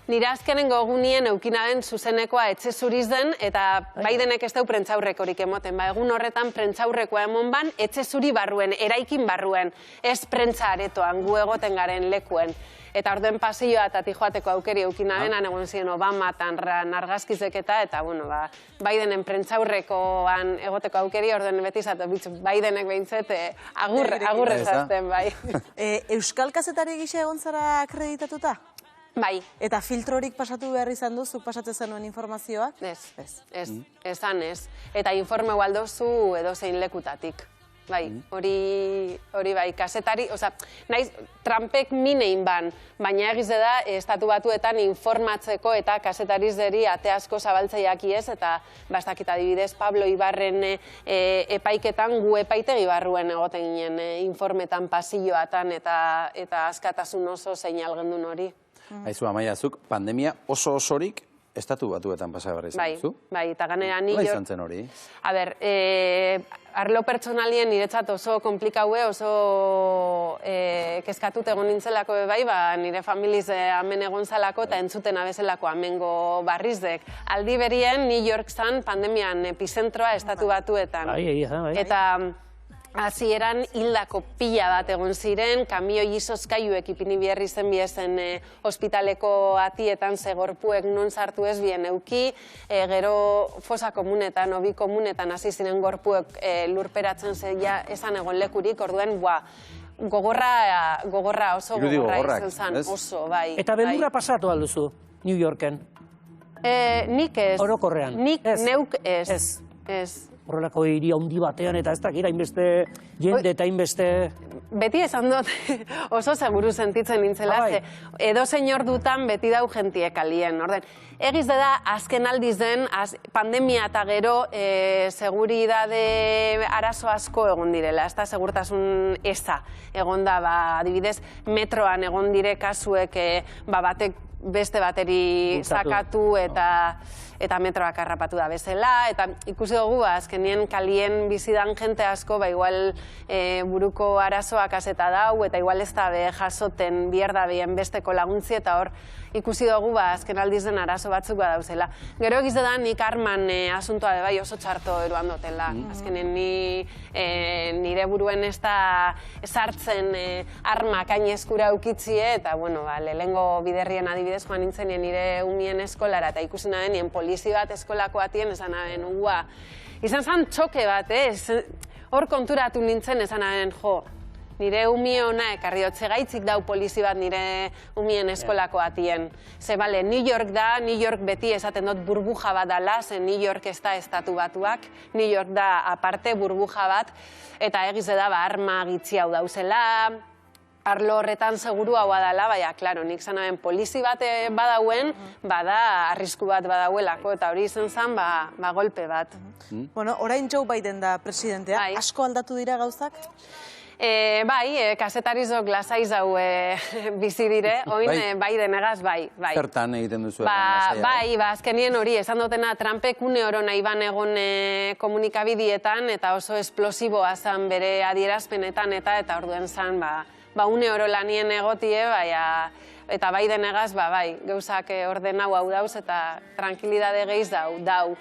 nire azkenengo egunien eukinaben zuzenekoa etxe zuriz den, eta Bidenek ez dau prentzaurrekorik emoten. Ba, egun horretan prentzaurrekoa emon ban, etxe zuri barruen, eraikin barruen, ez prentza aretoan, gu egoten garen lekuen. Eta orduen pasilloa eta tijoateko aukeri eukinaben, egon ziren Obama eta argazkizek eta, bueno, Bidenen prentzaurrekoan egoteko aukeri, orduen beti zato, Bidenek behintzet, agurre zazten, bai. Euskal kazetari gisa egon zara akreditatuta? Bai. Eta filtrorik pasatu behar izan du, zuk pasatzen zenuen informazioak? Ez, esan ez. Eta informe aldozu edozein lekutatik. Bai, hori bai, kasetari, naiz, Trumpek minein ban, baina egize da, estatu batuetan informatzeko eta kasetarizeri ate asko zabaltzeiak ez, eta bastakit adibidez, Pablo Ibarren epaiketan gu epaitegi barruen egoten ginen informetan pasilloatan eta askatasun oso zein algendun hori. Aizu, Amaia, zuk pandemia osorik estatu batuetan pasa behar izan duzu? Bai, eta ganera ni... Nola izan zen hori? A ber, arlo pertsonalien niretzat oso komplikaue, oso kezkatut egon nintzelako bai, nire familiz hemen egon zalako eta entzuten abezelako amengo barrizdek. Aldi berien, New York zan pandemian epizentroa estatu batuetan. Bai. Eta hasieran hildako pila bat egon ziren, kamioi izozkaiuek ipini biherri zen biezen ospitaleko atietan zegorpuek non sartu ez bien euki, gero fosa komunetan, obi komunetan hasi ziren gorpuek lurperatzen zeia esan egon lekurik, orduen, gogorra, oso gogorra izan zen, oso, bai. Eta beldurra pasatu alduzu, New Yorken? Nik ez. Orokorrean? Nik neuk ez. Horrelako hiri handi batean eta ez dakit, hainbeste jende eta hainbeste... Beti esan dut oso seguru sentitzen nintzela, edo zein ordutan beti dau jentiek alien. Egiz da, azken aldiz den, pandemia eta gero seguridade arazo asko egon direla, ez da segurtasun eza egon da, adibidez, metroan egon dire kasuek batek beste bateri sakatu eta metroak harrapatu da bezala, eta ikusi dugu, azkenien kalien bizidan jente asko, igual buruko arazoak azeta dau, eta igual ez da jasoten bierdabien besteko laguntzi, eta hor ikusi dugu, azken aldiz den arazo batzuk badauzela. Gero egiz da, nik arman asuntoa bai oso txarto eruan dutela. Azkenen nire buruen ez da sartzen armak hain eskura aukitzie, eta, bueno, lehengo biderrien adibidez joan nintzenien nire umien eskolara, eta ikusi nahenien polizi bat eskolako atien esan nahen, izan zan txoke bat, hor konturatu nintzen esan nahen, nire umie ona ekarri dotze gaitzik dau polizi bat nire umien eskolako atien. Ze, New York da, New York beti esaten dut burbuja bat dala, ze New York ez da estatu batuak, New York da aparte burbuja bat, eta egize da, arma gitzi hau dauzela, arlo horretan seguru hau adala, baina, klaro, nik zanaben polizi bat badauen, bada arrisku bat badauelako, eta hori izan zen, golpe bat. Bueno, orain Joe Biden da presidentea, asko aldatu dira gauzak? Bai, kasetarizok lasaiz hau bizi dire, oin Biden egaz, bai. Zertan egiten duzu? Bai, azkenien hori, esan dutena Trumpek une oro nahi ban egon komunikabidietan, eta oso esplosiboa zan bere adierazpenetan, eta orduen zan, une oro lanien egotie, eta Biden egaz, bai, gauzak orden hau dauz, eta tranquilidade gehiz dau.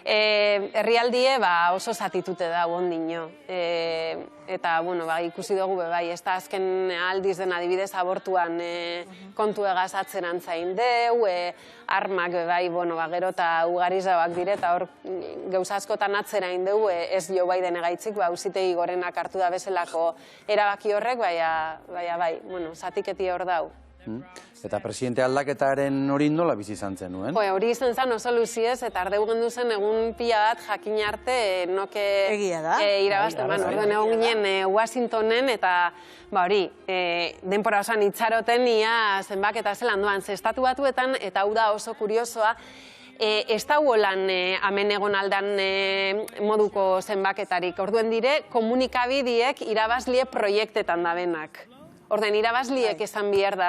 Herrialdie oso zatitute da ondino. Eta, bueno, ikusi dugu, bai, ez da azken aldiz den adibidez abortuan kontu egaz atzeran zain deu, armak, bai, bueno, gero eta ugarizabak dire, eta hor gauza askotan atzerain deu, ez jo bai denegaitzik, ausitegi gorenak hartu da bezalako erabaki horrek, bai, bueno, zatiketi hor dau. Eta presidente aldaketaren hori nola bizi izan zen nuen? Hori izan zen oso luziez, eta ardeu gendu zen egun pila bat jakin arte noke irabazten. Orduan egon ginen Washingtonen, eta hori, denpora osan itxaroten ia zenbak eta zelan duan. Estatu batuetan, eta hau da oso kuriosoa, ez da holan hemen egon aldan moduko zenbaketarik. Orduen dire, komunikabideek irabazlie proiektetan da benak. Orden, irabazliek esan bihar da,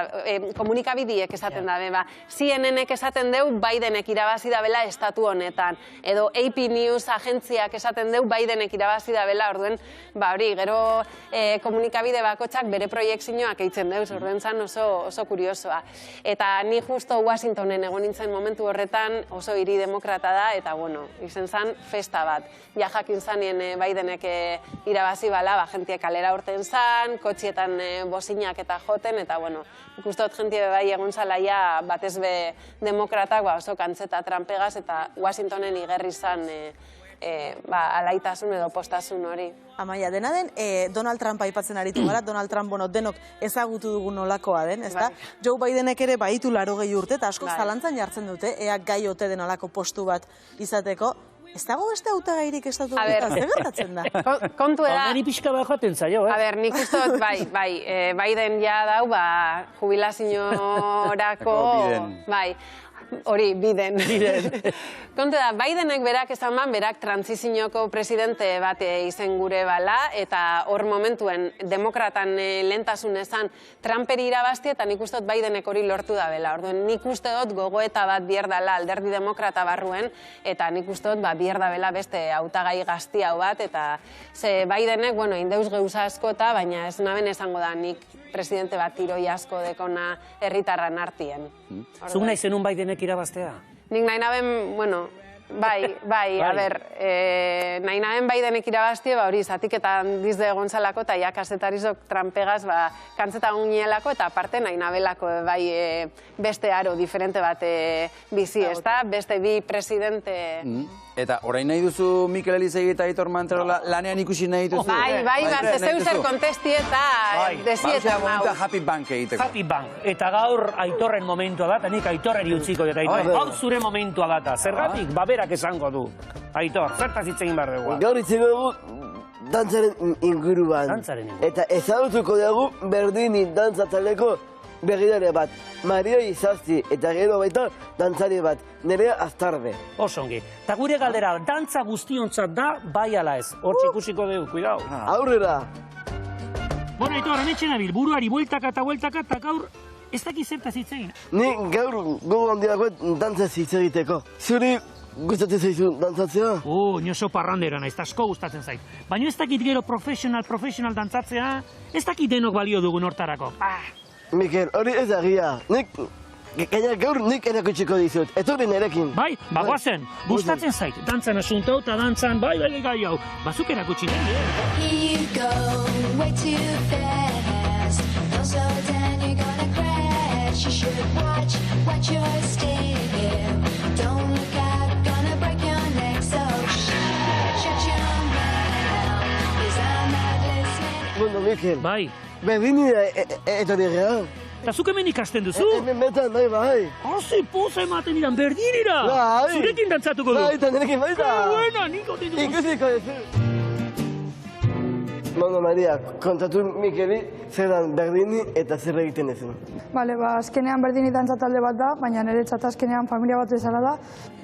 komunikabideek esaten da beba. CNN-ek esaten deu, Bidenek irabazi da bela estatu honetan. Edo AP News agentziak esaten deu, Bidenek irabazi da bela. Orduen, hori, gero komunikabide bakotxak bere proiektzioak eitzen deuz. Orduen zan oso kuriosoa. Eta ni justo Washingtonen egon nintzen momentu horretan oso hiri demokrata da, eta bueno, izen zan festa bat. Ja jakin zanien Bidenek irabazi bala, jentiek kalera urten zan, kotxietan bosinak eta joten, eta bueno, ikustot jentie bai egon zalaia batez be demokratak oso kantzeta trampegaz, eta Washingtonen igerri zan alaitasun edo postasun hori. Amaia, dena den, Donald Trump aipatzen aritu gara, Donald Trump, denok ezagutu dugu nolakoa den, ez da? Joe Bidenek ere baditu 80 urte, eta asko zalantzan jartzen dute, ea gai ote den olako postu bat izateko. Ez dago beste hautagairik estatu guetan, zer gertatzen da? Kontu da... Hori pixka bat joaten zaio, A ber, nik ustot, Biden ja dau, jubilaziorako... Hori, Biden. Kontu da, Bidenek berak esan ban, berak transizioko presidente bat izen gure bala, eta hor momentuen demokratan lehentasun esan Trumperi irabazti, eta nik ustot Bidenek hori lortu da bela. Orduan, nik uste dut gogoeta bat bier dala alderdi demokrata barruen, eta nik uste dut bier da bela beste hautagai gazti hau bat, eta ze Bidenek, indeuz geuza askota, baina ez naben esango da nik presidente bat tiroi asko dekona herritarran artien. Zuk nahi zenun Bidenek irabaztea? Nik nahi naben, a ber, nahi naben Bidenek irabaztie, hori zatiketan dizde gontzalako, eta ja kasetarizok trampegaz kantzeta onielako, eta aparte nahi nabelako beste aro diferente bat bizi, ez da? Beste bi presidente... Eta orain nahi duzu Mikel Elizegi eta Aitor Manterola lanean ikusi nahi duzu? Bai, zeu zer kontesti eta desietan hau. Happy Bank egiteko. Happy Bank. Eta gaur Aitorren momentua da, eta nik Aitorreri utziko dut, Aitor. Hau zure momentua da, zergatik, berak esango du. Aitor, zertaz hitz egin behar dugu? Gaur hitz egin dugu dantzaren inguruan. Dantzaren inguruan. Eta ezagutuko dugu berdini dantzatzaleko begirare bat. Marioi Izazti eta gero baita dantzari bat. Nerea Aztarbe. Osongi. Eta gure galdera, dantza guztiontzat da, bai ala ez. Hortxe ikusiko dugu, kuidao. Aurrera. Bueno, Aitor, ametxen abil, buruari bueltaka eta gaur ez dakiz zertaz hitz egin. Ni gaur gogo handiagoet dantzaz hitz egiteko. Zuri gustatzen zaizu dantzatzea? Nioso parrandera naiz, asko gustatzen zait. Baina ez dakit gero profesional dantzatzea, ez dakit denok balio dugun hortarako. Mikel, hori ez agia. Gaur nik erakutsiko dizut. Etorri nerekin. Bai, bagoazen. Gustatzen zait. Dantzan asuntau eta dantzan, bai, gai hau. Bazuk erakutsi nahi. You go way too fast. Don't slow down, you're gonna crash. You should watch your step. Don't look out, gonna break your neck. So shut your mouth, 'cause I'm not listening. Bueno, Mikel. Bai. Berdini etorri gara. Eta zuk hemen ikasten duzu? Hemen betan, bai. Hazi, poza ematen idan, berdinira! Bai. Zurekin dantzatuko du? Bai, eta nirekin baita. Buena, niko ditu. Ikusiko duzu. Mano Maria, kontatu Mikeli zeran berdini eta zer egiten ezun. Bale, azkenean berdini dantza talde bat da, baina niretzat azkenean familia bat bezala da.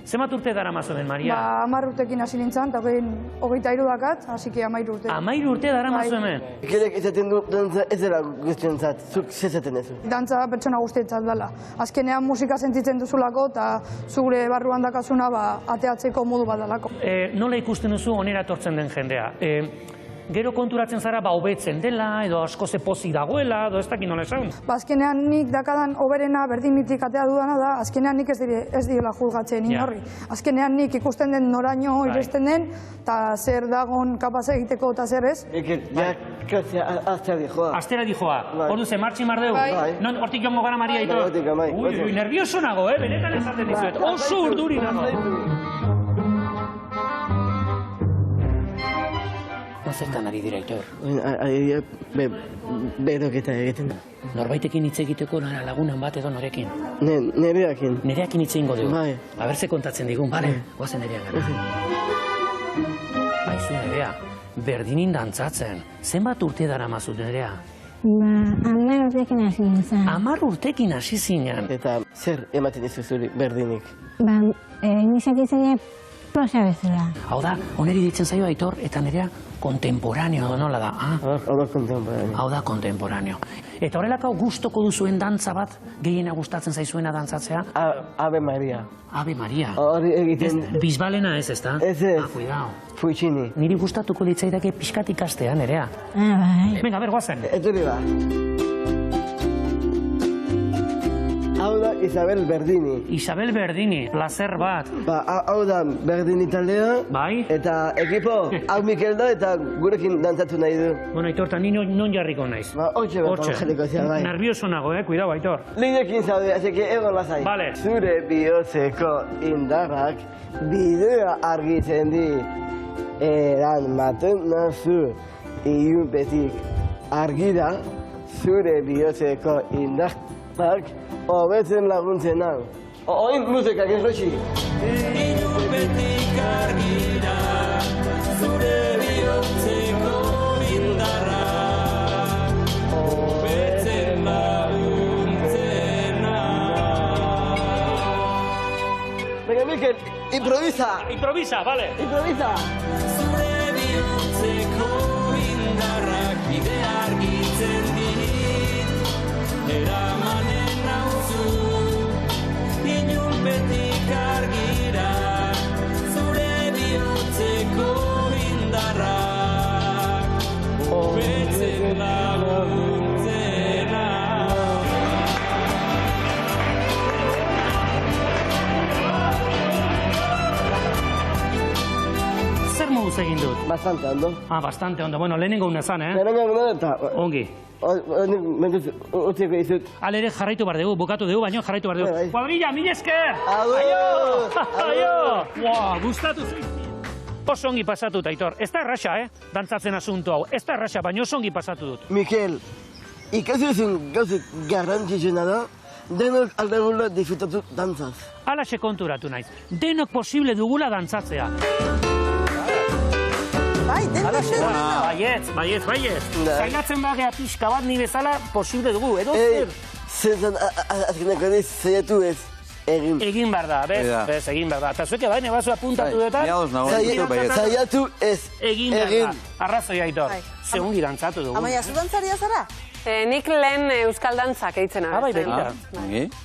Zemat urte dara mazoen, Maria? 10 urtekin hasi nintzen, eta 23 dakat, hasi ki 13 urte. 13 urte dara mazoen? Mikelek ezaten du dantza ez dela guztionzat, zuk zezaten ezu. Dantza pertsona guztietzat dela. Azkenean musika sentitzen duzulako, eta zure barruan dakazuna ateatzeko modu bat dalako. Nola ikusten duzu onera etortzen den jendea? Gero konturatzen zara hobetzen dela, edo asko ze pozik dagoela, edo ez dakit nola esan? Azkenean nik dakadan hoberena berdinitik atea dudana da, azkenean nik ez direla julgatzen inorri. Azkenean nik ikusten den noraino iresten den, eta zer dagon kapaz egiteko eta zer ez. Aztera dijoa. Aztera dijoa. Ordu ze martxin bardeu? Non hortik joango gara, Maria, ito? Ui, nervioso nago, benetan esaten dizuet. Oso urduri nago. Zertan ari dira, Aitor? Beroketa egiten. Norbaitekin hitz egiteko lagunan bat edo norekin? Nereakin. Nereakin hitz egingo dugu? Bai. Abertze kontatzen digun, bale? Guazen nerean gara. Baizu, Nerea, berdinin dantzatzen. Zenbat urte dara mazut, Nerea? 10 urtekin hasi nintzen. 10 urtekin hasi zinen. Eta zer ematen dizu zuri berdinik? Iniziatizean prosa bezala. Hau da, oneri ditzen zaio Aitor, eta nerea kontemporaneo da nola da. Hau da kontemporaneo. Hau da kontemporaneo. Eta horrelako gustoko duzuen dantza bat, gehiena gustatzen zaizuena dantzatzea? Ave Maria. Ave Maria. Hori egiten... Bisbalena ez, ezta? Ez ez. Cuidao. Fuitxini. Niri gustatuko litzaidake pixkat ikastea, nerea. Bai. Venga, ber, guazen. Etorri ba. Hau da Isabel Berdini. Isabel Berdini, placer bat. Hau da Berdini taldea. Bai. Eta ekipo, hau Mikel da eta gurekin dantzatu nahi du. Bueno, Aitor, eta ni non jarriko naiz? Hortxe bat jarriko zia, bai. Nervioso nago, cuidao, Aitor. Linekin zaude, azeke egon lasai. Vale. Zure bihotzeko indarrak bidea argitzen di. Maten nazu ilunpetik argira zure bihotzeko indarrak hobetzen laguntzen hau. Oin musikak ez loxi. Ilunpetik argira zure bihotzeko indarrak hobetzen laguntzen hau. Venga, Mikel, improvisa. Improvisa, vale. Improvisa. Zure bihotzeko indarrak bide argitzen dit, eramanen nauzu, ilunpetik argira, zure bihotzeko indarrak hobetzen laguntzen hau. Zer moduz egin dut? Bastante ondo. Bastante ondo. Bueno, lehenengo una zan, Lehenengo una eta... Ongi. Mentuz, utziko izut. Alere jarraitu bar dugu, bukatu dugu, baino jarraitu bar dugu. Kuadrilla, mil esker! Aio! Aio! Wow, gustatu zait. Oso ongi pasatu, Aitor. Ez da erraxa, dantzatzen asunto hau. Ez da erraxa, baina oso ongi pasatu dut. Mikel, ikasi duzun gauzik garrantzitsena da, denok aldegula disfrutatu dantzaz. Alaxe konturatu naiz. Denok posible dugula dantzatzea. Bai, denok Baietz. Zailatzen bagea pixka bat ni bezala posible dugu, edo zer? Zentzan, azkeneko diz, zeiatu ez. Egin behar da, bez, egin behar da. Eta zueke baina bazu apuntatu detan. Zaiatu ez. Egin behar da. Arrazoi, Aitor. Ze ongi dantzatu dugu. Amaia, zu dantzaria zara? Nik lehen euskal dantzak eitzen agertzen. Bai, begira.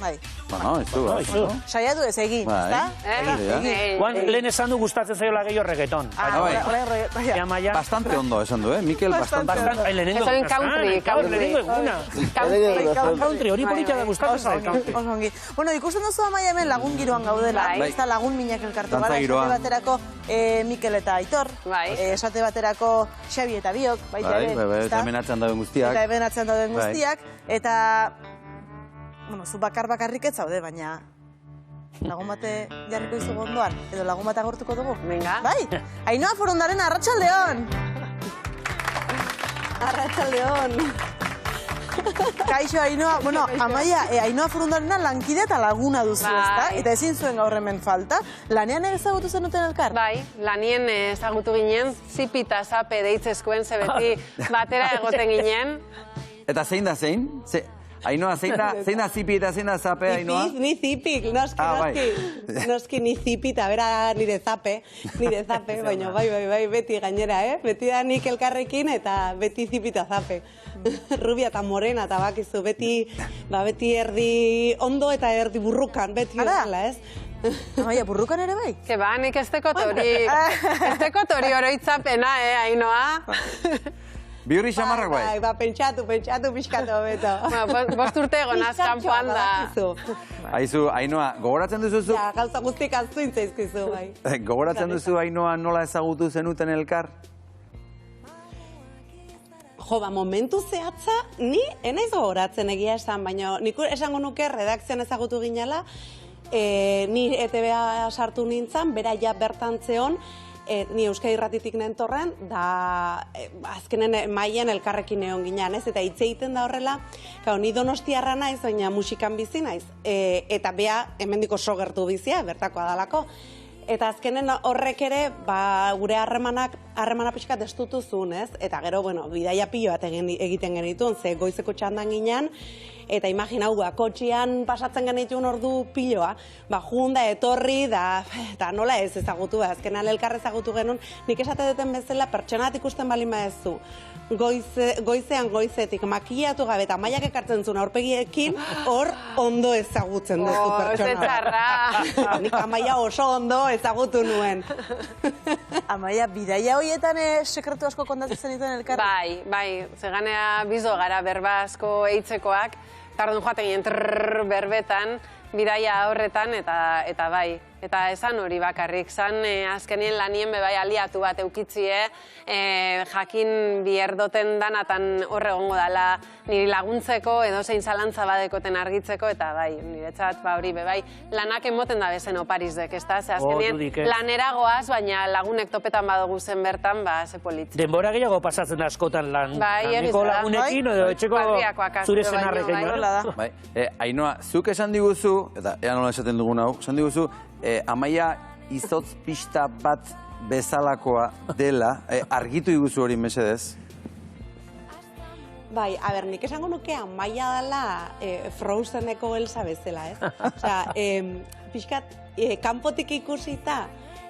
Bai. Bueno, ez du. Saiatu ez egin, ezta? Juan, lehen esan du gustatzen zaiola gehiago reggaeton. Bastante ondo esan du, Mikel, bastante. Lehenengo eguna. Country, hori polita da gustatzen zaio country. Bueno, ikusten duzu Amaia hemen lagun giroan gaudela. Ez da lagun minak elkartu gara. Esate baterako Mikel eta Aitor. Esate baterako Xabi eta Biok. Bai, eta hemen atzan dauden guztiak. Eta hemen atzan dauden guztiak. Eta... Bueno, zu bakarrik ez zaude, baina lagun bate jarriko izugu ondoan, edo lagun bat agortuko dugu. Venga. Bai, Ainhoa Forondaren Arratsaldeon! Arratsaldeon! Kaixo, Ainhoa, bueno, Amaia, Ainhoa Forondarena lankide eta laguna duzu, ezta? Eta ezin zuen gaur hemen falta. Lanean ezagutu zenuten elkar? Bai, lanien ezagutu ginen, zipi eta zape deitzezkoen, ze beti batera egoten ginen. Eta zein da zein? Ainhoa, zein da zipi eta zein da zape, Ainhoa? Ni zipik, noski ni zipi eta bera nire zape, baina bai, beti gainera, beti da nik elkarrekin eta beti zipi eta zape. Rubia eta morena eta bakizu, beti erdi ondo eta erdi burrukan, beti horrela, ez? Amaia, burrukan ere bai? Ke ba, nik ez dekot hori oroitzapena, Ainhoa? Bi hori xamarrak bai? Ba, pentsatu pixkatu hobeto. Bost urte egonaz kanpoan da. Aizu, Ainhoa, gogoratzen duzu? Ja, gauza guztik aztu intzaizkizu, bai. Gogoratzen duzu, Ainhoa, nola ezagutu zenuten elkar? Jo, momentu zehatza, ni enaiz gogoratzen egia esan, baina nik esango nuke redakzioan ezagutu ginela, ni ETV-a sartu nintzen, bera ja bertan zeon, ni Euskadi Irratitik nentorren, da azkenen mailan elkarrekin egon ginean, ez? Eta hitz egiten da horrela, ni donostiarra naiz, baina musikan bizi naiz, eta bea hemendiko oso gertu bizia, bertakoa dalako. Eta azkenen horrek ere, gure harremanak harremana pixkat estutuzun, ez? Eta gero, bueno, bidaia pilo bat egiten genituen, ze goizeko txandan ginen, eta imaginau, kotxian pasatzen genituen ordu piloa, junda etorri, eta nola ez ezagutu, azkenean elkar ezagutu genuen, nik esate duten bezala, pertsonat ikusten balin badezu, goizean goizetik makillatu gabe eta Amaiak ekartzen zuen aurpegiekin, hor ondo ezagutzen duzu pertsona. Nik Amaia oso ondo ezagutu nuen. Amaia, bidaia horietan sekretu asko kontatzen zenituen elkarri? Bai, zeganea bizo gara berba asko eitzekoak, tardun joaten ginen berbetan, bidaia horretan, eta bai. Eta esan hori bakarrik, zan azkenien lanien bebai aliatu bat eukitzie, jakin biherdoten danatan horre gongo dela niri laguntzeko edo zein zalantza badekoten argitzeko, eta bai, niretzat hori bebai lanak emoten da bezen oparizdek, ez da? Ze azkenien lanera goaz, baina lagunek topetan badugu zen bertan, ze politzen. Denbora gehiago pasatzen askotan laneko lagunekin, edo etxeko zure zenarrekin. Bai, Ainhoa, zuk esan diguzu, eta ea nola esaten dugun hau, esan diguzu, Amaia izotz pista bat bezalakoa dela, argitu iguzu hori mesedez? Bai, nik esango nuke Amaia dela Frozeneko Elsa bezala, ez? Osea, pixkat, kanpotik ikusita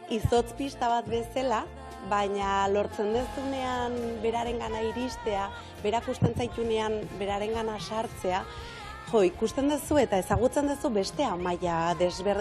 izotz pista bat bezala, baina lortzen dezunean beraren gana iristea, berak usten zaitunean beraren gana sartzea, ikusten duzu eta ezagutzen duzu beste Amaia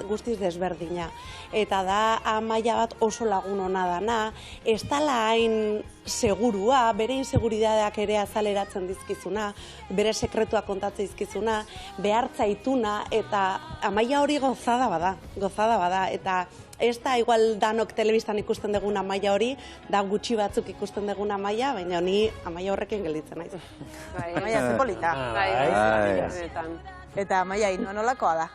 guztiz desberdina. Eta da Amaia bat oso lagun ona dana, ez dala hain segurua, bere inseguridadeak ere azaleratzen dizkizuna, bere sekretua kontatzen dizkizuna, behartzaituna, eta Amaia hori gozada bada, eta ez da igual danok telebistan ikusten dugun Amaia hori, da gutxi batzuk ikusten dugun Amaia, baina ni Amaia horrekin gelditzen naiz. Amaia, ze polita. Eta Amaia, Ainhoa nolakoa da?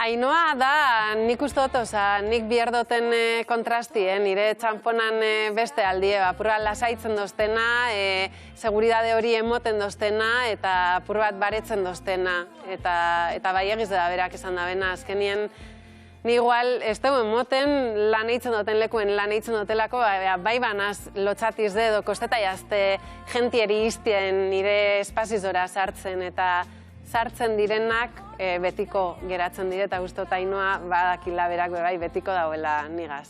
Ainhoa da, nik uste dut, nik biherdoten kontrasti, nire txamponan beste aldie, apur bat lasaitzen doztena, seguridade hori emoten doztena, eta apur bat baretzen doztena. Eta bai egiz da berak esan da bena, azkenien, ni igual, ez dugu emoten lan eitzen duten lekuen lan eitzen dutelako, bai banaz lotxatiz edo kosteta jazte jentieri iztien nire espazizora sartzen, eta sartzen direnak betiko geratzen dire, eta guztot Ainhoa badakila berak bai betiko dauela nigaz.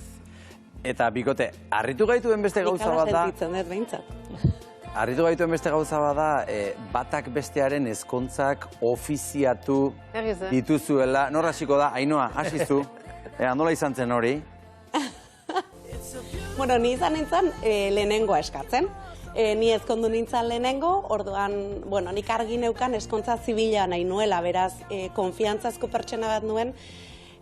Eta bikote, harritu gaituen beste gauza bat da... Sentitzen dut behintzat. Harritu gaituen beste gauza bat da, batak bestearen ezkontzak ofiziatu dituzuela. Nor hasiko da, Ainhoa, hasizu. Nola izan zen hori? Bueno, ni izan nintzen lehenengoa eskatzen. Ni ezkondu nintzen lehenengo, orduan, bueno, nik argi neukan ezkontza zibila nahi nuela, beraz, konfiantzazko pertsona bat nuen,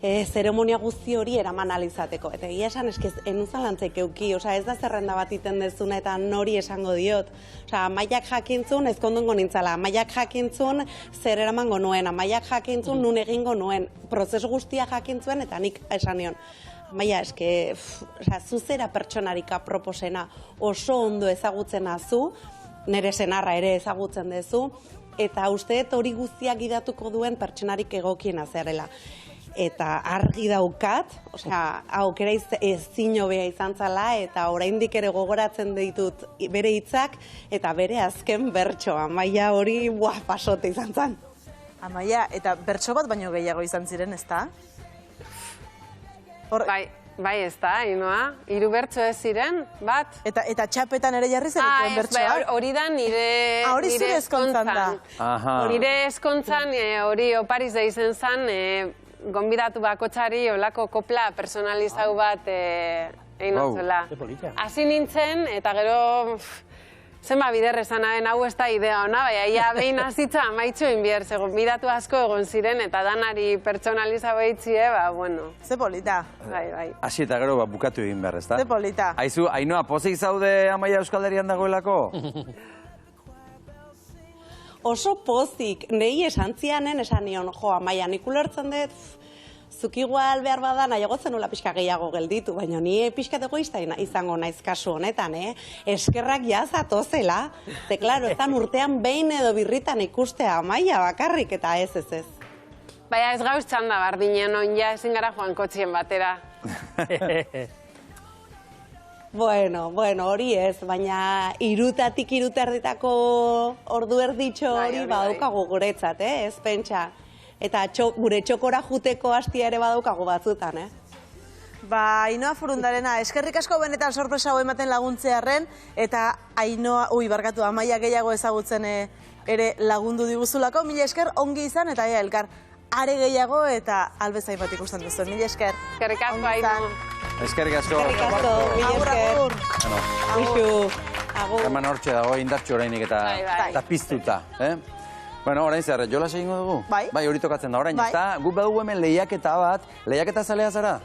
zeremonia guzti hori eraman alizateko. Eta egia esan, eskez, enuzan lantzeik euki, ez da zerrenda bat iten dezuna eta nori esango diot. Amaiak jakintzun, ezkondungo nintzala, Amaiak jakintzun, zer eramango nuen, Amaiak jakintzun, nun egingo nuen, prozesu guztia jakintzuen, eta nik esan nion. Amaia, eske, zuzera pertsonarika proposena oso ondo ezagutzen azu, nire senarra ere ezagutzen dezu, eta usteet hori guztiak gidatuko duen pertsonarik egokiena zerela. Eta argi daukat, aukera ezin hobea izan zala, eta oraindik ere gogoratzen ditut bere hitzak, eta bere azken bertso, Amaia hori pasote izan zan. Amaia, eta bertso bat baino gehiago izan ziren, ez da? Bai, ez da, Ainhoa. 3 bertso ez ziren, bat. Eta txapetan ere jarri zenituen bertsoak? Hori da nire eskontzan. Nire eskontzan, hori opariz da izen zan, gonbidatu bakotxari olako kopla personalizau bat egin otzela. Hasi nintzen, eta gero... Zenba bider esan hau ez da idea ona, baina behin azitza amaitxo inbier, zegoen bidatu asko egon ziren eta danari pertsonaliza behitzie, bueno. Ze polita. Bai. Hasi eta gero bukatu egin behar, ez da? Ze polita. Aizu, Ainhoa, pozik zaude Amaia Euskalderian dagoelako? Oso pozik, nehi esan zianen esan nion, Amaia, nik ulertzen dut, zuk igual behar bada nahiago zenula pixka gehiago gelditu, baina ni pixka egoista izango naiz kasu honetan, eskerrak jazatozela, ze klaro, ezan urtean behin edo birritan ikustea Amaia bakarrik, eta ez. Baina ez gauz txanda bardinen, on ja ezin gara joan kotxien batera. Bueno, hori ez, baina 3:30 ordu erditxo hori badaukagu guretzat, ez pentsa. Eta gure txokora juteko hastia ere badaukagu batzutan, Ba, Ainhoa Furundarena, eskerrik asko benetan sorpresa hau ematen laguntzearren, eta Amaia gehiago ezagutzen ere lagundu diguzulako. Mila esker, ongi izan, eta elkar are gehiago eta albezain bat ikusten duzuen. Mila esker. Eskerrik asko, Ainhoa. Eskerrik asko. Eskerrik asko, mila esker. Agur. Eman hortxe dago indartxo orainik eta piztuta. Bueno, orain zer, jolas egingo dugu? Bai, hori tokatzen da orain. Eta guk badugu hemen lehiaketa bat, lehiaketa zalea zara?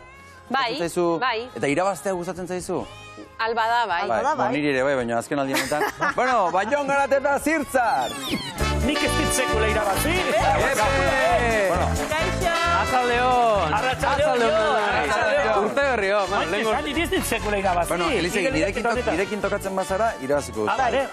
Bai. Eta irabaztea gustatzen zaizu? Alba da, bai. Niri ere bai, baina azken aldi honetan. Bueno, Baion Garateta Zirtzar! Nik ez dit sekula irabazi. Arratsaldeon. Urte berri, Baina, ez dit sekula irabazi. Bueno, Elizegi, nirekin tokatzen bazara, irabaziko dut. A ver,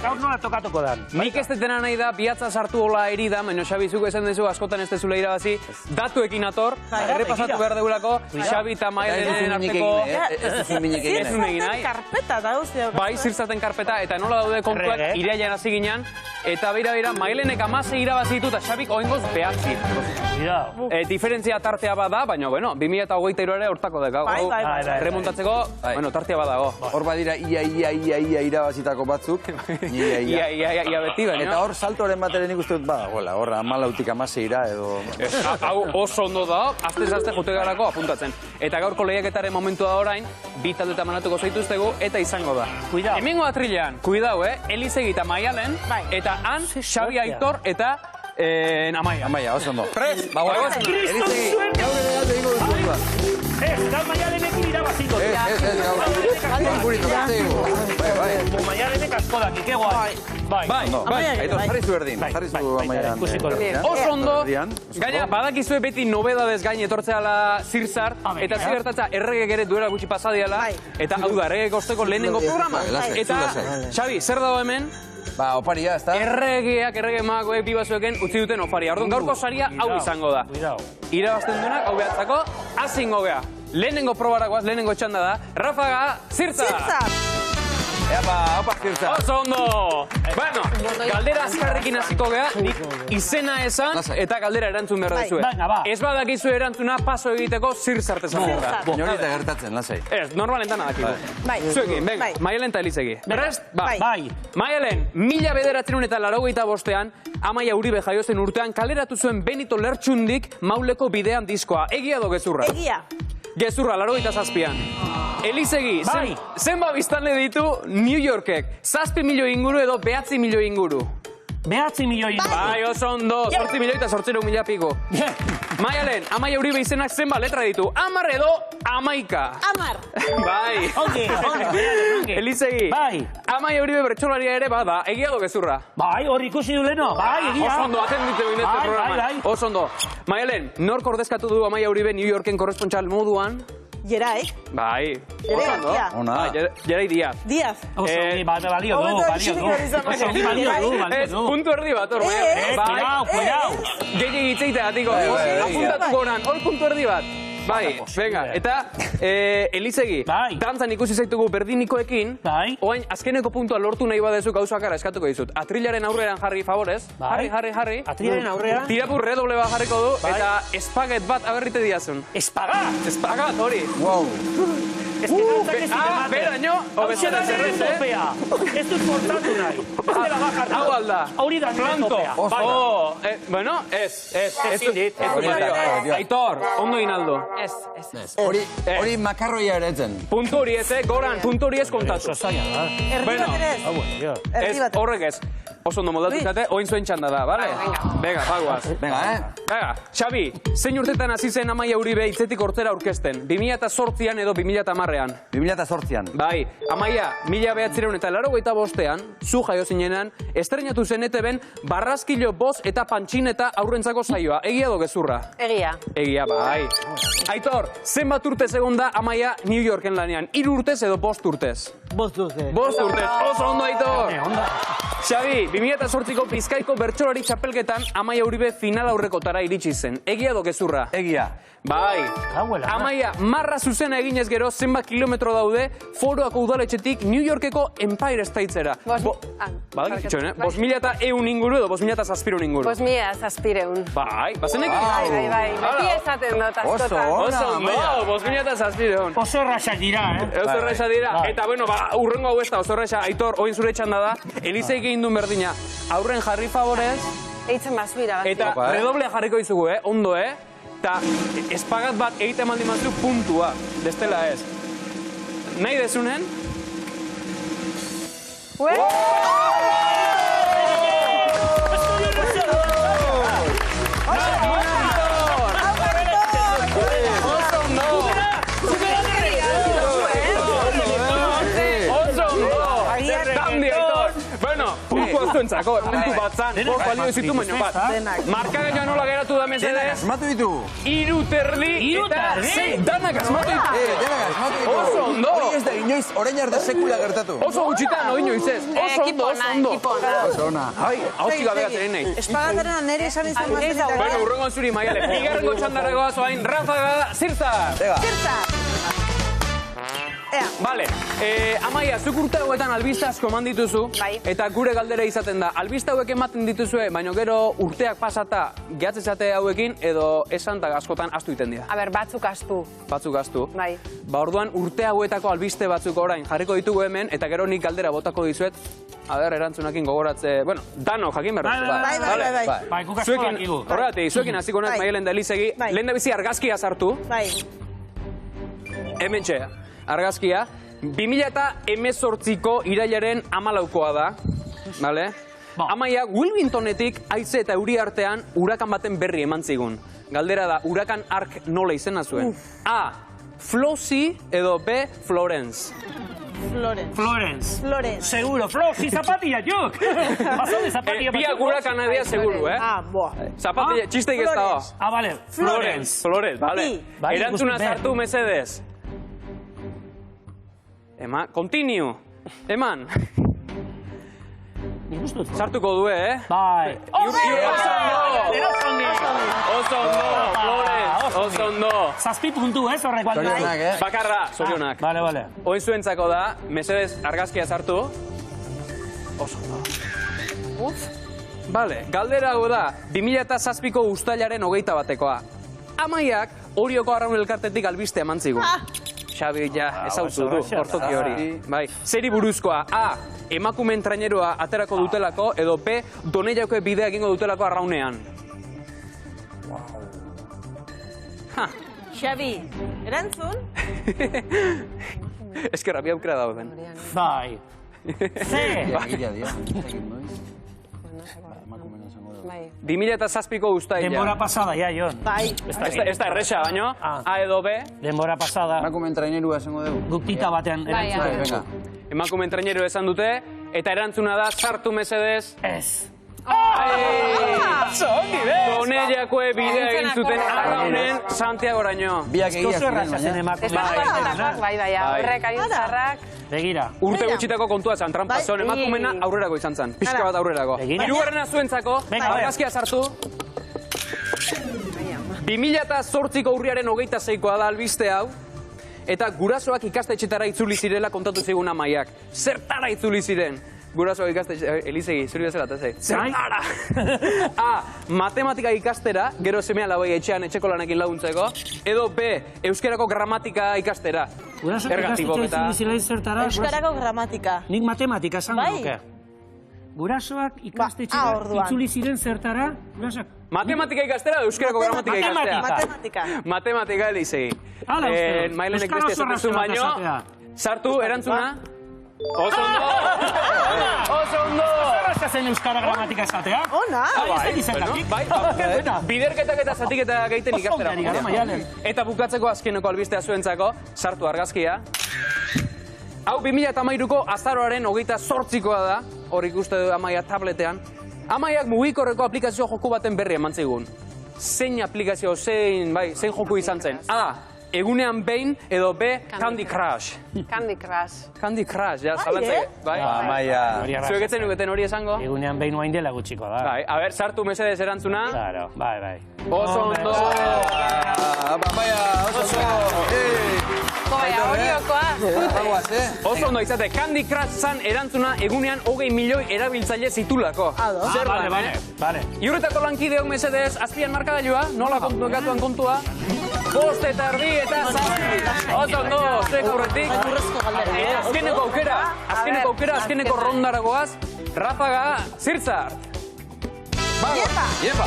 gaur nola tokatuko dan. Nik ez detena nahi da, bihatza sartu hola erida, baina Xabi, zuk esan dezu, askotan ez dezula irabazi, datuekin ator, errepasatu behar degulako, Xabi eta Mailenen arteko... Ez duzun egin nahi. Karpeta da, guztia. Bai, Zirtzaten karpeta, eta nola daude kontuak irailan hasi ginen, eta beira, Mailenek 16 irabazi ditu, eta Xabik oingoz 9. Diferentzia tartea bada, baina, bueno, 2023 ere hortako dekau. Remontatzeko, bueno, tartea badago. Hor badira ia irabazitako batzuk. Ia beti, baina. Eta hor saltoren bateren ikustu dut badagoela, hor 14 16 edo... Hau oso ondo da, azte jute garako apuntatzen. Eta gaurko lehiaketaren momentua da orain, bi taldetan manatuko zaituztegu, eta izango da. Hemengo atrilean, kuidau, Elizegi eta Maialen, eta han, Xabi Aitor eta Amaia. Amaia, oso ondo. Prest? Elizegi, gaur ere gatu egingo duzu. Gaur Maialenekin irabaziko. Maialenek asko dakik, Bai, Aitor, jarri zu berdin. Jarri zu Amaian. Oso ondo, gaina, badakizue beti nobedadez gain etortzeala Zirzar, eta zirgertatza erregek ere duela gutxi pasadiala, eta hau da, erregek osteko lehenengo programa. Eta, Xabi, zer dago hemen? Ba, oparia, ez da? Errege magoek bibazueken utzi duten oparia. Orduan, gaurko saria hau izango da. Irabazten duenak, hau behatzako, azingo geha. Lehenengo probarakoaz, lehenengo txanda da, Rafaga Zirtzar! Epa, opa Zirtzar! Oso ondo! Bueno, galdera azkarrekin hasiko geha, nik izena esan eta galdera erantzun behar duzue. Ez badakizu erantzuna paso egiteko Zirzarte zaten da. Nori eta gertatzen, lasai. Ez, normalen dana dakiko. Zuekin, venga, Maialen eta Elizegi. Berrest? Bai. Maialen, 1985ean, Amaia Uribe jaiozen urtean, kaleratu zuen Benito Lertxundik Mauleko bidean diskoa. Egia do gezurra? Egia. Gezurra, 87an. Elizegi, zenba biztanle ditu New Yorkek? 7 milioi inguru edo 9 milioi inguru? 9 milioi inguru. Bai, oso ondo, 8 milioi eta 800.000 piko. Maialen, Amaia Uribe izenak zenba letra ditu? 10 edo 11? 10. Bai. Ongi. Elizegi. Bai. Amaia Uribe bertsolaria ere bada, egia do gezurra? Bai, hor ikusi du leno. Bai, egia. Oso ondo, atenditu binete programan. Oso ondo. Maialen, nork ordezkatu du Amaia Uribe New Yorken korrespontxal moduan? Jeraik. Bai. Oso ondo. Jerai Diaz. Diaz. Oso ongi, balio du. Puntu erdi bat, hor. Cuidao. Gehiagin itzeite gatiko. Apuntatuko oran, hor puntu erdi bat. Bai, venga, eta Elizegi, dantzan ikusi zaitugu berdinikoekin, oain azkeneko puntua lortu nahi badezu gauzakara eskatuko dizut. Atrilaren aurrean jarri favorez, jarri. Atrilaren aurrean? Tirapur redoble bat jarriko du, eta espaget bat aberrite diazun. Espagat? Espagat, hori. Wow. Ez que dantzak ez ematen. Beraino, obetzera zerrez, Ez dut portatu nahi. Hau alda. Hori da topea. Bueno, ez. Aitor, ondo inaldo. Ez. Hori makarroia eretzen. Puntu hori ez, goran, puntu hori ez kontatu. Erdi bat ere ez. Horrek ez. Oso ondo moldatu izate, oin zuen txanda da, bale? Venga, bagoaz. Venga, Xabi, zein urtetan hasi zen Amaia Uribe hitzetik hortzera aurkezten? 2008an edo 2010an? 2008an. Bai, Amaia, 1985ean, zu jaio zinenan, estrenatu zen ETBen Barraskilo boz eta pantxineta aurrentzako saioa. Egia do gezurra? Egia. Egia, bai. Aitor, zenbat urtez egon da Amaia New Yorken lanean? 3 urtez edo 5 urtez? 5 urtez. 5 urtez, oso ondo, Aitor! Xabi, 2008ko Bizkaiko bertsolari txapelketan Amaia Uribe final aurrekotara iritsi zen. Egia do gezurra? Egia. Bai. Amaia, marra zuzena eginez gero zenbat kilometro daude Foroako udaletxetik New Yorkeko Empire Statera. Bos mila eta eun inguru edo 5.000 inguru? 5.000. Bai, bazenek? Bai. Beti esaten dut askotan. Oso ondo, 5.000. Oso erraxak dira, Oso erraxak dira. Eta, bueno, urrengo hau ez da, oso erraxa, Aitor, oin zure txanda da, Elizei egin duen berdina. Aurren jarri favorez. Eitzen bazuira. Eta redoblea jarriko izugu, ondo, Eta espagat bat egiten maldi maztu puntua. Bestela ez. Nahi dezunen? Zuentzako, puntu bat zan, hor balio izitu baino bat. Markagailua nola geratu da mesedez? Denak asmatu ditu. 3 eta 6. Danak asmatu ditu. Denak asmatu ditu. Oso ondo. Hori ez da inoiz, orain arte sekula gertatu. Oso gutxitan, hori inoiz ez. Oso ondo. Oso ona. Ai, hautik abegatzen nahi. Espagataren nire esan izan mazten. Bueno, urrengoan zuri, Maiale. Bigarrengo txandaragoa zoain, Rafaga Zirza. Zirza. Vale, Amaia, zuk urte hauetan albiste asko eman dituzu, eta gure galdera izaten da, albiste hauek ematen dituzue, baina gero urteak pasata gehatzezate hauekin, edo esan eta askotan astu iten dira. A ber, batzuk astu. Batzuk astu. Bai. Ba, orduan urte hauetako albiste batzuk orain jarriko ditugu hemen, eta gero nik galdera botako dizuet, erantzunakin gogoratze, bueno, dano jakin berrezu. Bai, guk asko dakigu. Horregatik, zuekin hasiko naiz Maialen da Elizegi, lehen da bizi argazkia sartu. Bai. Hemen txea. Argazkia, 2018ko irailaren 14koa da, bale? Amaia, Wilmingtonetik haize eta euri artean urakan baten berri eman zigun. Galdera da, urakan ark nola izena zuen? A. Flossie edo B. Florence. Florence. Seguro, Flossie, zapatilla, juk! Pasó de zapatilla. Biak urakan adea seguro, boa. Zapatilla, txistek ez dago. Vale. Florence, vale. Erantzuna sartu mesedez. Continue. Eman. Sartuko du, Bai. Oso ondo. 7 puntu, horrek baldin. Bakarra, zorionak. Vale. Oin zuentzako da, mesedez argazkia sartu. Oso ondo. Vale, galdera hau da, 2007ko uztailaren 21koa. Amaiak Orioko Arraun Elkartetik albiste eman zigun. Xabi, ezautu du, ortoki hori. Zeri buruzkoa, A. Emakumeen traineroa aterako dutelako, edo B. Doneiako bidea egingo dutelako arraunean. Xabi, erantzun? Eskerra, bi aukera dauden. Bai. C. 2007ko uztaila. Denbora pasada, Jon. Bai. Ez da erresa, baino. A edo B. Denbora pasada. Emakumeen trainerua esango dugu. Guk tita batean erantzun. Emakumeen traineroa esan dute, eta erantzuna da, sartu mesedez. Ez. Doneiako bidea egin zuten arraunen Santiagoraino. Biak egia ziren, baina. Bai, aurrek aritzarrak. Begira. Urte gutxitako kontua zan, trampa zon, emakumena aurrerako izan zan. Pixka bat aurrerako. Hirugarrena zuentzako, argazkia sartu. 2008ko urriaren 26koa da albiste hau. Eta gurasoak ikastetxetara itzuli zirela kontatu zigun Amaiak. Zertara itzuli ziren? Gurasoak ikastetxetara, Elizegi, zuri bezala eta zei. Zertara! A. Matematika ikastera, gero semea labai etxean etxeko lanekin laguntzeko. Edo B. Euskerako gramatika ikastera. Gurasoak ikastetxetara itzuli ziren zertara? Euskarako gramatika. Nik matematika esango nuke. Gurasoak ikastetxetara itzuli ziren zertara? Matematika ikastera, euskerako gramatika ikastera. Matematika Elizegi. Mailenek beste esatezu baino. Sartu, erantzuna. Oso ondo! Oso ondo! Zerrazka zen euskara gramatika esatea? Ona! Biderketak eta zatiketak egiten ikastera. Eta bukatzeko azkeneko albistea zuentzako, sartu argazkia. Hau 2013ko azaroaren 28koa da, hor ikuste du Amaia tabletean. Amaiak mugikorreko aplikazio joku baten berri eman zigun. Zein aplikazio, zein joku izan zen? A. egunean behin edo B, Candy Crush. Candy Crush. Candy Crush, ja, zalantzak. Bai, Amaia. Zuek etzen nuketen hori esango? Egunean behin oain dela gutxiko da. Bai, a ber, sartu mesedez erantzuna. Claro, bai. Oso ondo. Amaia, oso ondo. Baina, horiokoa. Oso ondo izate, Candy Crush zan erantzuna egunean 20 milioi erabiltzaile zitulako. Zer da, Vale. Iurretako lankideok mesedez, azpian markagailua, nola kontuekatuan kontua? 5 eta erdi eta 7. Oso ondo, zuek aurretik. Azkeneko aukera, azkeneko rondaragoaz. Rafaga, Zirtzart. Iepa!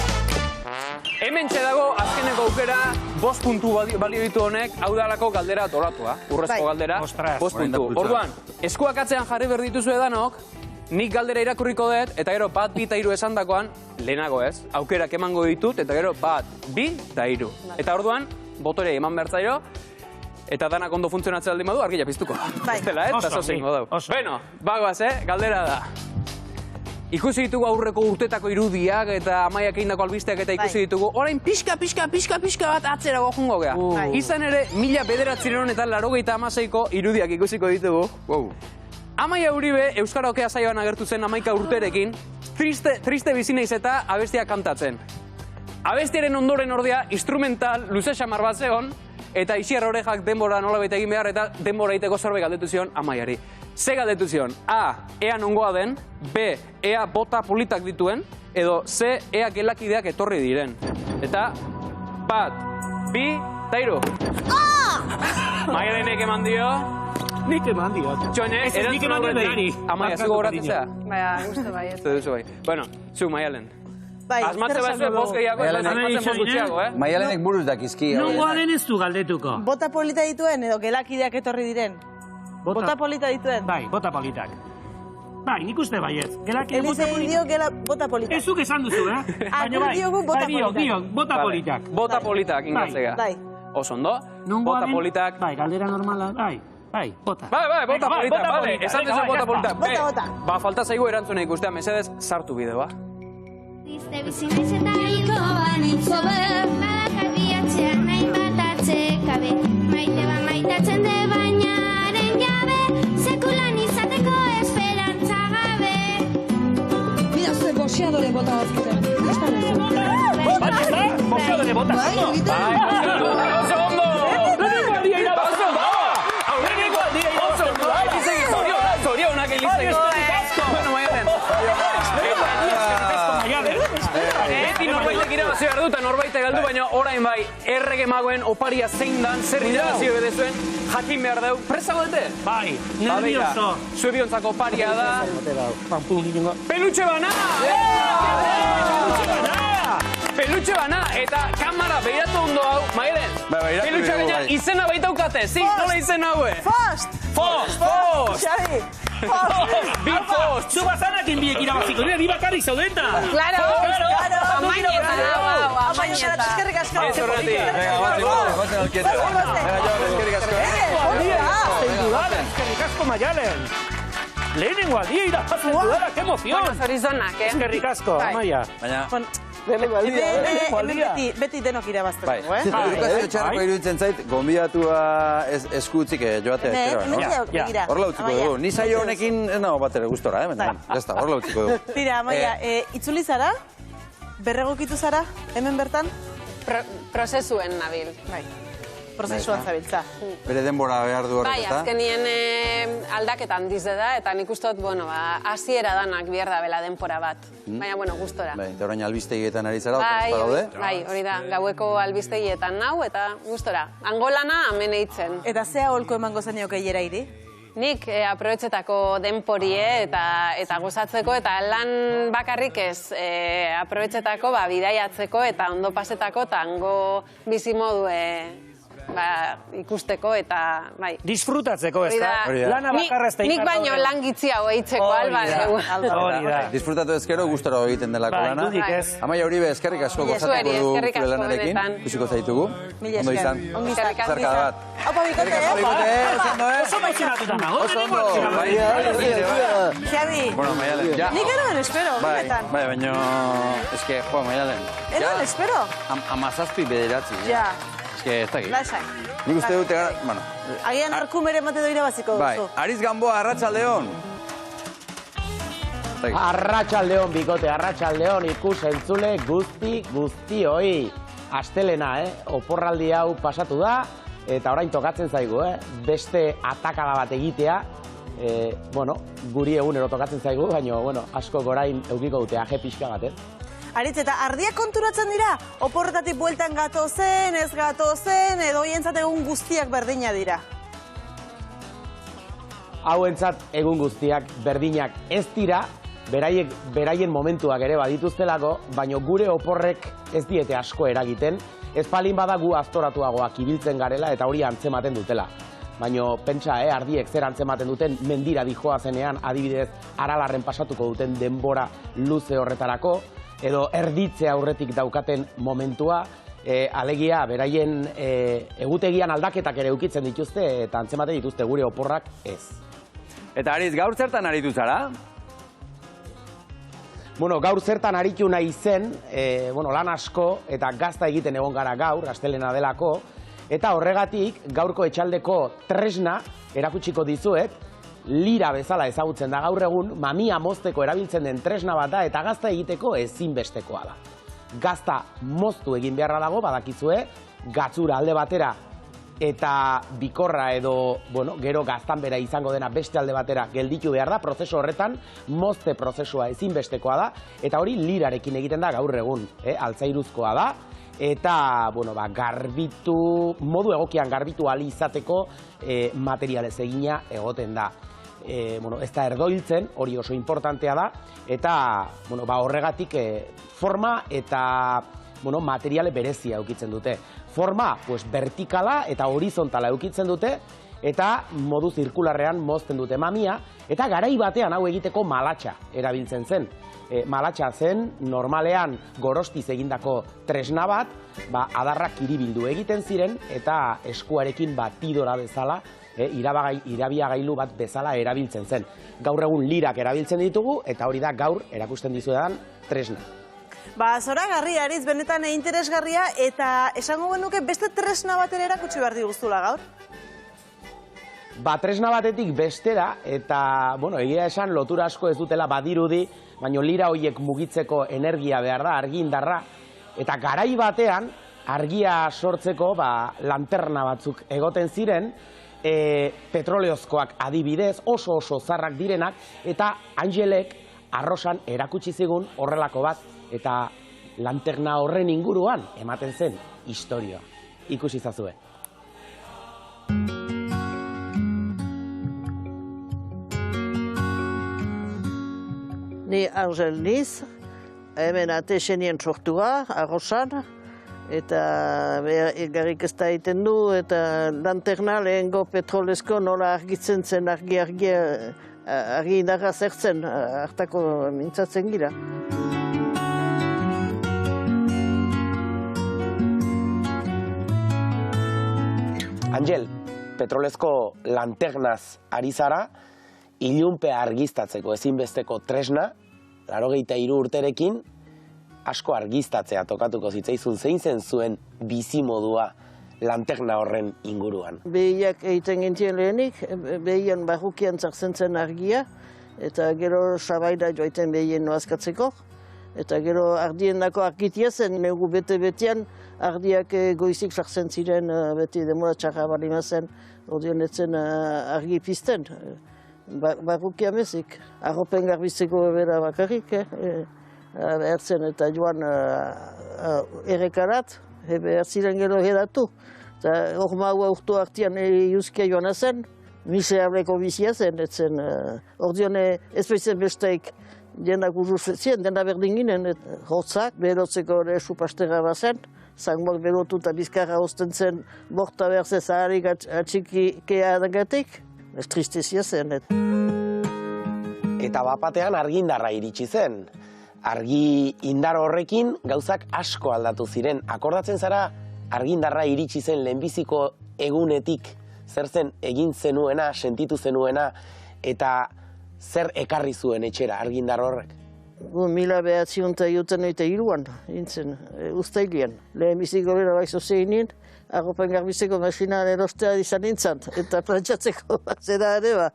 Hemen dago azkeneko aukera, 5 puntu balio ditu honek, hau dalako galdera tolatua. Urrezko galdera, 5 puntu. Orduan, eskuak atzean jarri berdituzu edanok, nik galdera irakurriko dut, eta gero 1, 2 eta 3 esandakoan, lehenago ez, aukerak emango ditut, eta gero 1, 2 eta 3. Eta orduan, botore eman bertzaio, eta danak ondo funtzionatzen aldin badu, argila piztuko. Estela, eta zozein modau. Bueno, bagoaz, galdera da. Ikusi ditugu aurreko urtetako irudiak eta Amaiak egindako albisteak eta ikusi ditugu. Orain pixka bat atzerago jungo gea. Izan ere, 1986ko irudiak ikusiko ditugu. Amaia Uribe Euskara Okea saioan agertu zen 11 urterekin, triste bizi naiz eta abestia kantatzen. Abestiaren ondoren ordea, instrumental luze xamar bat zegon, eta Ixiar Orejak denbora nolabait egin behar eta denbora egiteko zerbait galdetu zion Amaiari. Ze galdetu zion, A, ea nongoa den, B, ea bota politak dituen, edo C, ea gelakideak etorri diren. Eta, 1, 2, eta 3. Maialenek eman dio. Nik eman dio. Txone, erantzun horretik. Amaia, zuko goratzea? Baina, gustu bai. Zudu bai. Bueno, zu Maialen. Azmatze batzue bozkeiako, ez azmatzen bozgutxiago, Maialenek buruz dakizki. Nongoa den ez du galdetuko. Bota polita dituen edo gelakideak etorri diren? Bota polita dituen? Bai, bota politak. Bai, nik uste baiez. Elize dio bota politak. Ez zuk esan duzu, Baina bai, bota politak. Bota politak, ingatzega. Bai. Oso ondo, bota politak. Bai, galdera normala, bai, bota. Bai, bota politak, bale. Esan duzu bota politak. Bota. Ba, falta zaigu erantzuna ikustea, mesedez, sartu bideoa. Triste bizi naiz eta hilko banitzo ber, badakar bihatzean nahi bat atzekabe, maite ba maitatzen de bainaren jabe, sekulan izateko esperantza gabe. Mira, zue boxeadore bota dazkuten. Boxeadore bota, Oso ondo! Zorionak elizeko. Bueno, Maialen. Beti norbaitek irabazi behar dut, norbaitek galdu, baina orain bai, errege magoen oparia zein dan, zer irabazi bedezuen, jakin behar deu. Presago dute? Bai, nervioso. Zue biontzako oparia da. Pelutxe bana! Pelutxe bana! Eta kamara behiratu ondo hau, Maialen. Pelutxe gaina izena baita ukate, nola izen haue? Fost! Xabi! Big Fost! Zu bazanakin biek irabaziko, ni bakarrik zaudenta! Claro! Amaineta! Eskerrik asko! Ez horretik! Bazen alkieta. Eskerrik asko. Eskerrik asko, Maialen! Lehenengo aldia irabazten dudala, que emoción! Bueno, zorizonak, Eskerrik asko, Amaia. Baina... Beti denok irabazteko, Edukazio txarrako iruditzen zait, gonbidatua eskutzik joatea etxera, no? Horla utziko dugu. Ni saio honekin ez nago bat ere gustora, Jazta, horla utziko dugu. Tira, Amaia, itzuli zara? Berregokitu zara, hemen bertan? Prozesuen nabil. Bai. Prozesuan zabiltza. Bere denbora behar du horrek, Bai, azkenien aldaketan dizde da, eta nik ustot, hasiera danak behar da bela denpora bat. Baina, gustora. Bai, eta orain albistegietan ari zara, Bai, hori da, gaueko albistegietan nau, eta gustora. Angolana hemen eitzen. Eta zea holko emango zenioke hiera iri? Nik aprobetxetako denporie eta gozatzeko, eta lan bakarrik ez aprobetxetako bidaiatzeko eta ondo pasetako eta hango bizimodue ikusteko eta, bai. Disfrutatzeko, ez da? Lana bakarra ez da nik baino lan gitziago eitzeko, alba. Disfrutatu ezkero, gustora egiten delako lana. Amaia Uribe, eskerrik asko gozatuko du zure lanarekin. Kusiko zaitugu. Ondo izan. Zarka bat. Opa, bikote, Oso maizionatuta nago. Oso ondo. Xabi, nik eroen espero, benetan. Bai, baina, eske, Maialen. Eroen espero. 17 bederatzi. Ja. eske ez dakit. Lasai. Nik uste dute gara, bueno. Agian arkumere emate doira baziko Bai, duzu. Ariz Gamboa, Arratsaldeon. Arratsaldeon, bikote, arratsaldeon, ikus entzule guztioi. Astelena, oporraldi hau pasatu da, eta orain tokatzen zaigu, beste atakada bat egitea, guri egunero tokatzen zaigu, baina, asko gorain eukiko dute aje pixka bat, Aritz, eta ardiak konturatzen dira? Oporretatik bueltan gatozen, ez gatozen, edo hientzat egun guztiak berdina dira? Hauentzat egun guztiak berdinak ez dira, beraien momentuak ere badituztelako, baina gure oporrek ez diete asko eragiten, ez palin bada gu aztoratuagoak ibiltzen garela eta hori antzematen dutela. Baina pentsa, ardiek zer antzematen duten mendira dijoa zenean, adibidez, Aralarren pasatuko duten denbora luze horretarako, edo erditze aurretik daukaten momentua, alegia beraien egutegian aldaketak ere ukitzen dituzte eta antzematen dituzte gure oporrak ez. Eta Ariz, gaur zertan aritu zara? Gaur zertan aritu nahi zen, lan asko eta gazta egiten egon gara gaur, astelena delako, eta horregatik gaurko etxaldeko tresna erakutsiko dizuet, lira bezala ezagutzen da gaur egun, mamia mozteko erabiltzen den tresna bat da eta gazta egiteko ezinbestekoa da. Gazta moztu egin beharra dago, badakizue, gatzura alde batera eta bikorra edo, gero gaztan bera izango dena beste alde batera gelditu behar da, prozesu horretan, mozte prozesua ezinbestekoa da, eta hori lirarekin egiten da gaur egun, altzairuzkoa da, eta, garbitu, modu egokian garbitu ahal izateko materialez egina egoten da. Ez da erdoiltzen, hori oso importantea da, eta horregatik forma eta materiale berezia eukitzen dute. Forma, vertikala eta horizontala eukitzen dute, eta modu zirkularrean mozten dute mamia, eta garai batean hau egiteko malatxa erabiltzen zen. Malatxa zen, normalean gorostiz egindako tresna bat, adarrak kiribildu egiten ziren, eta eskuarekin batidora bezala, irabiagailu bat bezala erabiltzen zen. Gaur egun lirak erabiltzen ditugu, eta hori da gaur erakusten dizuetan tresna. Zoragarri, Aritz, benetan interesgarria, eta esango genuke beste tresna bat ere erakutsi behar diguztula gaur? Tresna batetik bestera, eta, egia esan lotura asko ez dutela badirudi, baina lira horiek mugitzeko energia behar da, argi indarra, eta garai batean, argia sortzeko lanterna batzuk egoten ziren, petroleozkoak adibidez, oso zarrak direnak, eta Angelek arrosan erakutsi zigun horrelako bat, eta lanterna horren inguruan ematen zen historia. Ikusi zazue. Ni Angel niz, hemen atexenien sortua, arrosan, eta garrik ez da egiten du, eta lanterna lehengo petrolezko nola argitzen zen argi indarra zertzen, hartako mintzatzen gira. Angel, petrolezko lanternaz ari zara, ilunpea argiztatzeko ezinbesteko tresna, 83 urterekin, asko argiztatzea tokatuko zitzaizun, zein zen zuen bizimodua lanterna horren inguruan? Behiak egiten gintien lehenik, behian barrukian zartzen zen argia, eta gero sabaira joaiten behien noazkatzeko, eta gero ardien dako argitia zen, negu bete-betean ardiak goizik sartzen ziren, beti demora txarra balima zen, ordean etzen argi pizten. Barrukia mezik, arropen garbizeko bera bakarrik, ertzen eta joan errekarat, ertziren gero hedatu. Hor maua urtu hartian juskia joan zen, miserableko bizia zen, etzen. Ordean ez behizen besteik dienak urruzien, dena berdin ginen, hotzak, berotzeko supastera bazen, zangoak berotu eta bizkarra hozten zen, borta berze zaharik atxikikea adagatik, ez tristezia zen. Eta bapatean argindarra iritsi zen. Argi indar horrekin gauzak asko aldatu ziren. Akordatzen zara argindarra iritsi zen lehenbiziko egunetik, zer zen egin zenuena, sentitu zenuena, eta zer ekarri zuen etxera argindar horrek? 1983an, hintzen, uztailian. Lehenbiziko bera bai zozeinin, arropen garbizeko masinan erostea izan nintzen, eta plantxatzeko zera ere ba.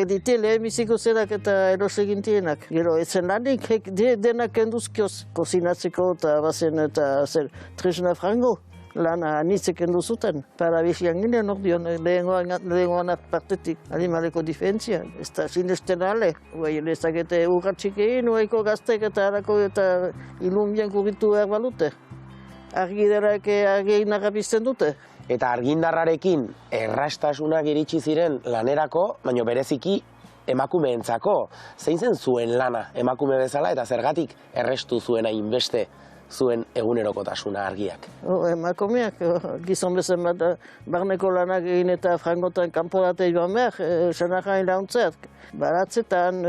Dite lehenbiziko zerak eta erosegintienak. Gero, etzen lanik, denak kenduzkioz, kozinatzeko eta bazen eta zer, tresna frango. Lana anitzek enduzuten, para bizian ginen ordion, lehengoan partetik, animaleko difentzia. Ez da sinesten ale, lezakete urratxik egin, uaiko gaztek eta harako eta ilumien kurritu behar balute. Argidarak argein agapizten dute. Eta argindarrarekin errastasunak iritsi ziren lanerako, baina bereziki emakumeentzako. Zein zen zuen lana emakume bezala eta zergatik errestu zuena inbeste zuen egunerokotasuna argiak? Emakumeak, gizon bezen bat, barneko lanak egin eta frangotan kanporate joan behar, senajain launtzeat. Baratzetan,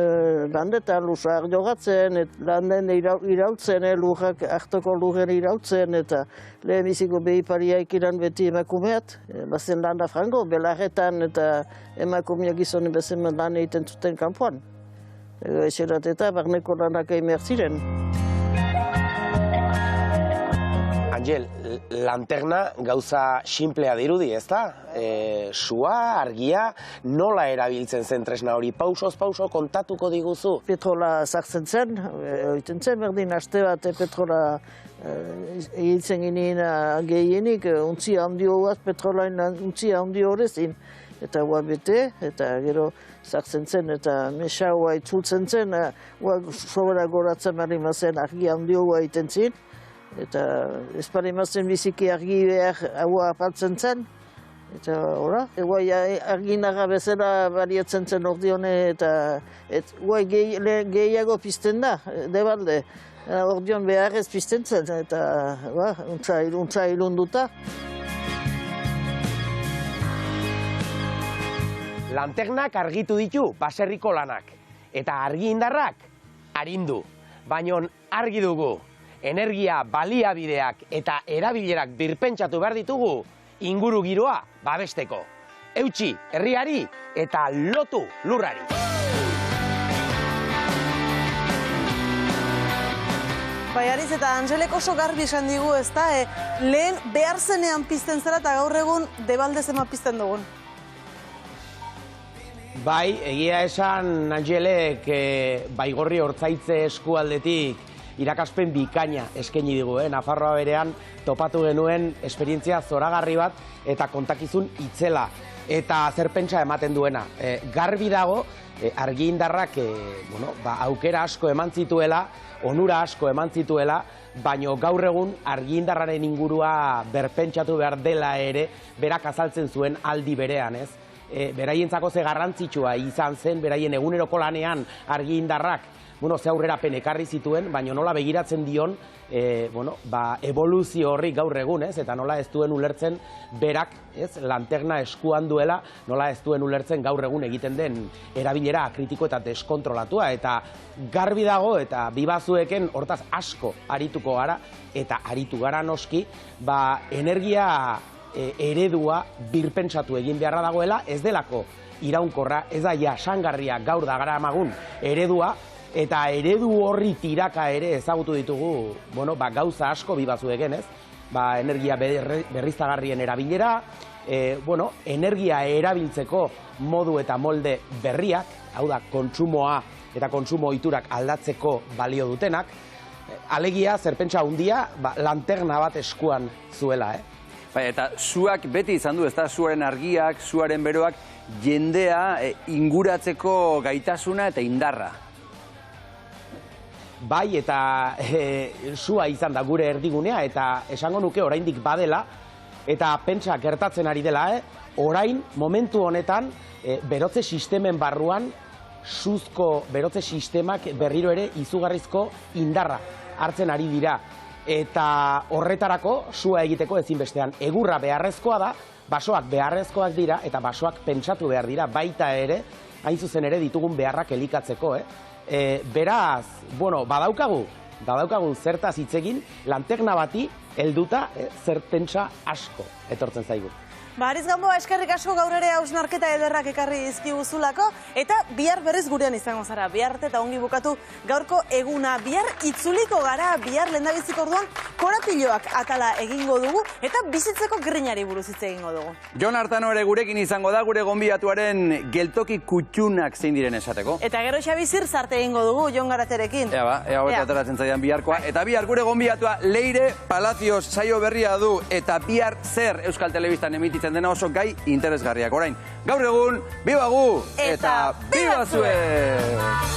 landetan, lusak jogatzen, landen irautzen, lujak hartoko lujen irautzen, eta lehenbiziko behiparia ikiran beti emakumeat. Bazen landa frango, belarretan eta emakumeak gizonen bezen lan egiten zuten kanpoan. Eserat eta barneko lanak egin behar ziren. Angel, lanterna gauza simplea dirudi, ez da? Sua, argia, nola erabiltzen zen tresna hori? Pausoz pauso kontatuko diguzu? Petrola sartzen zen, oiten zen berdin aste bat petrola egiten ginen gehienik, untzia handio bat, petrolain untzia handio horrezin. Eta hua bete, eta gero sartzen zen, eta mesa hua itzultzen zen, hua sobera goratzen marri mazen argia handio hua egiten zin. Eta espari mazen biziki argi behar haua apaltzen zen. Eta hori, guai arginaga bezala bariatzen zen ordione eta guai gehiago pizten da, debalde. Ordion beharrez pizten zen eta untza ilunduta. Lanternak argitu ditu baserriko lanak. Eta argi indarrak arindu. Baina argi dugu. Energia baliabideak eta erabilerak birpentsatu behar ditugu inguru giroa babesteko. Eutsi herriari eta lotu lurrari. Bai, Ariz, eta Angelek oso garbi esan digu, ez da, lehen behar zenean pizten zera eta gaur egun debalde zema pizten dugun. Bai, egia esan Angelek Baigorri Hortzaitze eskualdetik irakaspen bikaina eskaini digu, Nafarroa berean topatu genuen esperientzia zoragarri bat eta kontakizun itzela eta zer pentsa ematen duena. Garbi dago, argi indarrak aukera asko eman zituela, onura asko eman zituela, baino gaur egun argi indarraren ingurua berpentsatu behar dela ere, berak azaltzen zuen aldi berean, ez? Beraientzako ze garrantzitsua izan zen, beraien eguneroko lanean argi indarrak ze aurrerapen ekarri zituen, baina nola begiratzen dion evoluzio horri gaur egun, eta nola ez duen ulertzen berak, lanterna eskuan duela, nola ez duen ulertzen gaur egun egiten den erabilera kritiko eta deskontrolatua, eta garbi dago, eta bibazueken hortaz asko arituko gara, eta aritu gara noski, energia eredua birpentsatu egin beharra dagoela, ez delako iraunkorra, ez da jasangarria gaur da gara amagun eredua, eta eredu horri tiraka ere ezagutu ditugu, gauza asko bibazueken, ez? Energia berriztagarrien erabilera, energia erabiltzeko modu eta molde berriak, hau da, kontsumoa eta kontsumo ohiturak aldatzeko balio dutenak, alegia, zerpentsa handia, lanterna bat eskuan zuela, Bai, eta zuak beti izan du, ez da, zuaren argiak, zuaren beroak, jendea inguratzeko gaitasuna eta indarra. Bai, eta sua izan da gure erdigunea, eta esango nuke oraindik badela, eta pentsa gertatzen ari dela, orain, momentu honetan, berotze sistemen barruan, suzko berotze sistemak berriro ere izugarrizko indarra hartzen ari dira. Eta horretarako, sua egiteko ezinbestean egurra beharrezkoa da, basoak beharrezkoak dira, eta basoak pentsatu behar dira, baita ere, hain zuzen ere ditugun beharrak elikatzeko, Beraz, badaukagu zertaz hitz egin, lanterna bati helduta, zer pentsa asko etortzen zaigu. Ariz Gamboa, eskerrik asko gaur ere hausnarketa ederrak ekarri dizkiguzulako, eta bihar berriz gurean izango zara. Bihar arte eta ongi bukatu gaurko eguna. Bihar itzuliko gara, bihar lehendabiziko orduan korapiloak atala egingo dugu, eta bizitzeko grinari buruz hitz egingo dugu. Jon Artano ere gurekin izango da, gure gonbidatuaren geltoki kutxunak zein diren esateko. Eta gero Xabi Zirzarte egingo dugu Jon Garaterekin. Ea hori ateratzen zaidan biharkoa. Eta bihar gure gonbidatua Leire Palacios saio berria du, eta bihar zer Euskal Telebistan emititzen dena oso gai interesgarriak. Orain, gaur egun, biba gu eta biba zue!